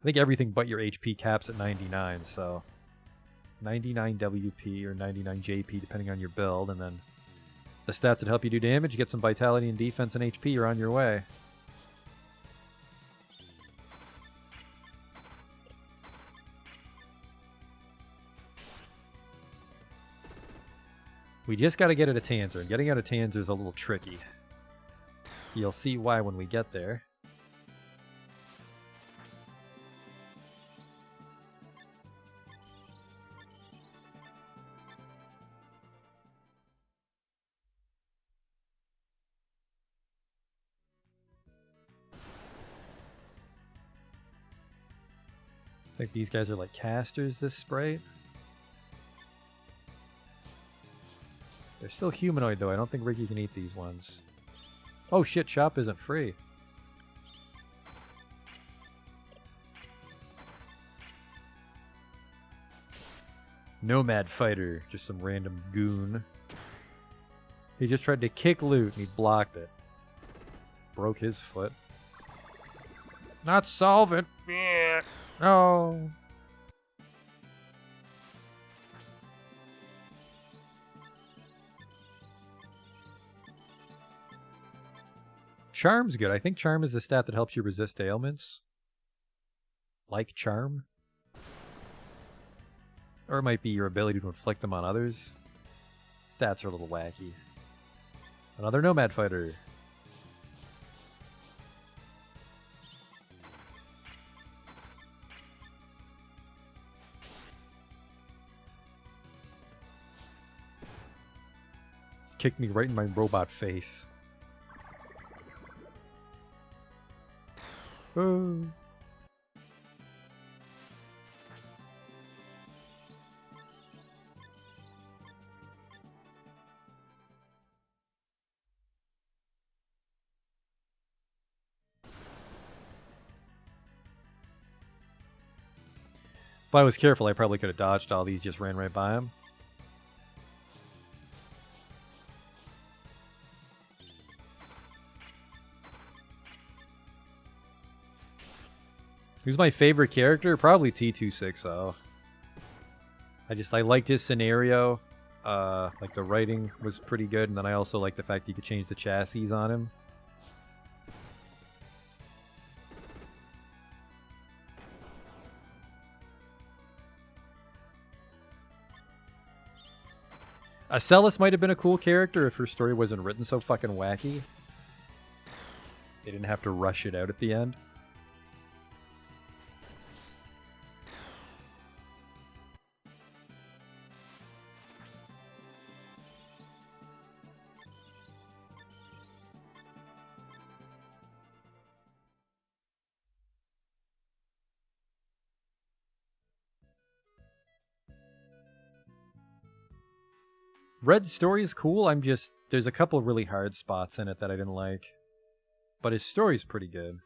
everything but your HP caps at 99, so 99 WP or 99 JP depending on your build, and then the stats that help you do damage, you get some vitality and defense and HP, you're on your way. We just got to get it a Tanzer, and getting out of Tanzer is a little tricky. You'll see why when we get there. I think these guys are like casters, this sprite. They're still humanoid, though. I don't think Ricky can eat these ones. Oh shit, shop isn't free. Nomad fighter, just some random goon. He just tried to kick loot and he blocked it. Broke his foot. Not solvent. No. Charm's good. I think Charm is the stat that helps you resist ailments. Like Charm. Or it might be your ability to inflict them on others. Stats are a little wacky. Another Nomad fighter. Kicked me right in my robot face. Oh. If I was careful, I probably could have dodged all these, just ran right by him. Who's my favorite character? Probably T260. I liked his scenario. Like the writing was pretty good, and then I also like the fact you could change the chassis on him. Acellus might have been a cool character if her story wasn't written so fucking wacky. They didn't have to rush it out at the end. Red's story is cool. There's a couple really hard spots in it that I didn't like. But his story's pretty good.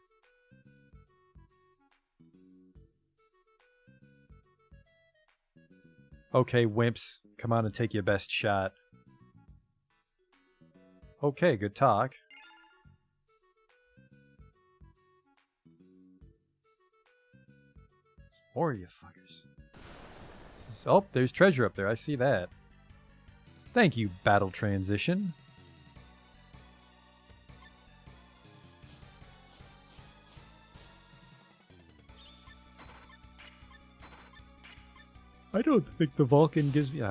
Okay, wimps. Come on and take your best shot. Okay, good talk. More you fuckers. Oh, there's treasure up there. I see that. Thank you, battle transition. I don't think the Vulcan gives me...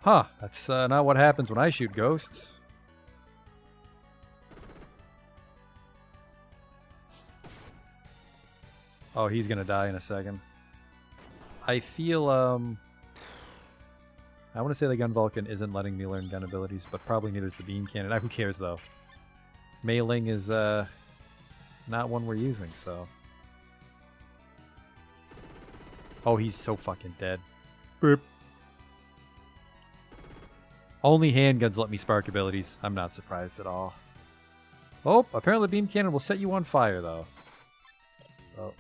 Huh, that's not what happens when I shoot ghosts. Oh, he's gonna die in a second. I feel, I want to say the Gun Vulcan isn't letting me learn gun abilities, but probably neither is the Beam Cannon. Who cares, though? Mailing is, not one we're using, so... Oh, he's so fucking dead. Boop. Only handguns let me spark abilities. I'm not surprised at all. Oh, apparently the Beam Cannon will set you on fire, though. So...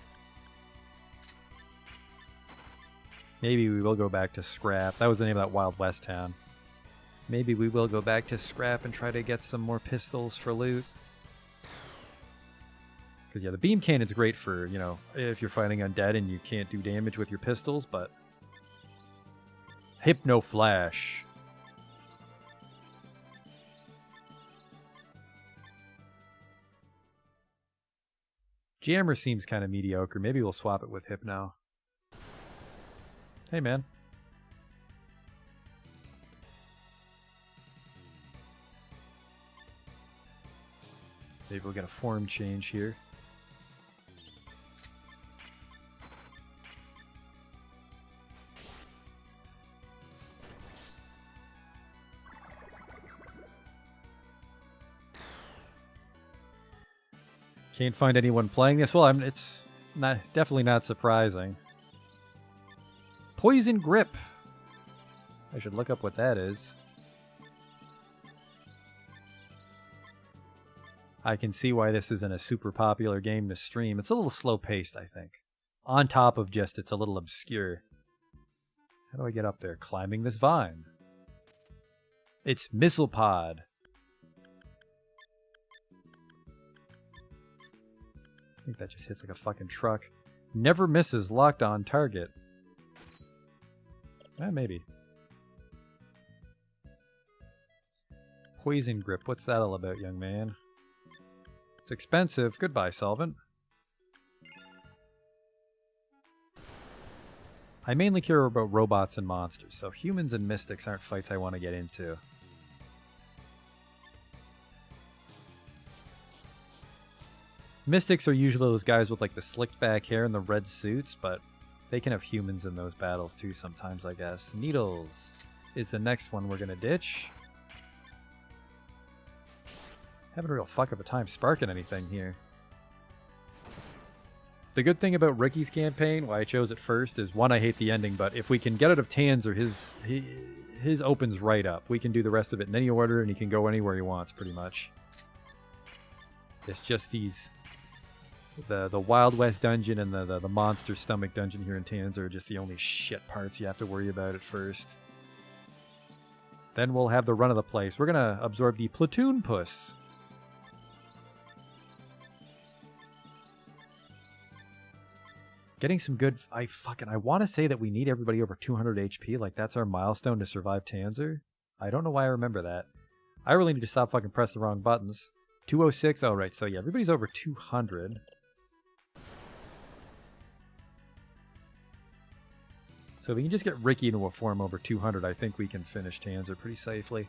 maybe we will go back to Scrap. That was the name of that Wild West town. Maybe we will go back to Scrap and try to get some more pistols for loot. Because, yeah, the Beam Cannon's great for, you know, if you're fighting undead and you can't do damage with your pistols, but... Hypno Flash. Jammer seems kind of mediocre. Maybe we'll swap it with Hypno. Hey, man. Maybe we'll get a form change here. Can't find anyone playing this. Well, it's definitely not surprising. Poison Grip. I should look up what that is. I can see why this isn't a super popular game to stream. It's a little slow-paced, I think. On top of just it's a little obscure. How do I get up there? Climbing this vine. It's Missile Pod. I think that just hits like a fucking truck. Never misses locked on target. Maybe. Poison Grip. What's that all about, young man? It's expensive. Goodbye, solvent. I mainly care about robots and monsters, so humans and mystics aren't fights I want to get into. Mystics are usually those guys with like the slicked back hair and the red suits, but they can have humans in those battles too sometimes, I guess. Needles is the next one we're going to ditch. Having a real fuck of a time sparking anything here. The good thing about Ricky's campaign, why I chose it first, is one, I hate the ending, but if we can get out of Tanza, his opens right up. We can do the rest of it in any order, and he can go anywhere he wants, pretty much. It's just these The Wild West dungeon and the monster stomach dungeon here in Tanza are just the only shit parts you have to worry about at first. Then we'll have the run of the place. We're gonna absorb the platoon puss. Getting some good... I want to say that we need everybody over 200 HP. Like, that's our milestone to survive Tanzer. I don't know why I remember that. I really need to stop fucking pressing the wrong buttons. 206. Oh, right. So, yeah, everybody's over 200. So if we can just get Ricky into a form over 200, I think we can finish Tanzer pretty safely.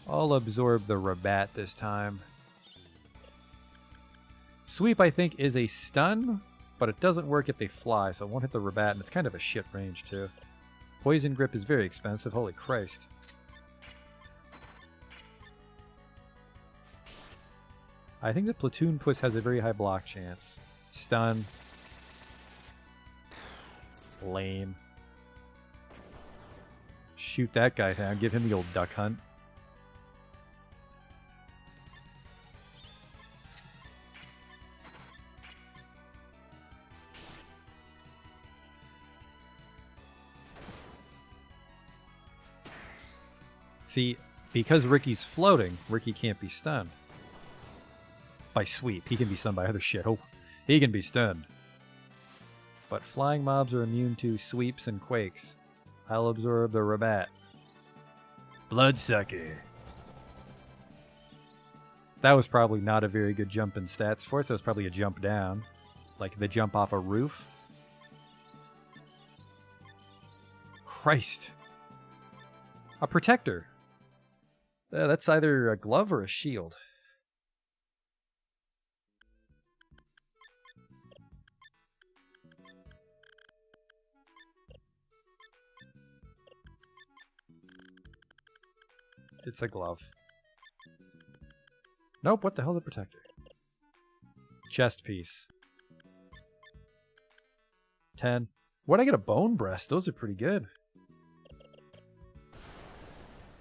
I'll absorb the Rabat this time. Sweep, I think, is a stun, but it doesn't work if they fly, so it won't hit the Rabat, and it's kind of a shit range, too. Poison Grip is very expensive. Holy Christ. I think the Platoon Puss has a very high block chance. Stun. Lame. Shoot that guy down. Give him the old duck hunt. See, because Ricky's floating, Ricky can't be stunned. By sweep. He can be stunned by other shit. Oh, he can be stunned. But flying mobs are immune to sweeps and quakes. I'll absorb the Rabat. Bloodsucker. That was probably not a very good jump in stats for us. That was probably a jump down. Like the jump off a roof. Christ. A protector. That's either a glove or a shield. It's a glove. Nope, what the hell's a protector? Chest piece. 10. What'd I get? A bone breast? Those are pretty good.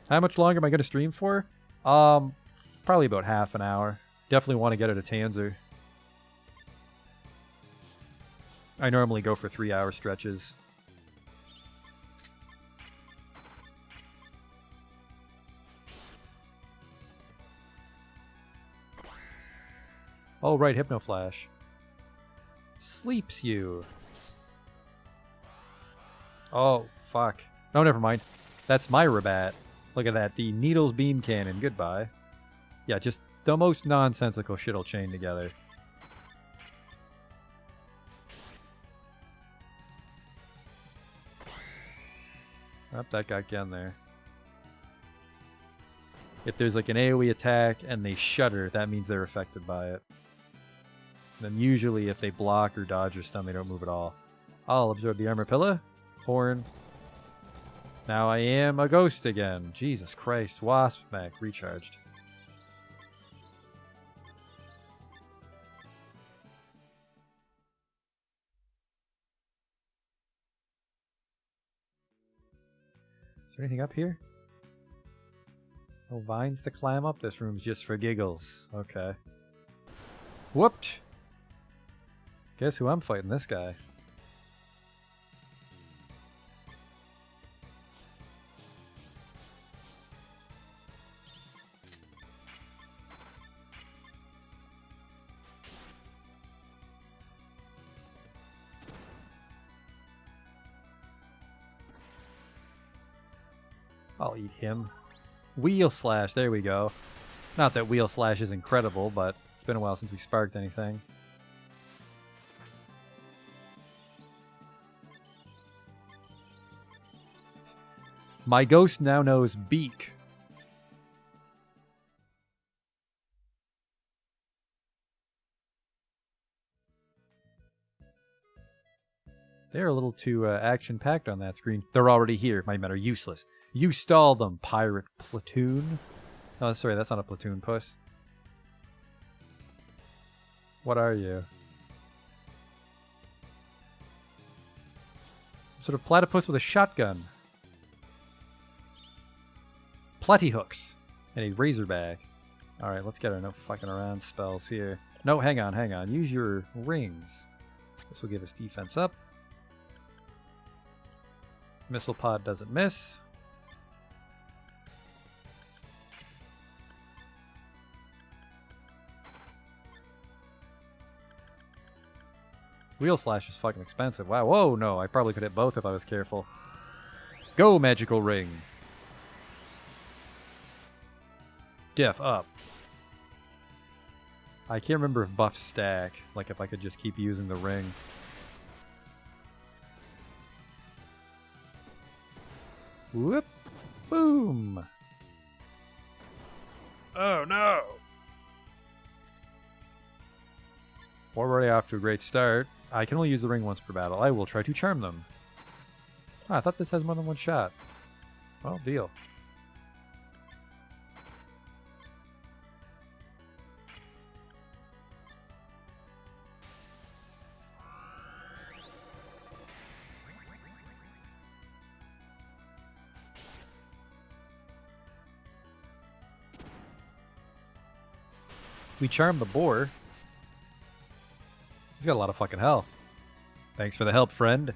How much longer am I going to stream for? Probably about half an hour. Definitely want to get it a Tanzer. I normally go for 3-hour stretches. Oh, right, Hypno Flash. Sleeps you. Oh, fuck. No, never mind. That's my Rabat. Look at that. The Needles Beam Cannon. Goodbye. Yeah, just the most nonsensical shit'll chain together. Oh, that got down there. If there's like an AoE attack and they shudder, that means they're affected by it. Then usually if they block or dodge or stun, they don't move at all. I'll absorb the armor pillar. Horn. Now I am a ghost again. Jesus Christ. Wasp mech recharged. Is there anything up here? No vines to climb up? This room's just for giggles. Okay. Whooped! Guess who I'm fighting? This guy. I'll eat him. Wheel Slash, there we go. Not that Wheel Slash is incredible, but it's been a while since we sparked anything. My ghost now knows Beak. They're a little too action-packed on that screen. They're already here. My men are useless. You stalled them, pirate platoon. Oh, sorry, that's not a platoon puss. What are you? Some sort of platypus with a shotgun. Platyhooks. And a razorback. Alright, let's get our no fucking around spells here. No, hang on, hang on. Use your rings. This will give us defense up. Missile pod doesn't miss. Wheel slash is fucking expensive. Wow, whoa, no. I probably could hit both if I was careful. Go, magical ring. Def up. I can't remember if buffs stack. Like if I could just keep using the ring. Whoop. Boom. Oh no. We're already off to a great start. I can only use the ring once per battle. I will try to charm them. Oh, I thought this has more than one shot. Well, deal. We charm the boar. He's got a lot of fucking health. Thanks for the help, friend.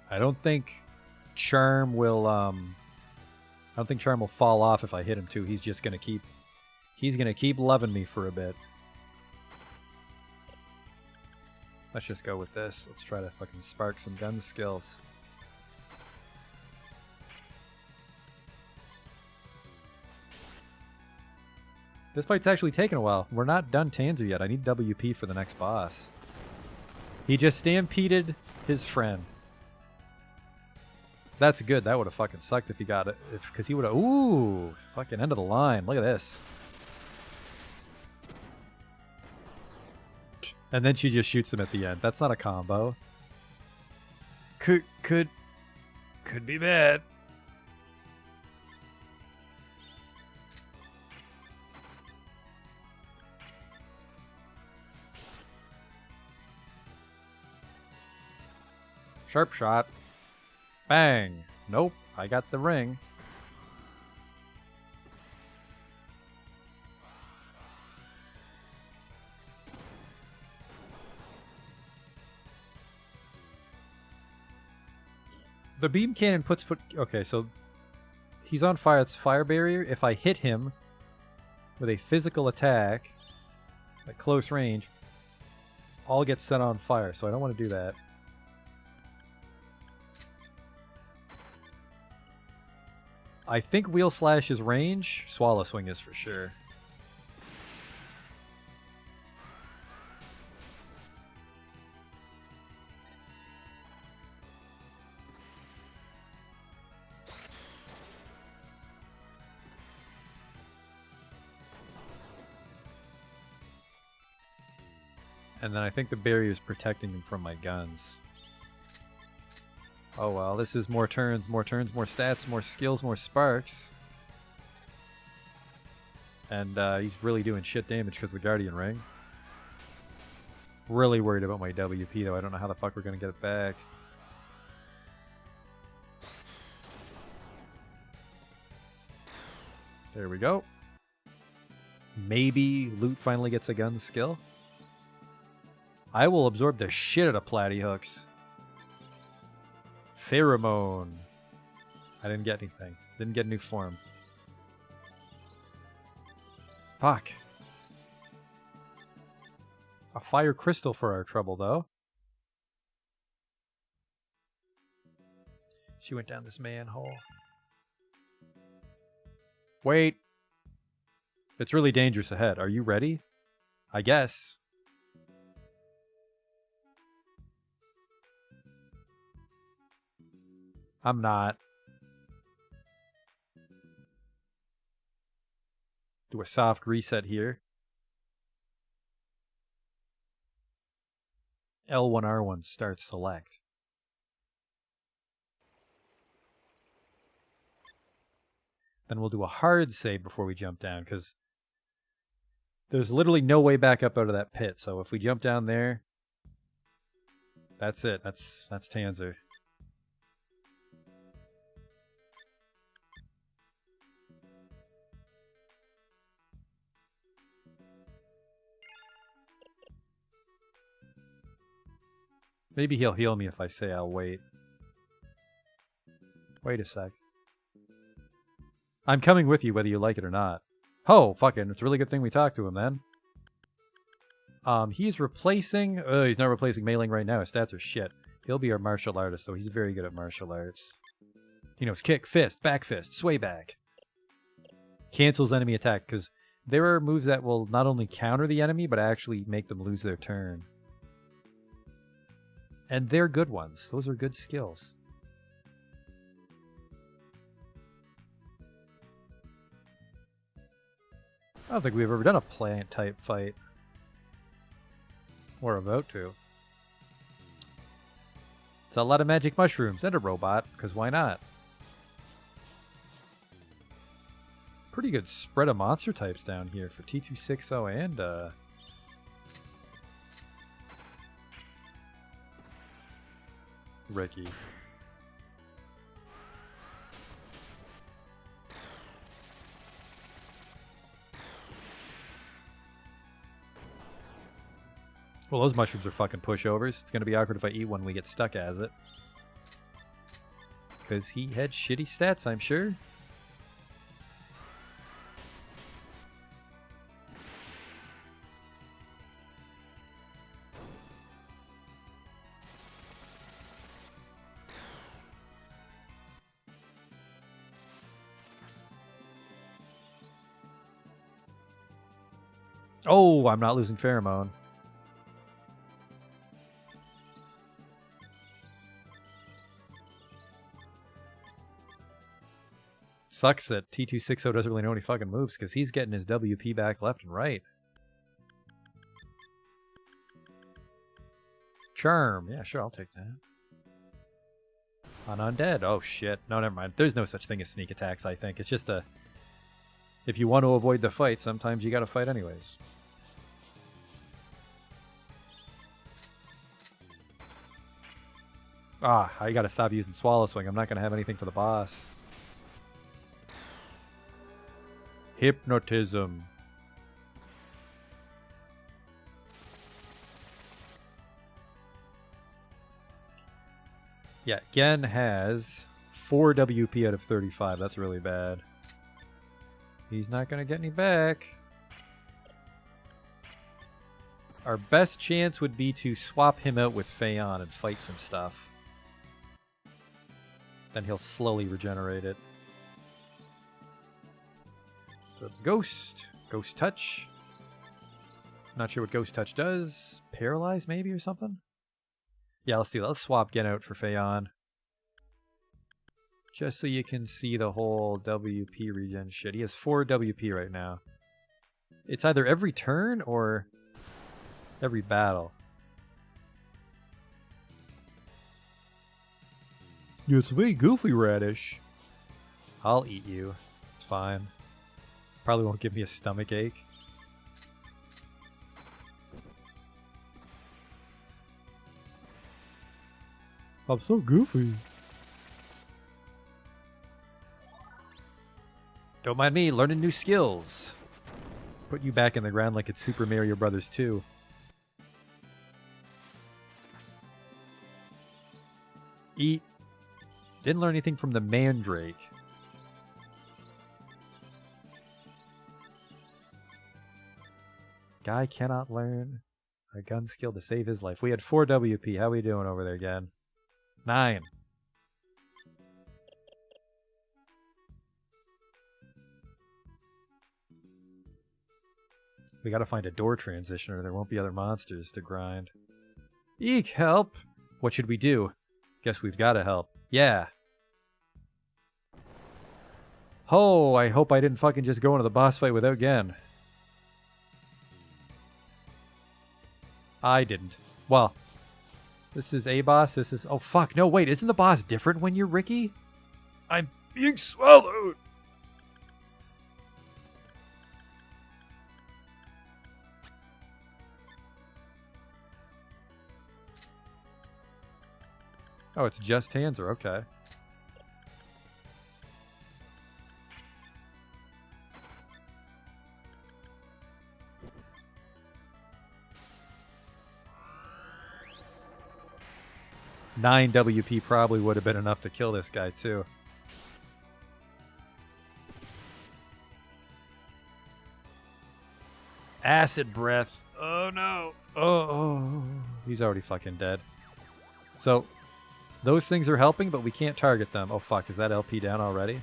I don't think charm will fall off if I hit him too. He's just gonna keep loving me for a bit. Let's just go with this. Let's try to fucking spark some gun skills. This fight's actually taking a while. We're not done Tanza yet. I need WP for the next boss. He just stampeded his friend. That's good. That would have fucking sucked if he got it. Because he would have... Ooh! Fucking end of the line. Look at this. And then she just shoots him at the end. That's not a combo. Could be bad. Sharp shot. Bang. Nope. I got the ring. The beam cannon puts foot... Okay, so he's on fire. It's fire barrier. If I hit him with a physical attack at close range, all gets set on fire. So I don't want to do that. I think Wheel Slash is range. Swallow Swing is for sure. And then I think the barrier is protecting him from my guns. Oh well, this is more turns, more stats, more skills, more sparks. And he's really doing shit damage because of the Guardian Ring. Really worried about my WP though. I don't know how the fuck we're going to get it back. There we go. Maybe Loot finally gets a gun skill. I will absorb the shit out of Platy Hooks. Pheromone. I didn't get anything. Didn't get a new form. Fuck. A fire crystal for our trouble, though. She went down this manhole. Wait. It's really dangerous ahead. Are you ready? I guess. I'm not. Do a soft reset here. L1R1 start select. Then we'll do a hard save before we jump down, because there's literally no way back up out of that pit. So if we jump down there, that's it. That's Tanza. Maybe he'll heal me if I say I'll wait. Wait a sec. I'm coming with you whether you like it or not. Oh, fucking, it's a really good thing we talked to him then. He's replacing... he's not replacing mailing right now. His stats are shit. He'll be our martial artist, though. He's very good at martial arts. He knows kick, fist, back fist, sway back. Cancels enemy attack, because there are moves that will not only counter the enemy, but actually make them lose their turn. And they're good ones. Those are good skills. I don't think we've ever done a plant-type fight. We're about to. It's a lot of magic mushrooms and a robot, because why not? Pretty good spread of monster types down here for T260 and Ricky. Well, those mushrooms are fucking pushovers. It's going to be awkward if I eat one and we get stuck as it. Because he had shitty stats, I'm sure. Oh, I'm not losing pheromone. Sucks that T260 doesn't really know any fucking moves because he's getting his WP back left and right. Charm. Yeah, sure, I'll take that. On undead. Oh, shit. No, never mind. There's no such thing as sneak attacks, I think. It's just a... If you want to avoid the fight, sometimes you gotta fight anyways. Ah, I gotta stop using Swallow Swing. I'm not gonna have anything for the boss. Hypnotism. Yeah, Gen has 4 WP out of 35. That's really bad. He's not gonna get any back. Our best chance would be to swap him out with Phaon and fight some stuff. Then he'll slowly regenerate it. So Ghost. Ghost Touch. Not sure what Ghost Touch does. Paralyze maybe or something? Yeah, let's do that. Let's swap Gen out for Phaon. Just so you can see the whole WP regen shit. He has 4 WP right now. It's either every turn or every battle. Yeah, it's way goofy, Radish. I'll eat you. It's fine. Probably won't give me a stomach ache. I'm so goofy. Don't mind me, learning new skills. Put you back in the ground like it's Super Mario Brothers 2. Eat. Didn't learn anything from the Mandrake. Guy cannot learn a gun skill to save his life. We had 4 WP. How are we doing over there again? 9. We gotta find a door transitioner. There won't be other monsters to grind. Eek, help! What should we do? Guess we've gotta help. Yeah. Oh, I hope I didn't fucking just go into the boss fight without Gen. I didn't. Well, this is a boss. This is... Oh, fuck. No, wait. Isn't the boss different when you're Ricky? I'm being swallowed. Oh, it's just Tanza. Okay. 9 WP probably would have been enough to kill this guy too. Acid breath. Oh no. Oh, he's already fucking dead. So those things are helping, but we can't target them. Oh fuck, is that LP down already?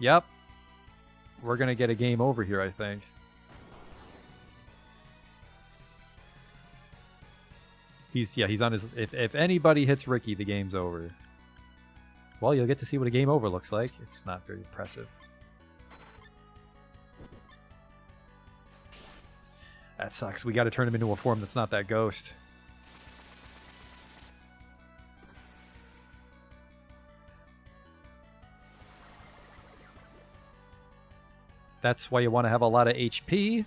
Yep. We're gonna get a game over here, I think. He's on his... If anybody hits Ricky, the game's over. Well, you'll get to see what a game over looks like. It's not very impressive. That sucks. We got to turn him into a form that's not that ghost. That's why you want to have a lot of HP.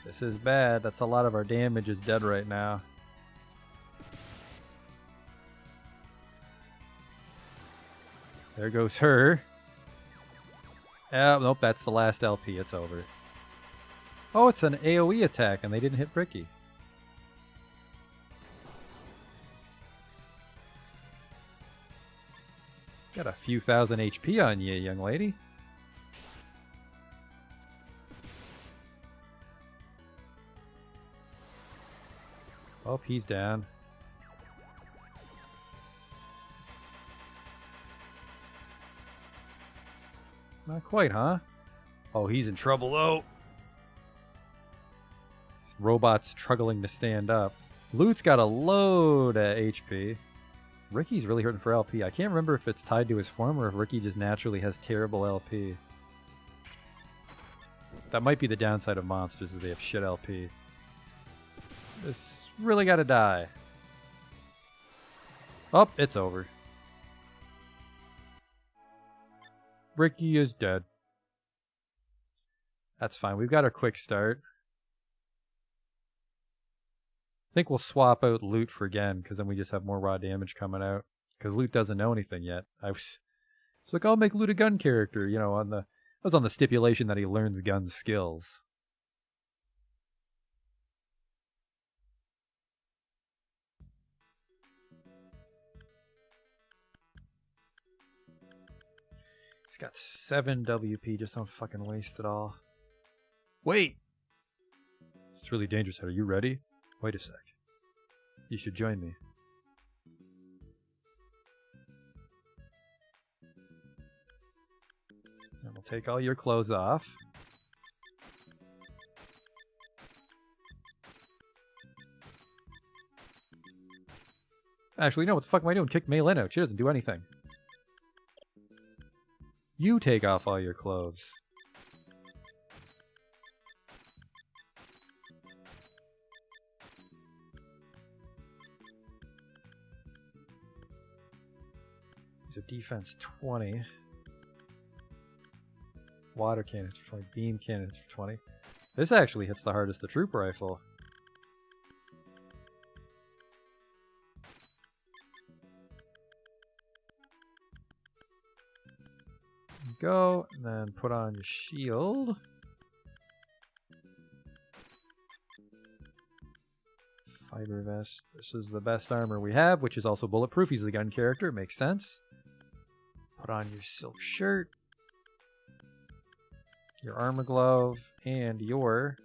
This is bad. That's a lot of our damage is dead right now. There goes her. Nope, that's the last LP. It's over. Oh, it's an AoE attack, and they didn't hit Ricky. Got a few thousand HP on you, young lady. Oh, he's down. Not quite, huh? Oh, he's in trouble, though. This robot's struggling to stand up. Loot's got a load of HP. Ricky's really hurting for LP. I can't remember if it's tied to his form or if Ricky just naturally has terrible LP. That might be the downside of monsters, is they have shit LP. This really gotta die. Oh, it's over. Ricky is dead. That's fine. We've got a quick start. I think we'll swap out loot for Gen, because then we just have more raw damage coming out. Because loot doesn't know anything yet. It's like, I'll make loot a gun character, you know, I was on the stipulation that he learns gun skills. He's got 7 WP, just don't fucking waste it all. Wait! It's really dangerous. Are you ready? Wait a sec. You should join me. And we'll take all your clothes off. Actually, no, what the fuck am I doing? Kick Maylin out. She doesn't do anything. You take off all your clothes. These are defense 20. Water cannons for 20. Beam cannons for 20. This actually hits the hardest, the troop rifle. Go, and then put on your shield. Fiber vest. This is the best armor we have, which is also bulletproof. He's the gun character. It makes sense. Put on your silk shirt, your armor glove, and your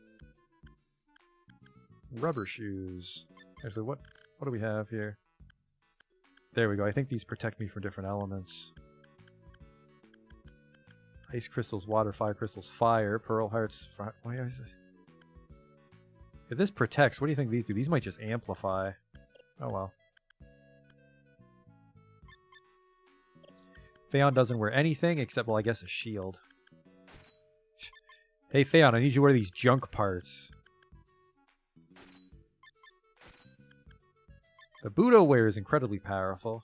rubber shoes. Actually, what do we have here? There we go. I think these protect me from different elements. Ice crystals, water, fire crystals, fire, pearl hearts. Why is it? If this protects, what do you think these do? These might just amplify. Oh well. Phaon doesn't wear anything except, well, I guess a shield. Hey, Phaon, I need you to wear these junk parts. The Budo wear is incredibly powerful.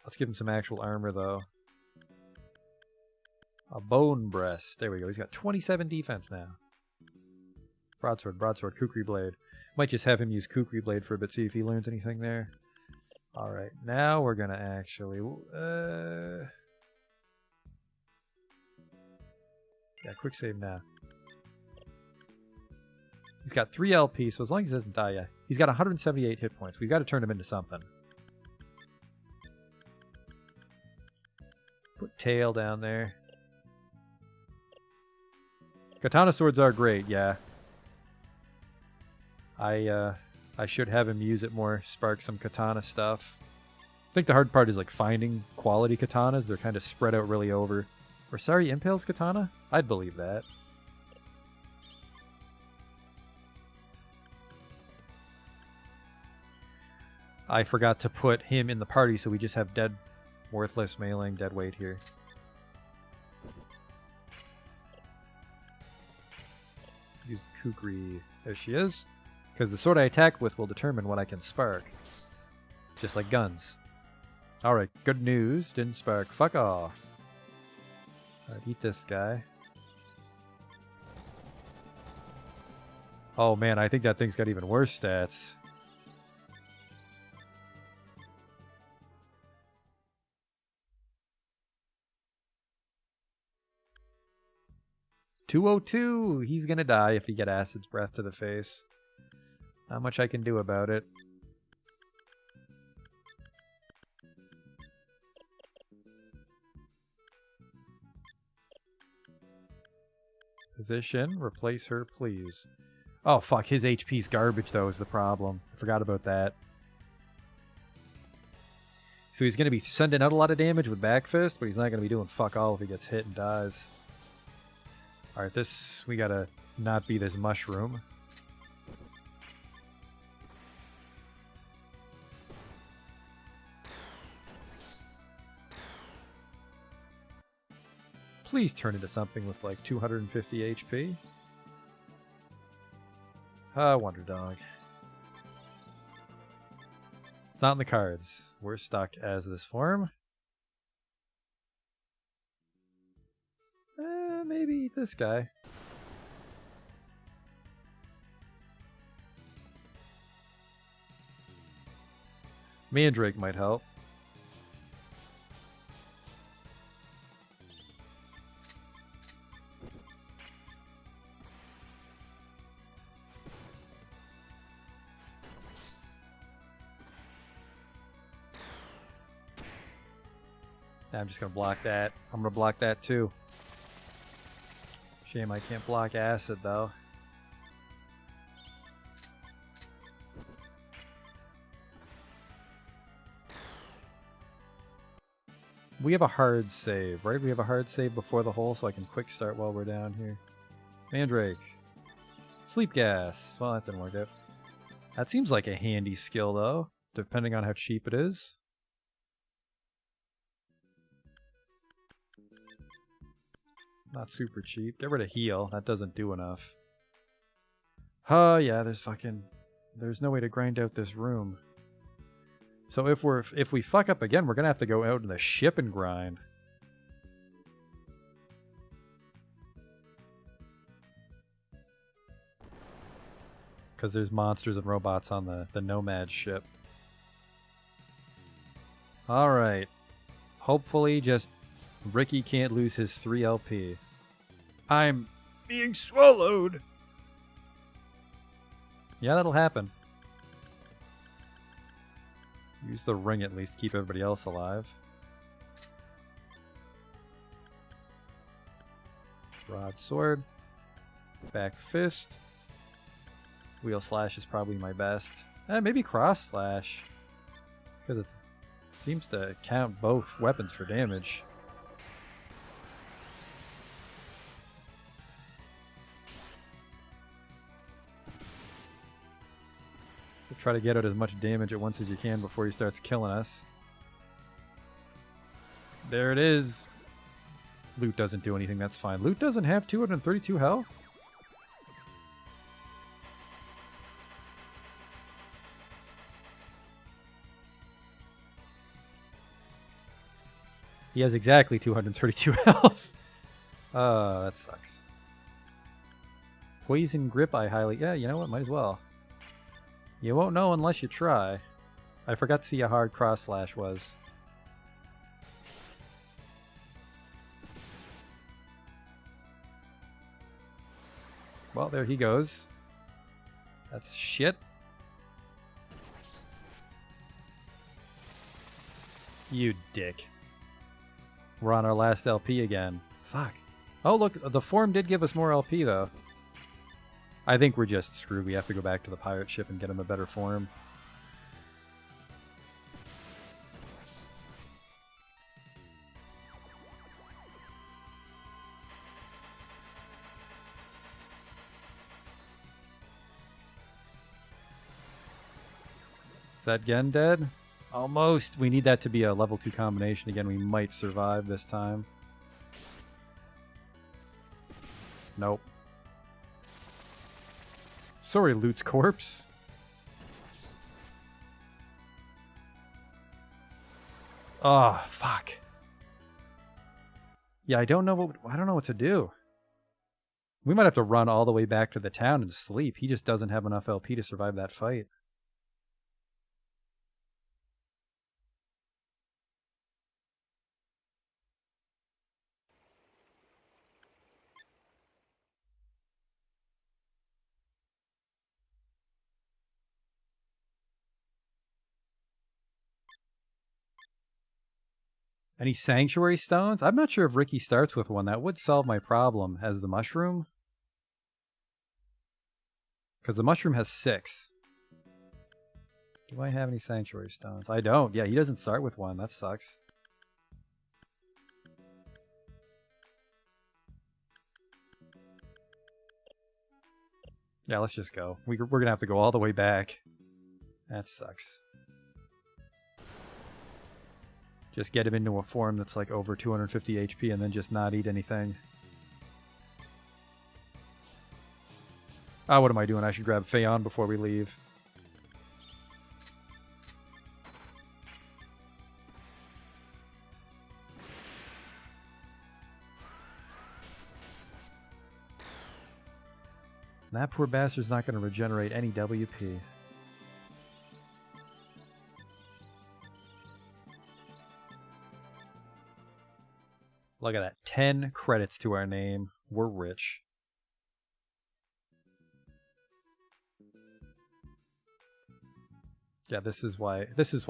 Let's give him some actual armor, though. A bone breast. There we go. He's got 27 defense now. Broadsword, broadsword, kukri blade. Might just have him use kukri blade for a bit, see if he learns anything there. Alright, now we're gonna actually... Yeah, quick save now. He's got 3 LP, so as long as he doesn't die, yeah. He's got 178 hit points. We've got to turn him into something. Put tail down there. Katana swords are great, yeah. I should have him use it more, spark some katana stuff. I think the hard part is like finding quality katanas. They're kind of spread out really over. Or sorry, Impale's katana? I'd believe that. I forgot to put him in the party, so we just have dead, worthless, mailing, dead weight here. Use Kukri. There she is. Because the sword I attack with will determine what I can spark. Just like guns. Alright, good news. Didn't spark. Fuck off. Alright, eat this guy. Oh man, I think that thing's got even worse stats. .202! He's gonna die if he get Acid's Breath to the face. Not much I can do about it. Position. Replace her, please. Oh, fuck. His HP's garbage, though, is the problem. I forgot about that. So he's going to be sending out a lot of damage with Back Fist, but he's not going to be doing fuck all if he gets hit and dies. Alright, this... we gotta not be this mushroom. Please turn into something with like 250 HP. Wonder Dog. It's not in the cards. We're stuck as this form. Maybe this guy. Mandrake might help. I'm just going to block that. I'm going to block that too. Shame I can't block Acid though. We have a hard save, right? We have a hard save before the hole, so I can quick start while we're down here. Mandrake. Sleep Gas. Well, that didn't work out. That seems like a handy skill though, depending on how cheap it is. Not super cheap. Get rid of heal. That doesn't do enough. Yeah, there's no way to grind out this room. So if we fuck up again, we're gonna have to go out in the ship and grind. Because there's monsters and robots on the Nomad ship. Alright. Hopefully just Ricky can't lose his 3 LP. I'm being swallowed! Yeah, that'll happen. Use the ring at least to keep everybody else alive. Broadsword. Back Fist. Wheel Slash is probably my best. Maybe Cross Slash. Because it seems to count both weapons for damage. Try to get out as much damage at once as you can before he starts killing us. There it is. Loot doesn't do anything, that's fine. Loot doesn't have 232 health? He has exactly 232 health. That sucks. Poison Grip, I highly... yeah, you know what? Might as well. You won't know unless you try. I forgot to see how hard Cross Slash was. Well, there he goes. That's shit. You dick. We're on our last LP again. Fuck. Oh, look, the form did give us more LP, though. I think we're just screwed. We have to go back to the pirate ship and get him a better form. Is that Gen dead? Almost. We need that to be a level 2 combination again. We might survive this time. Nope. Sorry, Loot's corpse. Oh, fuck. Yeah, I don't know what to do. We might have to run all the way back to the town and sleep. He just doesn't have enough LP to survive that fight. Any sanctuary stones? I'm not sure if Ricky starts with one. That would solve my problem. As the mushroom? Because the mushroom has 6. Do I have any sanctuary stones? I don't. Yeah, he doesn't start with one. That sucks. Yeah, let's just go. We're going to have to go all the way back. That sucks. Just get him into a form that's like over 250 HP and then just not eat anything. Oh, what am I doing? I should grab Phaon before we leave. That poor bastard's not going to regenerate any WP. Look at that. 10 credits to our name. We're rich. Yeah, this is why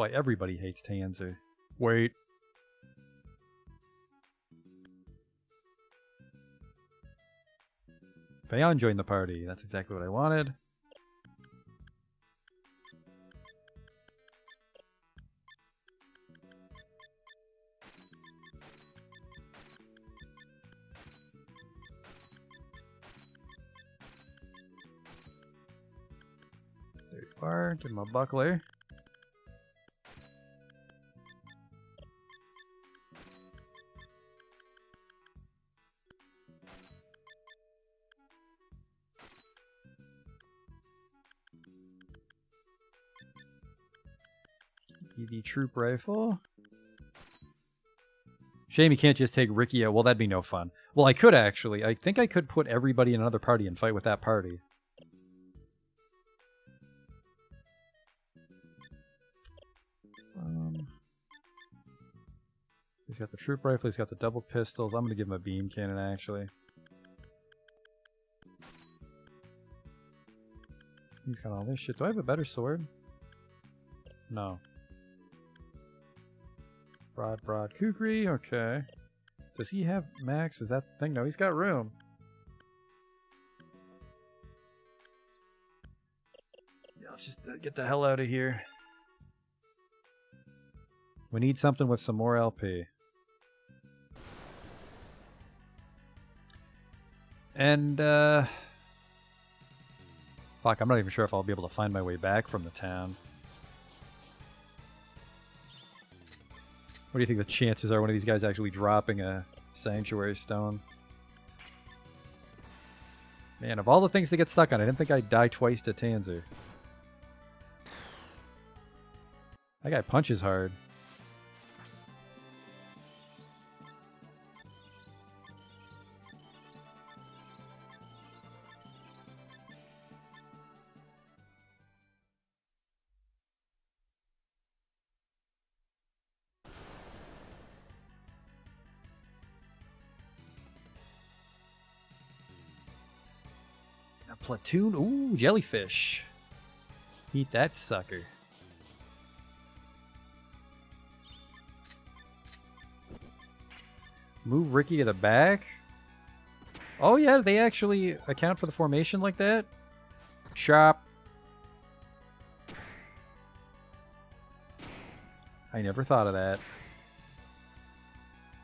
everybody hates Tanza. Wait. Phaon joined the party. That's exactly what I wanted. There you are. Give him a buckler. The troop rifle. Shame you can't just take Ricky out. Well, that'd be no fun. Well, I could actually. I think I could put everybody in another party and fight with that party. He's got the troop rifle. He's got the double pistols. I'm going to give him a beam cannon, actually. He's got all this shit. Do I have a better sword? No. Broad kukri. Okay. Does he have max? Is that the thing? No, he's got room. Yeah, let's just get the hell out of here. We need something with some more LP. And, fuck, I'm not even sure if I'll be able to find my way back from the town. What do you think the chances are one of these guys actually dropping a sanctuary stone? Man, of all the things to get stuck on, I didn't think I'd die twice to Tanza. That guy punches hard. Platoon? Ooh, jellyfish. Eat that sucker. Move Ricky to the back? Oh yeah, they actually account for the formation like that? Chop. I never thought of that.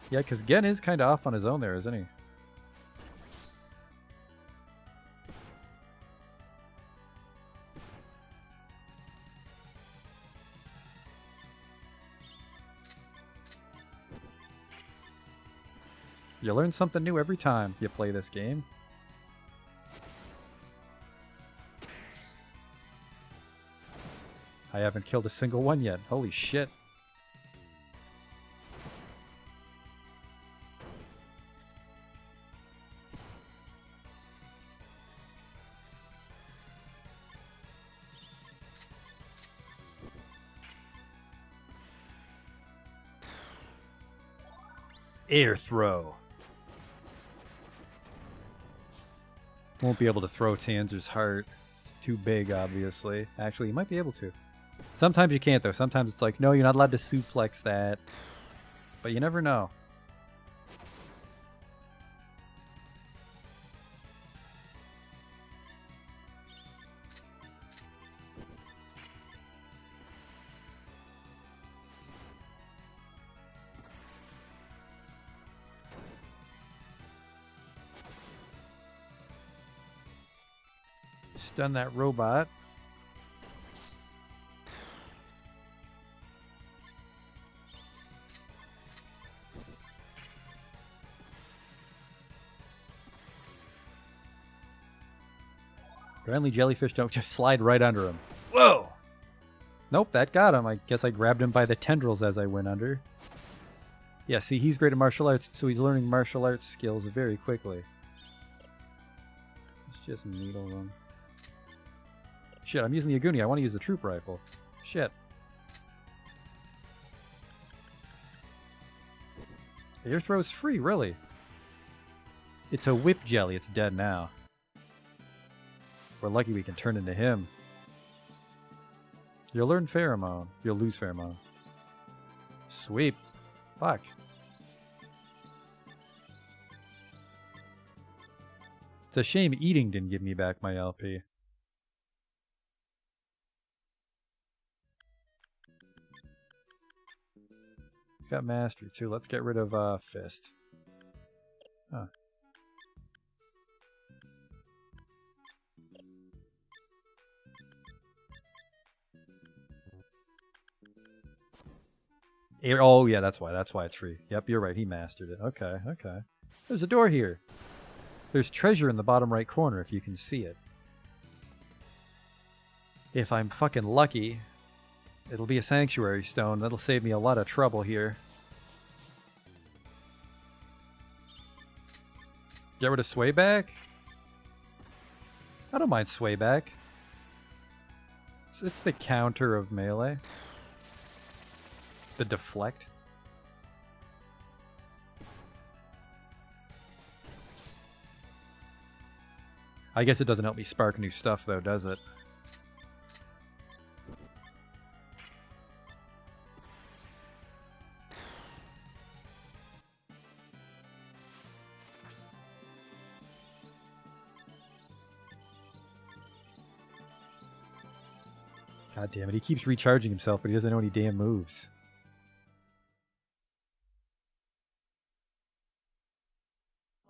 Yeah, because Gen is kind of off on his own there, isn't he? You learn something new every time you play this game. I haven't killed a single one yet. Holy shit. Air throw. Won't be able to throw Tanzer's heart. It's too big, obviously. Actually, you might be able to. Sometimes you can't, though. Sometimes it's like, no, you're not allowed to suplex that. But you never know. Stun that robot. Apparently jellyfish don't just slide right under him. Whoa! Nope, that got him. I guess I grabbed him by the tendrils as I went under. Yeah, see, he's great at martial arts, so he's learning martial arts skills very quickly. Let's just needle them. Shit, I'm using the Aguni. I want to use the troop rifle. Shit. Air throw's free, really. It's a whip jelly. It's dead now. We're lucky we can turn into him. You'll learn pheromone. You'll lose pheromone. Sweep. Fuck. It's a shame eating didn't give me back my LP. He's got mastery too. Let's get rid of fist. Huh. Oh yeah, that's why it's free. Yep, you're right. He mastered it. Okay, okay. There's a door here. There's treasure in the bottom right corner if you can see it. If I'm fucking lucky, it'll be a sanctuary stone. That'll save me a lot of trouble here. Get rid of swayback? I don't mind swayback. It's the counter of melee. The deflect. I guess it doesn't help me spark new stuff though, does it? God damn it, he keeps recharging himself, but he doesn't know any damn moves.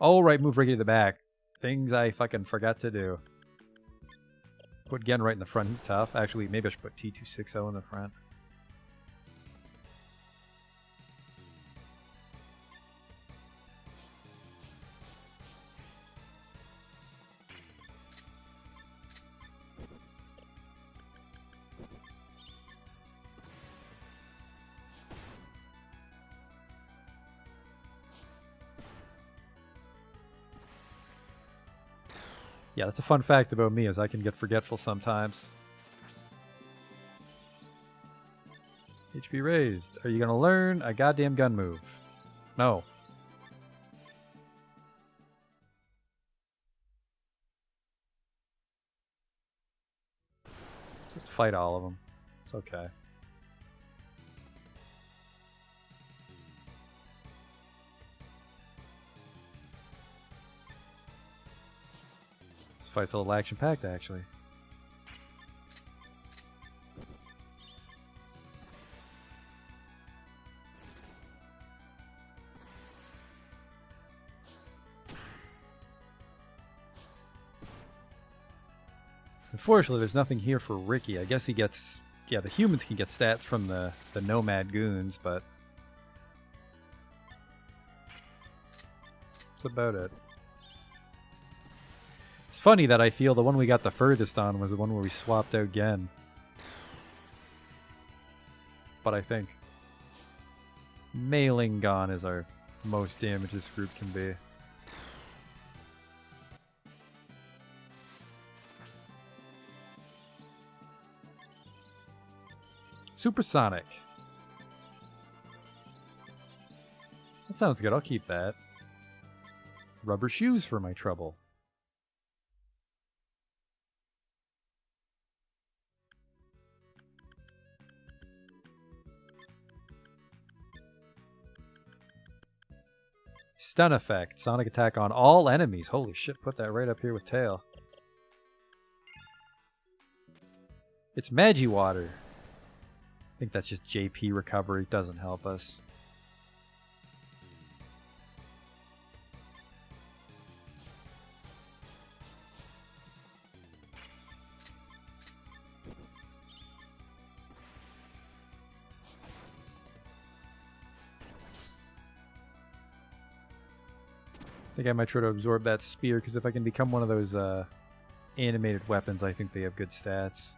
Oh, right, move Ricky to the back. Things I fucking forgot to do. Put Gen right in the front, he's tough. Actually, maybe I should put T260 in the front. Yeah, that's a fun fact about me, is I can get forgetful sometimes. HP raised. Are you gonna learn a goddamn gun move? No. Just fight all of them. It's okay. This fight's a little action-packed, actually. Unfortunately, there's nothing here for Ricky. I guess he gets... Yeah, the humans can get stats from the Nomad goons, but... that's about it. It's funny that I feel the one we got the furthest on was the one where we swapped out Gen. But I think... Mailingon is our most damage this group can be. Supersonic. That sounds good. I'll keep that. Rubber shoes for my trouble. Stun effect. Sonic attack on all enemies. Holy shit, put that right up here with tail. It's Magi Water. I think that's just JP recovery. Doesn't help us. I think I might try to absorb that spear, because if I can become one of those animated weapons, I think they have good stats.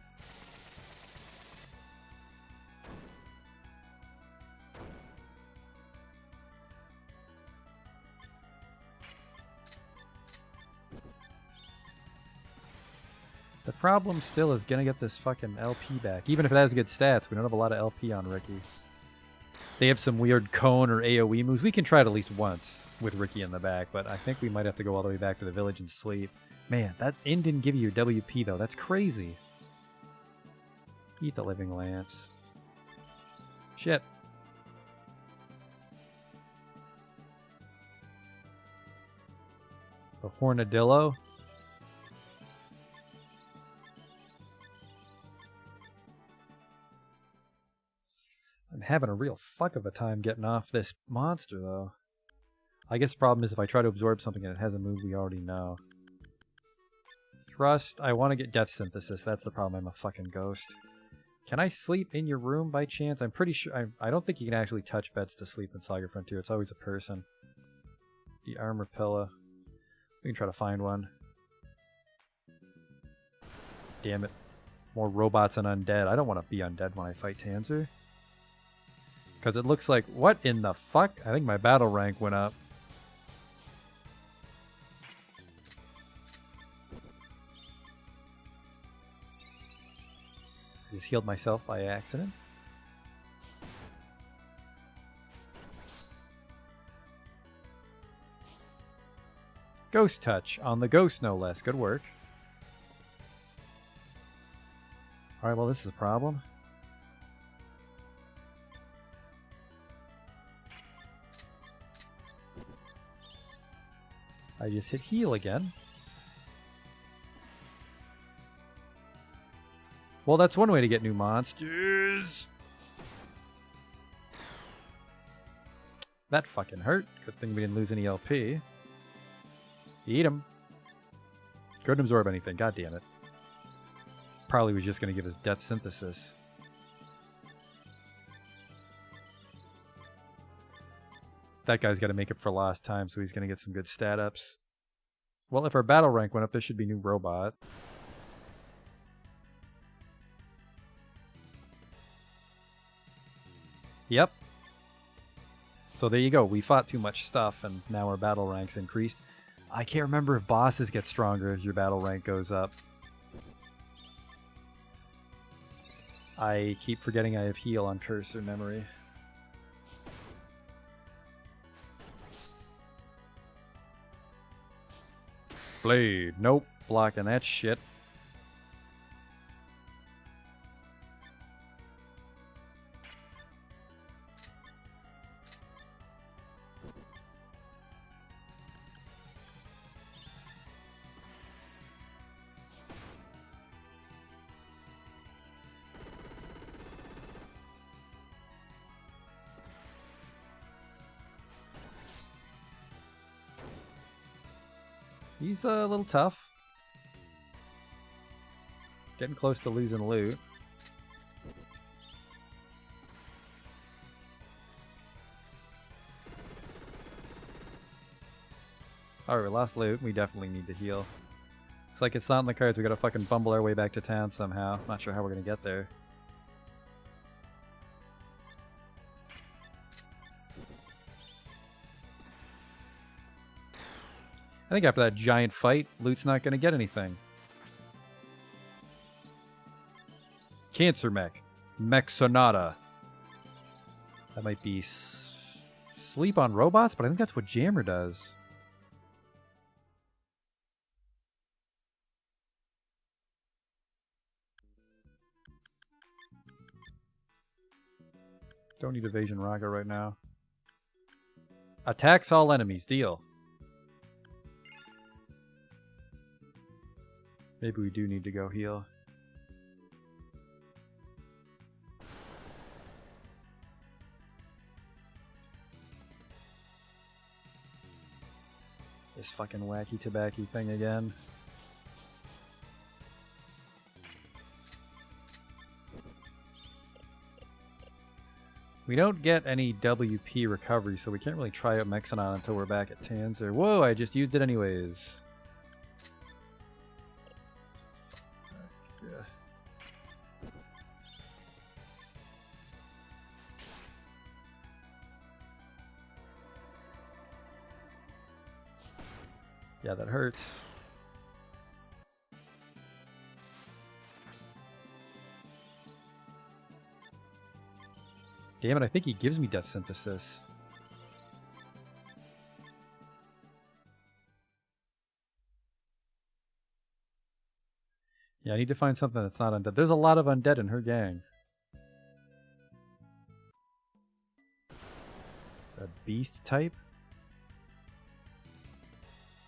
The problem still is gonna get this fucking LP back. Even if it has good stats, we don't have a lot of LP on Ricky. They have some weird cone or AoE moves. We can try it at least once with Ricky in the back, but I think we might have to go all the way back to the village and sleep. Man, that inn didn't give you your WP though. That's crazy. Eat the living lance. Shit. The Hornadillo. I'm having a real fuck of a time getting off this monster, though. I guess the problem is if I try to absorb something and it has a move we already know. Thrust. I want to get Death Synthesis. That's the problem. I'm a fucking ghost. Can I sleep in your room by chance? I'm pretty sure... I don't think you can actually touch beds to sleep in SaGa Frontier. It's always a person. The Armor Pillow. We can try to find one. Damn it. More robots and undead. I don't want to be undead when I fight Tanza. Because it looks like... What in the fuck? I think my battle rank went up. I just healed myself by accident. Ghost Touch. On the ghost, no less. Good work. Alright, well, this is a problem. I just hit heal again. Well, that's one way to get new monsters. That fucking hurt. Good thing we didn't lose any LP. Eat him. Couldn't absorb anything. God damn it. Probably was just going to give us Death Synthesis. That guy's got to make up for lost time, so he's going to get some good stat ups. Well, if our battle rank went up, there should be new robot. Yep. So there you go. We fought too much stuff, and now our battle rank's increased. I can't remember if bosses get stronger as your battle rank goes up. I keep forgetting I have heal on cursor memory. Blade. Nope. Blocking that shit. He's a little tough. Getting close to losing loot. Alright, we lost loot. We definitely need to heal. It's like it's not in the cards. We gotta fucking bumble our way back to town somehow. Not sure how we're gonna get there. I think after that giant fight, loot's not gonna get anything. Cancer Mech. Mech Sonata. That might be sleep on robots, but I think that's what Jammer does. Don't need evasion Raga right now. Attacks all enemies. Deal. Maybe we do need to go heal. This fucking wacky tobacco thing again. We don't get any WP recovery, so we can't really try out Mexanon until we're back at Tanza. Whoa, I just used it anyways. Yeah, that hurts. Damn it, I think he gives me Death Synthesis. Yeah, I need to find something that's not undead. There's a lot of undead in her gang. Is that beast type?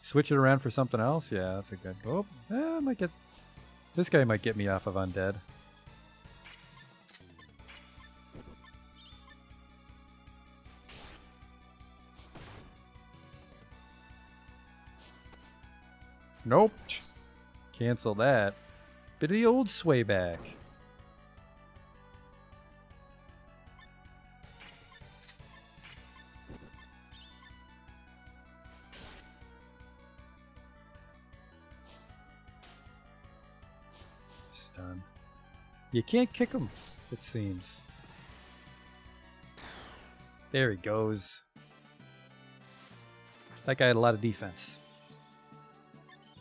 Switch it around for something else? Yeah, that's a good... Oh, I might get... This guy might get me off of undead. Nope. Cancel that. Bit of the old sway back. Stun. You can't kick him, it seems. There he goes. That guy had a lot of defense.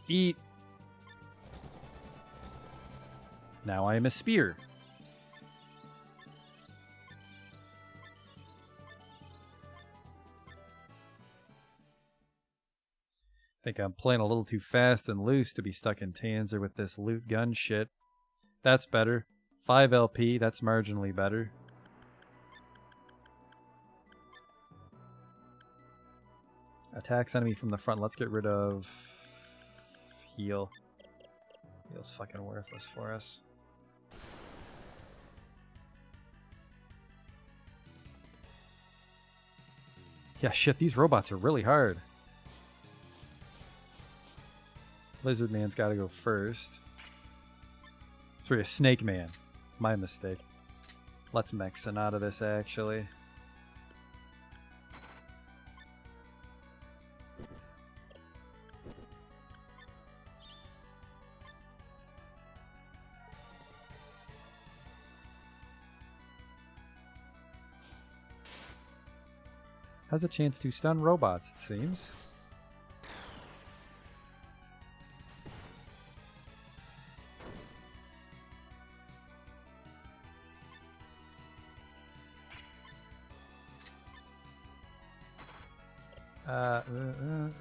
Eat. Now I am a spear. I think I'm playing a little too fast and loose to be stuck in Tanza with this loot gun shit. That's better. 5 LP, that's marginally better. Attacks enemy from the front. Let's get rid of... Heal. Heal's fucking worthless for us. Yeah, shit, these robots are really hard. Lizard Man's gotta go first. Sorry, a Snake Man. My mistake. Let's Mexan out of this, actually. Has a chance to stun robots, it seems.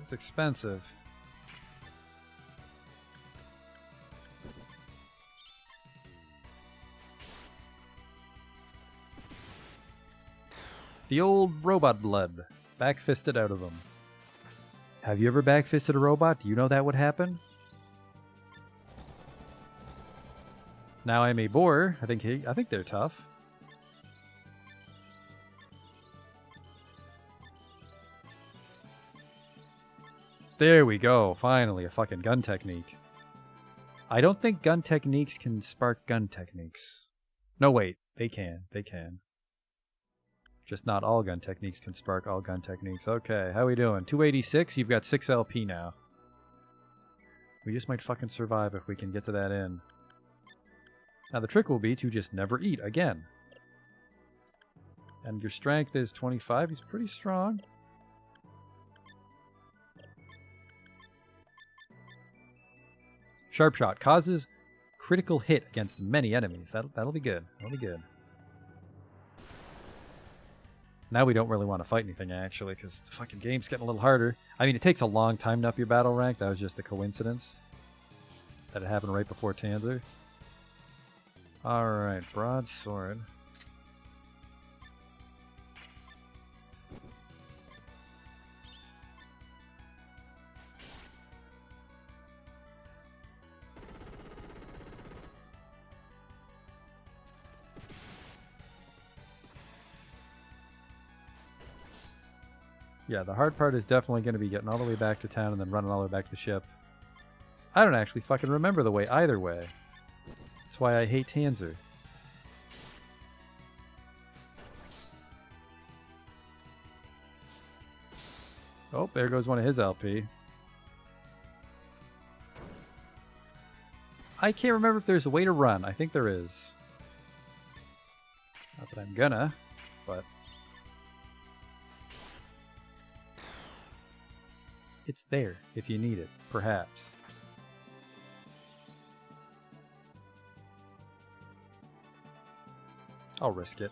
It's expensive. The old robot blood. Backfisted out of him. Have you ever backfisted a robot? Do you know that would happen? Now I'm a boar. I think they're tough. There we go. Finally, a fucking gun technique. I don't think gun techniques can spark gun techniques. No, wait. They can. They can. Just not all gun techniques can spark all gun techniques. Okay, how we doing? 286? You've got 6 LP now. We just might fucking survive if we can get to that end. Now the trick will be to just never eat again. And your strength is 25. He's pretty strong. Sharp shot causes critical hit against many enemies. That'll be good. That'll be good. Now we don't really want to fight anything, actually, because the fucking game's getting a little harder. I mean, it takes a long time to up your battle rank. That was just a coincidence that it happened right before Tanza. Alright, broadsword. Yeah, the hard part is definitely going to be getting all the way back to town and then running all the way back to the ship. I don't actually fucking remember the way either way. That's why I hate Tanza. Oh, there goes one of his LP. I can't remember if there's a way to run. I think there is. Not that I'm gonna, but... it's there if you need it, perhaps. I'll risk it.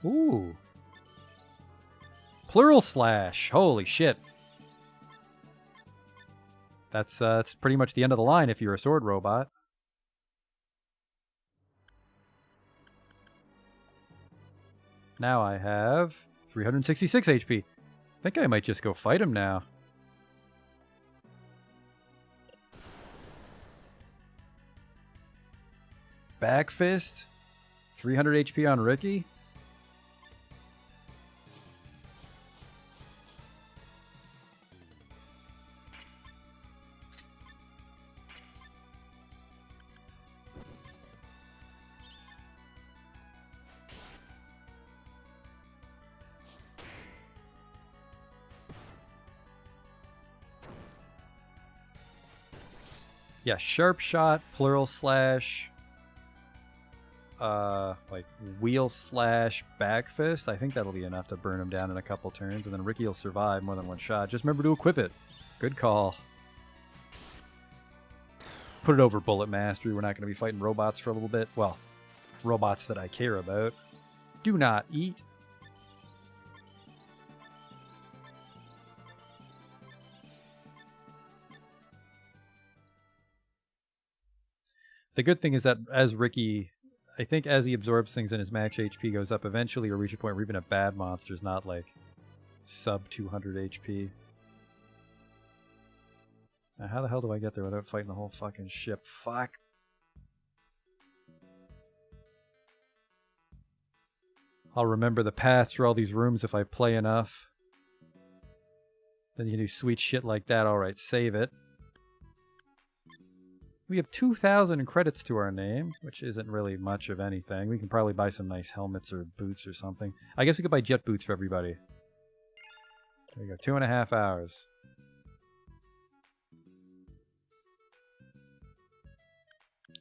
Ooh. Plural slash. Holy shit. That's pretty much the end of the line if you're a sword robot. Now I have 366 HP. I think I might just go fight him now. Back fist. 300 HP on Ricky. Yeah, sharp shot, plural slash, like wheel slash back fist. I think that'll be enough to burn him down in a couple turns, and then Ricky will survive more than one shot. Just remember to equip it. Good call. Put it over bullet mastery. We're not going to be fighting robots for a little bit. Well, robots that I care about. Do not eat. The good thing is that as Ricky, I think as he absorbs things and his max HP goes up, eventually you'll reach a point where even a bad monster's not like sub 200 HP. Now how the hell do I get there without fighting the whole fucking ship? Fuck. I'll remember the path through all these rooms if I play enough. Then you can do sweet shit like that. Alright, save it. We have 2,000 credits to our name, which isn't really much of anything. We can probably buy some nice helmets or boots or something. I guess we could buy jet boots for everybody. There you go, 2.5 hours.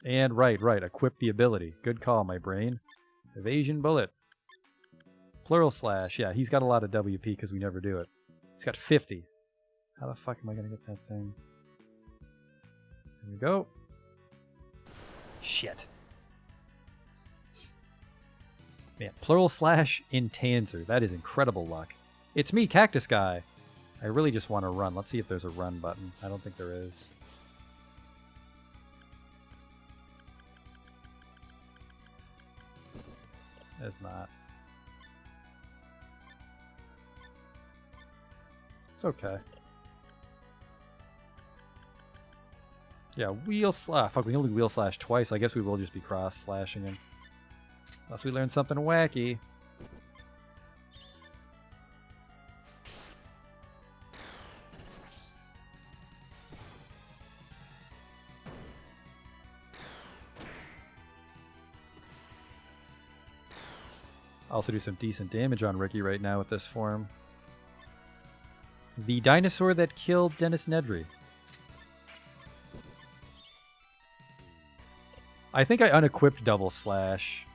And right, equip the ability. Good call, my brain. Evasion bullet. Plural slash, yeah, he's got a lot of WP because we never do it. He's got 50. How the fuck am I going to get that thing? There we go. Shit. Man, plural slash in Tanza. That is incredible luck. It's me, Cactus Guy. I really just want to run. Let's see if there's a run button. I don't think there is. There's not. It's okay. Yeah, wheel slash. Fuck, we can only wheel slash twice. I guess we will just be cross slashing him. Unless we learn something wacky. Also do some decent damage on Ricky right now with this form. The dinosaur that killed Dennis Nedry. I think I unequipped Double Slash.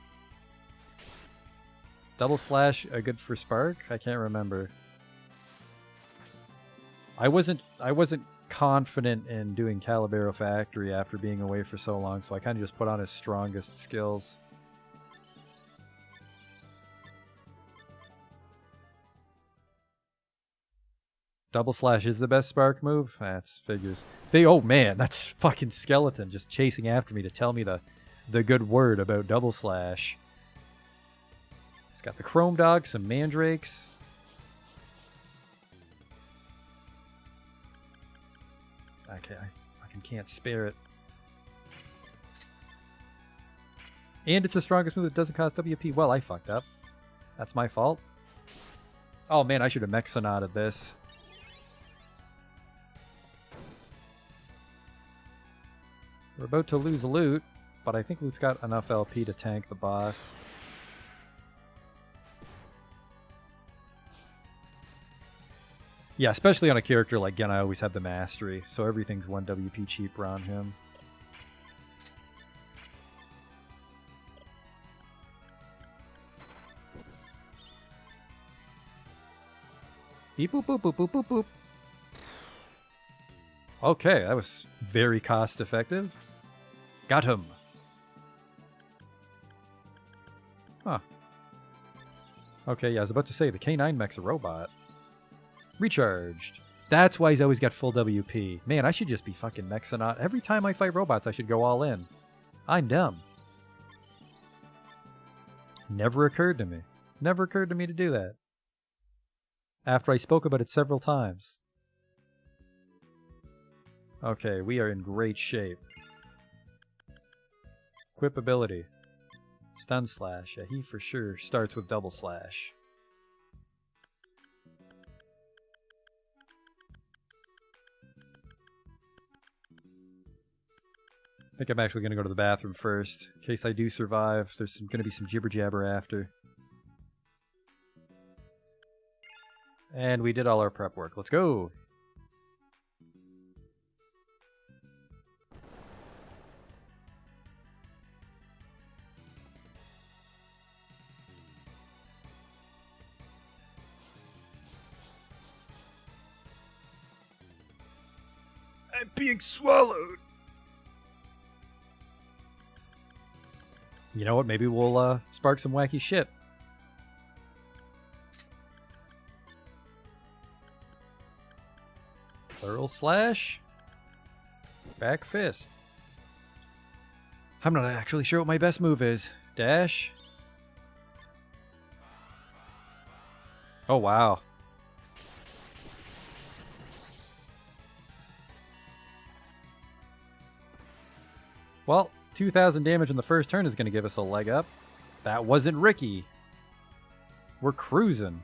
Double Slash good for Spark? I can't remember. I wasn't confident in doing Calibero Factory after being away for so long, so I kind of just put on his strongest skills. Double Slash is the best Spark move? That's figures. Oh man, that's fucking Skeleton just chasing after me to tell me the good word about Double Slash. He's got the Chrome Dog, some Mandrakes. Okay, I fucking can't spare it. And it's the strongest move that doesn't cost WP. Well, I fucked up. That's my fault. Oh man, I should have Mech-Sonated this. We're about to lose loot, but I think loot's got enough LP to tank the boss. Yeah, especially on a character like Gen, I always have the mastery, so everything's 1 WP cheaper on him. Beep boop boop boop boop boop boop. Okay, that was very cost effective. Got him. Huh. Okay, yeah, I was about to say, the K9 mech's a robot. Recharged. That's why he's always got full WP. Man, I should just be fucking Mech-Sonat. Every time I fight robots, I should go all in. I'm dumb. Never occurred to me. Never occurred to me to do that. After I spoke about it several times. Okay, we are in great shape. Equip ability. Stun Slash. Yeah, he for sure starts with Double Slash. I think I'm actually going to go to the bathroom first. In case I do survive, there's going to be some jibber jabber after. And we did all our prep work. Let's go! I'm being swallowed! You know what? Maybe we'll spark some wacky shit. Plural Slash. Back Fist. I'm not actually sure what my best move is. Dash. Oh, wow. Well, 2,000 damage in the first turn is going to give us a leg up. That wasn't Ricky. We're cruising.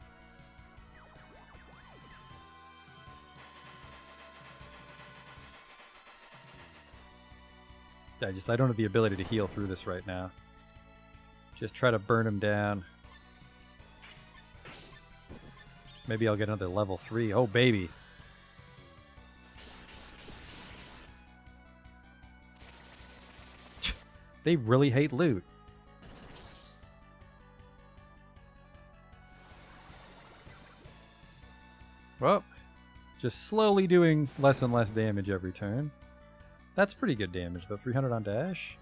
I don't have the ability to heal through this right now. Just try to burn him down. Maybe I'll get another level 3. Oh, baby. They really hate loot. Well, just slowly doing less and less damage every turn. That's pretty good damage, though. 300 on dash.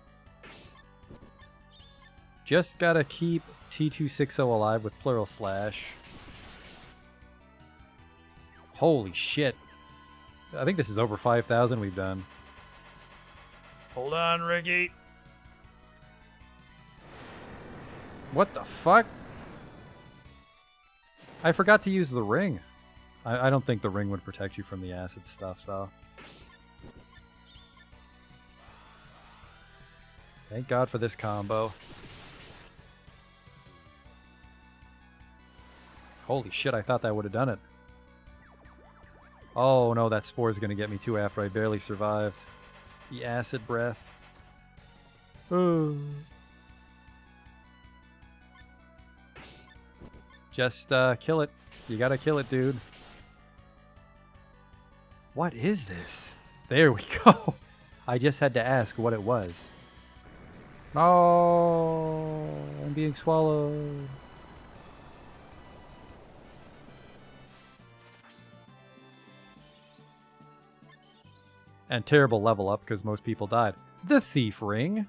Just gotta keep T260 alive with Plural Slash. Holy shit. I think this is over 5,000 we've done. Hold on, Ricky. What the fuck? I forgot to use the ring. I don't think the ring would protect you from the acid stuff, though. Thank God for this combo. Holy shit, I thought that would have done it. Oh no, that spore is going to get me too after I barely survived. The acid breath. Just kill it. You gotta kill it, dude. What is this? There we go. I just had to ask what it was. Oh, I'm being swallowed. And terrible level up because most people died. The thief ring.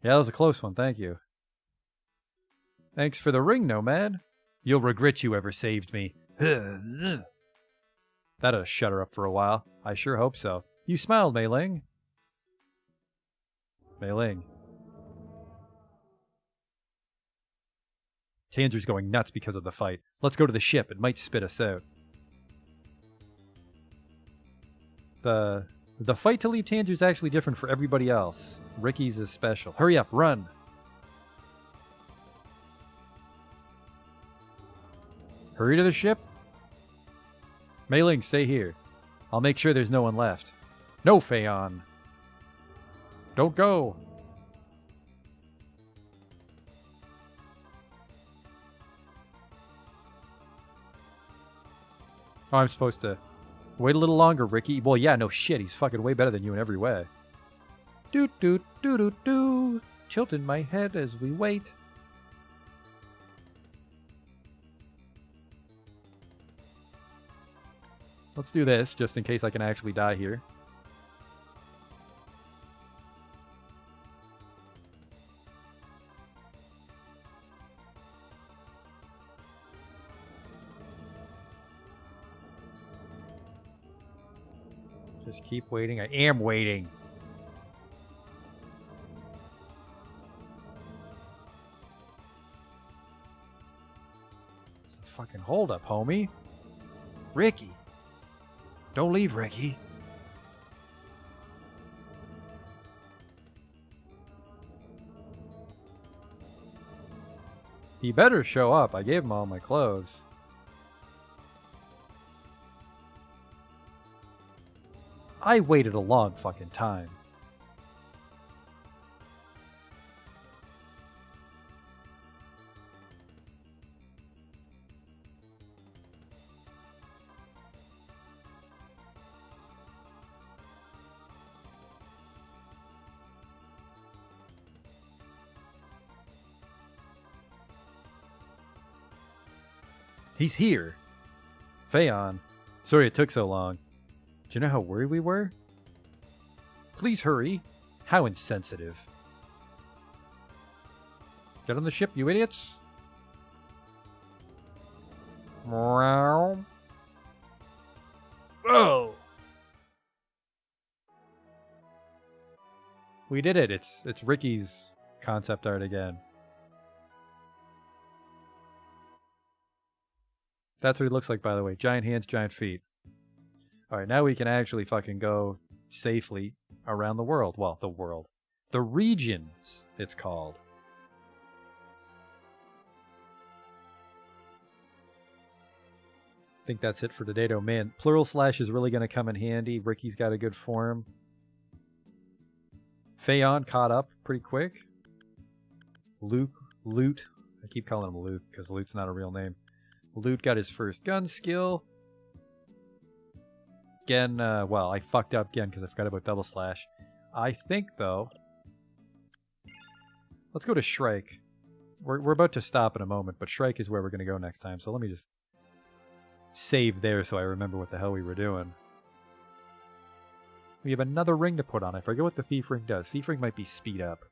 Yeah, that was a close one. Thank you. Thanks for the ring, Nomad. You'll regret you ever saved me. That'll shut her up for a while. I sure hope so. You smiled, Mei Ling. Mei Ling. Tanzer's going nuts because of the fight. Let's go to the ship. It might spit us out. The fight to leave Tanzer's actually different for everybody else. Ricky's is special. Hurry up, run. Hurry to the ship. Mei Ling, stay here. I'll make sure there's no one left. No, Phaon. Don't go. Oh, I'm supposed to wait a little longer, Ricky. Well, yeah, no shit. He's fucking way better than you in every way. Doot, doot, doot, doot, doot. Tilting my head as we wait. Let's do this, just in case I can actually die here. Just keep waiting. I am waiting. Fucking hold up, homie. Ricky. Don't leave, Ricky. He better show up. I gave him all my clothes. I waited a long fucking time. He's here. Phaon. Sorry it took so long. Do you know how worried we were? Please hurry. How insensitive. Get on the ship, you idiots. Meow. Oh! We did it. It's Ricky's concept art again. That's what he looks like, by the way. Giant hands, giant feet. Alright, now we can actually fucking go safely around the world. Well, the world. The regions, it's called. I think that's it for today, though. Man, plural slash is really going to come in handy. Ricky's got a good form. Phaon caught up pretty quick. Loot. I keep calling him Luke because Luke's not a real name. Loot got his first gun skill. Again, well, I fucked up again because I forgot about double slash. I think, though... Let's go to Shrike. We're about to stop in a moment, but Shrike is where we're going to go next time. So let me just save there so I remember what the hell we were doing. We have another ring to put on. I forget what the thief ring does. Thief ring might be speed up.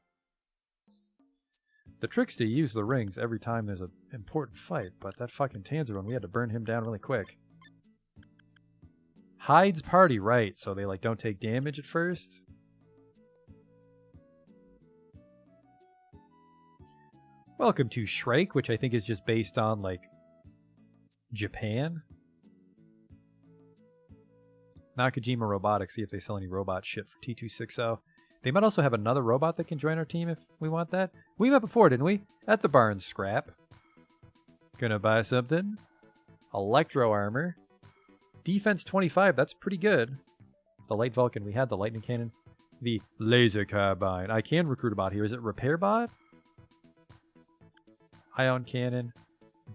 The trick's to use the rings every time there's an important fight, but that fucking Tanza one, we had to burn him down really quick. Hides party, right, so they like don't take damage at first. Welcome to Shrike, which I think is just based on like Japan. Nakajima Robotics, see if they sell any robot shit for T260. They might also have another robot that can join our team if we want that. We met before, didn't we? At the barn scrap. Gonna buy something. Electro armor. Defense 25, that's pretty good. The light Vulcan, we had the lightning cannon. The laser carbine. I can recruit a bot here. Is it repair bot? Ion cannon.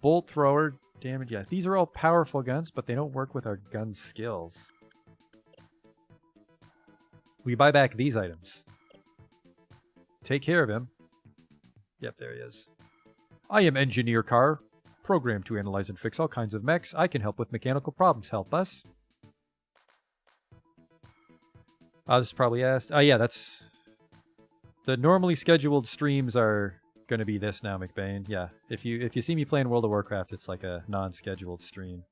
Bolt thrower, damage, yes. These are all powerful guns, but they don't work with our gun skills. We buy back these items. Take care of him. Yep, there he is. I am Engineer Car, programmed to analyze and fix all kinds of mechs. I can help with mechanical problems. Help us. This is probably asked. Oh, yeah, that's... The normally scheduled streams are going to be this now, McBain. Yeah, if you see me playing World of Warcraft, it's like a non-scheduled stream.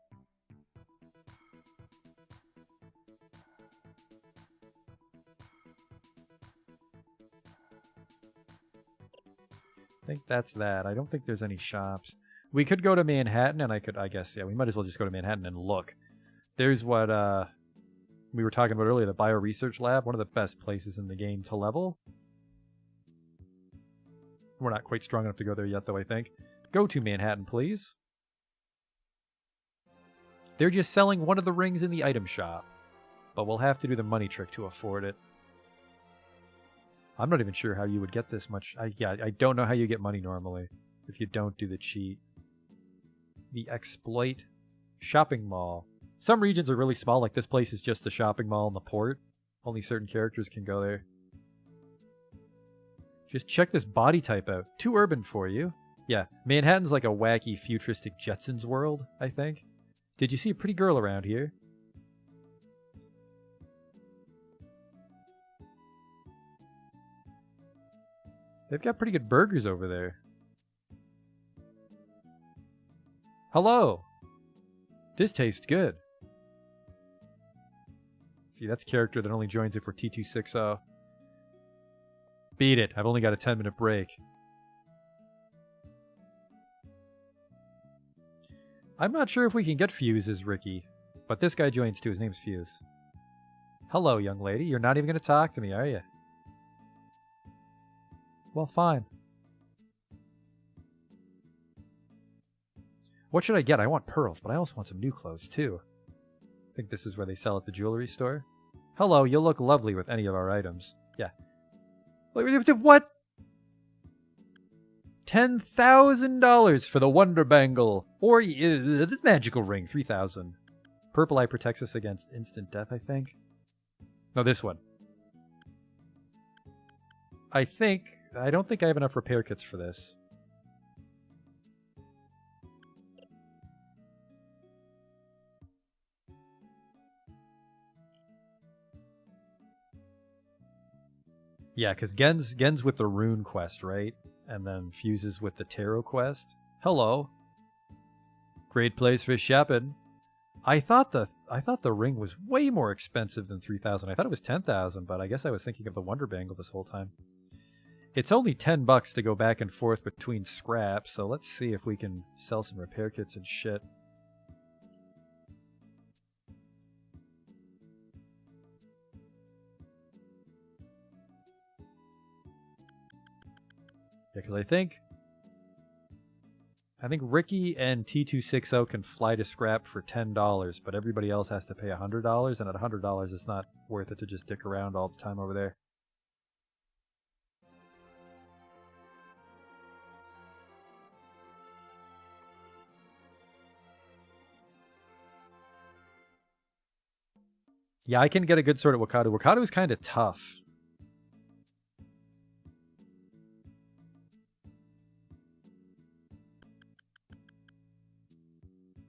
I think that's that. I don't think there's any shops. We could go to Manhattan, and I guess, yeah, we might as well just go to Manhattan and look. There's what we were talking about earlier, the Bioresearch Lab, one of the best places in the game to level. We're not quite strong enough to go there yet, though, I think. Go to Manhattan, please. They're just selling one of the rings in the item shop, but we'll have to do the money trick to afford it. I'm not even sure how you would get this much. I don't know how you get money normally if you don't do the cheat. The Exploit Shopping Mall. Some regions are really small, like this place is just the shopping mall in the port. Only certain characters can go there. Just check this body type out. Too urban for you. Yeah, Manhattan's like a wacky, futuristic Jetsons world, I think. Did you see a pretty girl around here? They've got pretty good burgers over there. Hello! This tastes good. See, that's a character that only joins if we're T260. Beat it. I've only got a 10-minute break. I'm not sure if we can get Fuse as Ricky, but this guy joins too. His name's Fuse. Hello, young lady. You're not even going to talk to me, are you? Well, fine. What should I get? I want pearls, but I also want some new clothes, too. I think this is where they sell at the jewelry store. Hello, you'll look lovely with any of our items. Yeah. What? $10,000 for the Wonder Bangle. Or the magical ring, $3,000. Purple eye protects us against instant death, I think. No, this one. I don't think I have enough repair kits for this. Yeah, because Gen's with the Rune quest, right? And then Fuses with the Tarot quest. Hello. Great place for shopping. I thought the ring was way more expensive than 3,000. I thought it was 10,000, but I guess I was thinking of the Wonder Bangle this whole time. It's only $10 to go back and forth between scraps, so let's see if we can sell some repair kits and shit. Yeah, because I think Ricky and T260 can fly to scrap for $10, but everybody else has to pay $100, and at $100 it's not worth it to just dick around all the time over there. Yeah, I can get a good sword at Wakadu. Wakadu is kind of tough.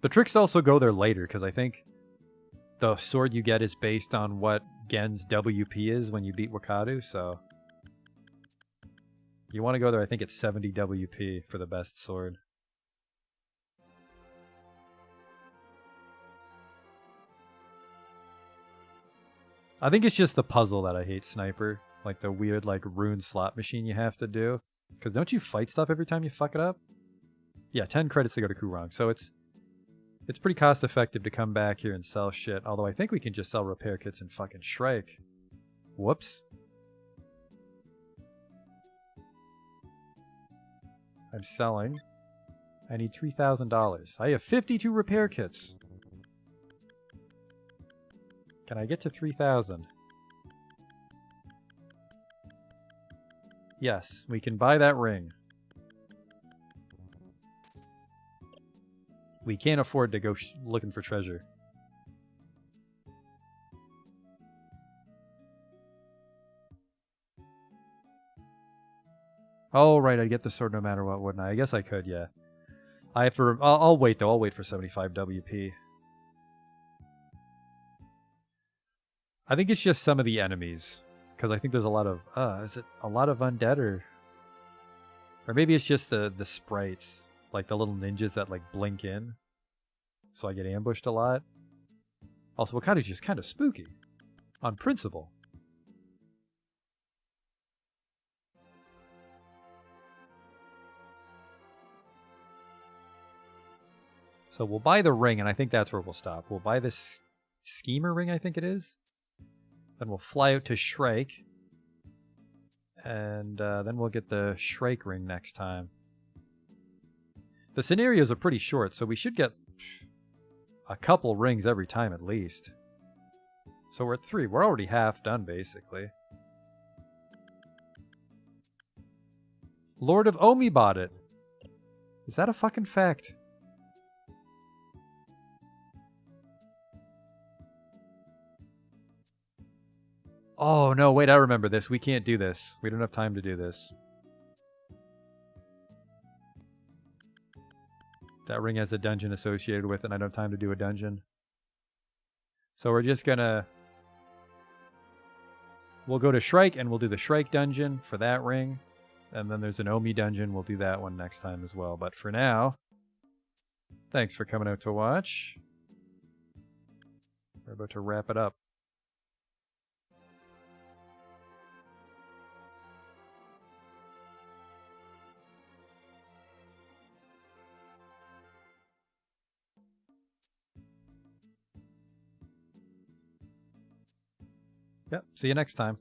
The tricks also go there later, because I think the sword you get is based on what Gen's WP is when you beat Wakadu, so... You want to go there, I think it's 70 WP for the best sword. I think it's just the puzzle that I hate, Sniper. Like the weird, like, rune slot machine you have to do. Because don't you fight stuff every time you fuck it up? Yeah, 10 credits to go to Kurong, so it's pretty cost effective to come back here and sell shit. Although I think we can just sell repair kits in fucking Shrike. Whoops. I'm selling. I need $3,000. I have 52 repair kits. Can I get to 3,000? Yes, we can buy that ring. We can't afford to go looking for treasure. Oh, right, I'd get the sword no matter what, wouldn't I? I guess I could, yeah. I have to... I'll wait, though. I'll wait for 75 WP. I think it's just some of the enemies. Because I think there's a lot of... is it a lot of undead, or... Or maybe it's just the sprites. Like the little ninjas that, like, blink in. So I get ambushed a lot. Also, Wakati's just kind of spooky. On principle. So we'll buy the ring, and I think that's where we'll stop. We'll buy this schemer ring, I think it is. Then we'll fly out to Shrike. And then we'll get the Shrike ring next time. The scenarios are pretty short, so we should get a couple rings every time at least. So we're at 3. We're already half done, basically. Lord of Omi bought it. Is that a fucking fact? Oh, no, wait, I remember this. We can't do this. We don't have time to do this. That ring has a dungeon associated with it, and I don't have time to do a dungeon. So we're just gonna... We'll go to Shrike, and we'll do the Shrike dungeon for that ring. And then there's an Omi dungeon. We'll do that one next time as well. But for now, thanks for coming out to watch. We're about to wrap it up. Yep, see you next time.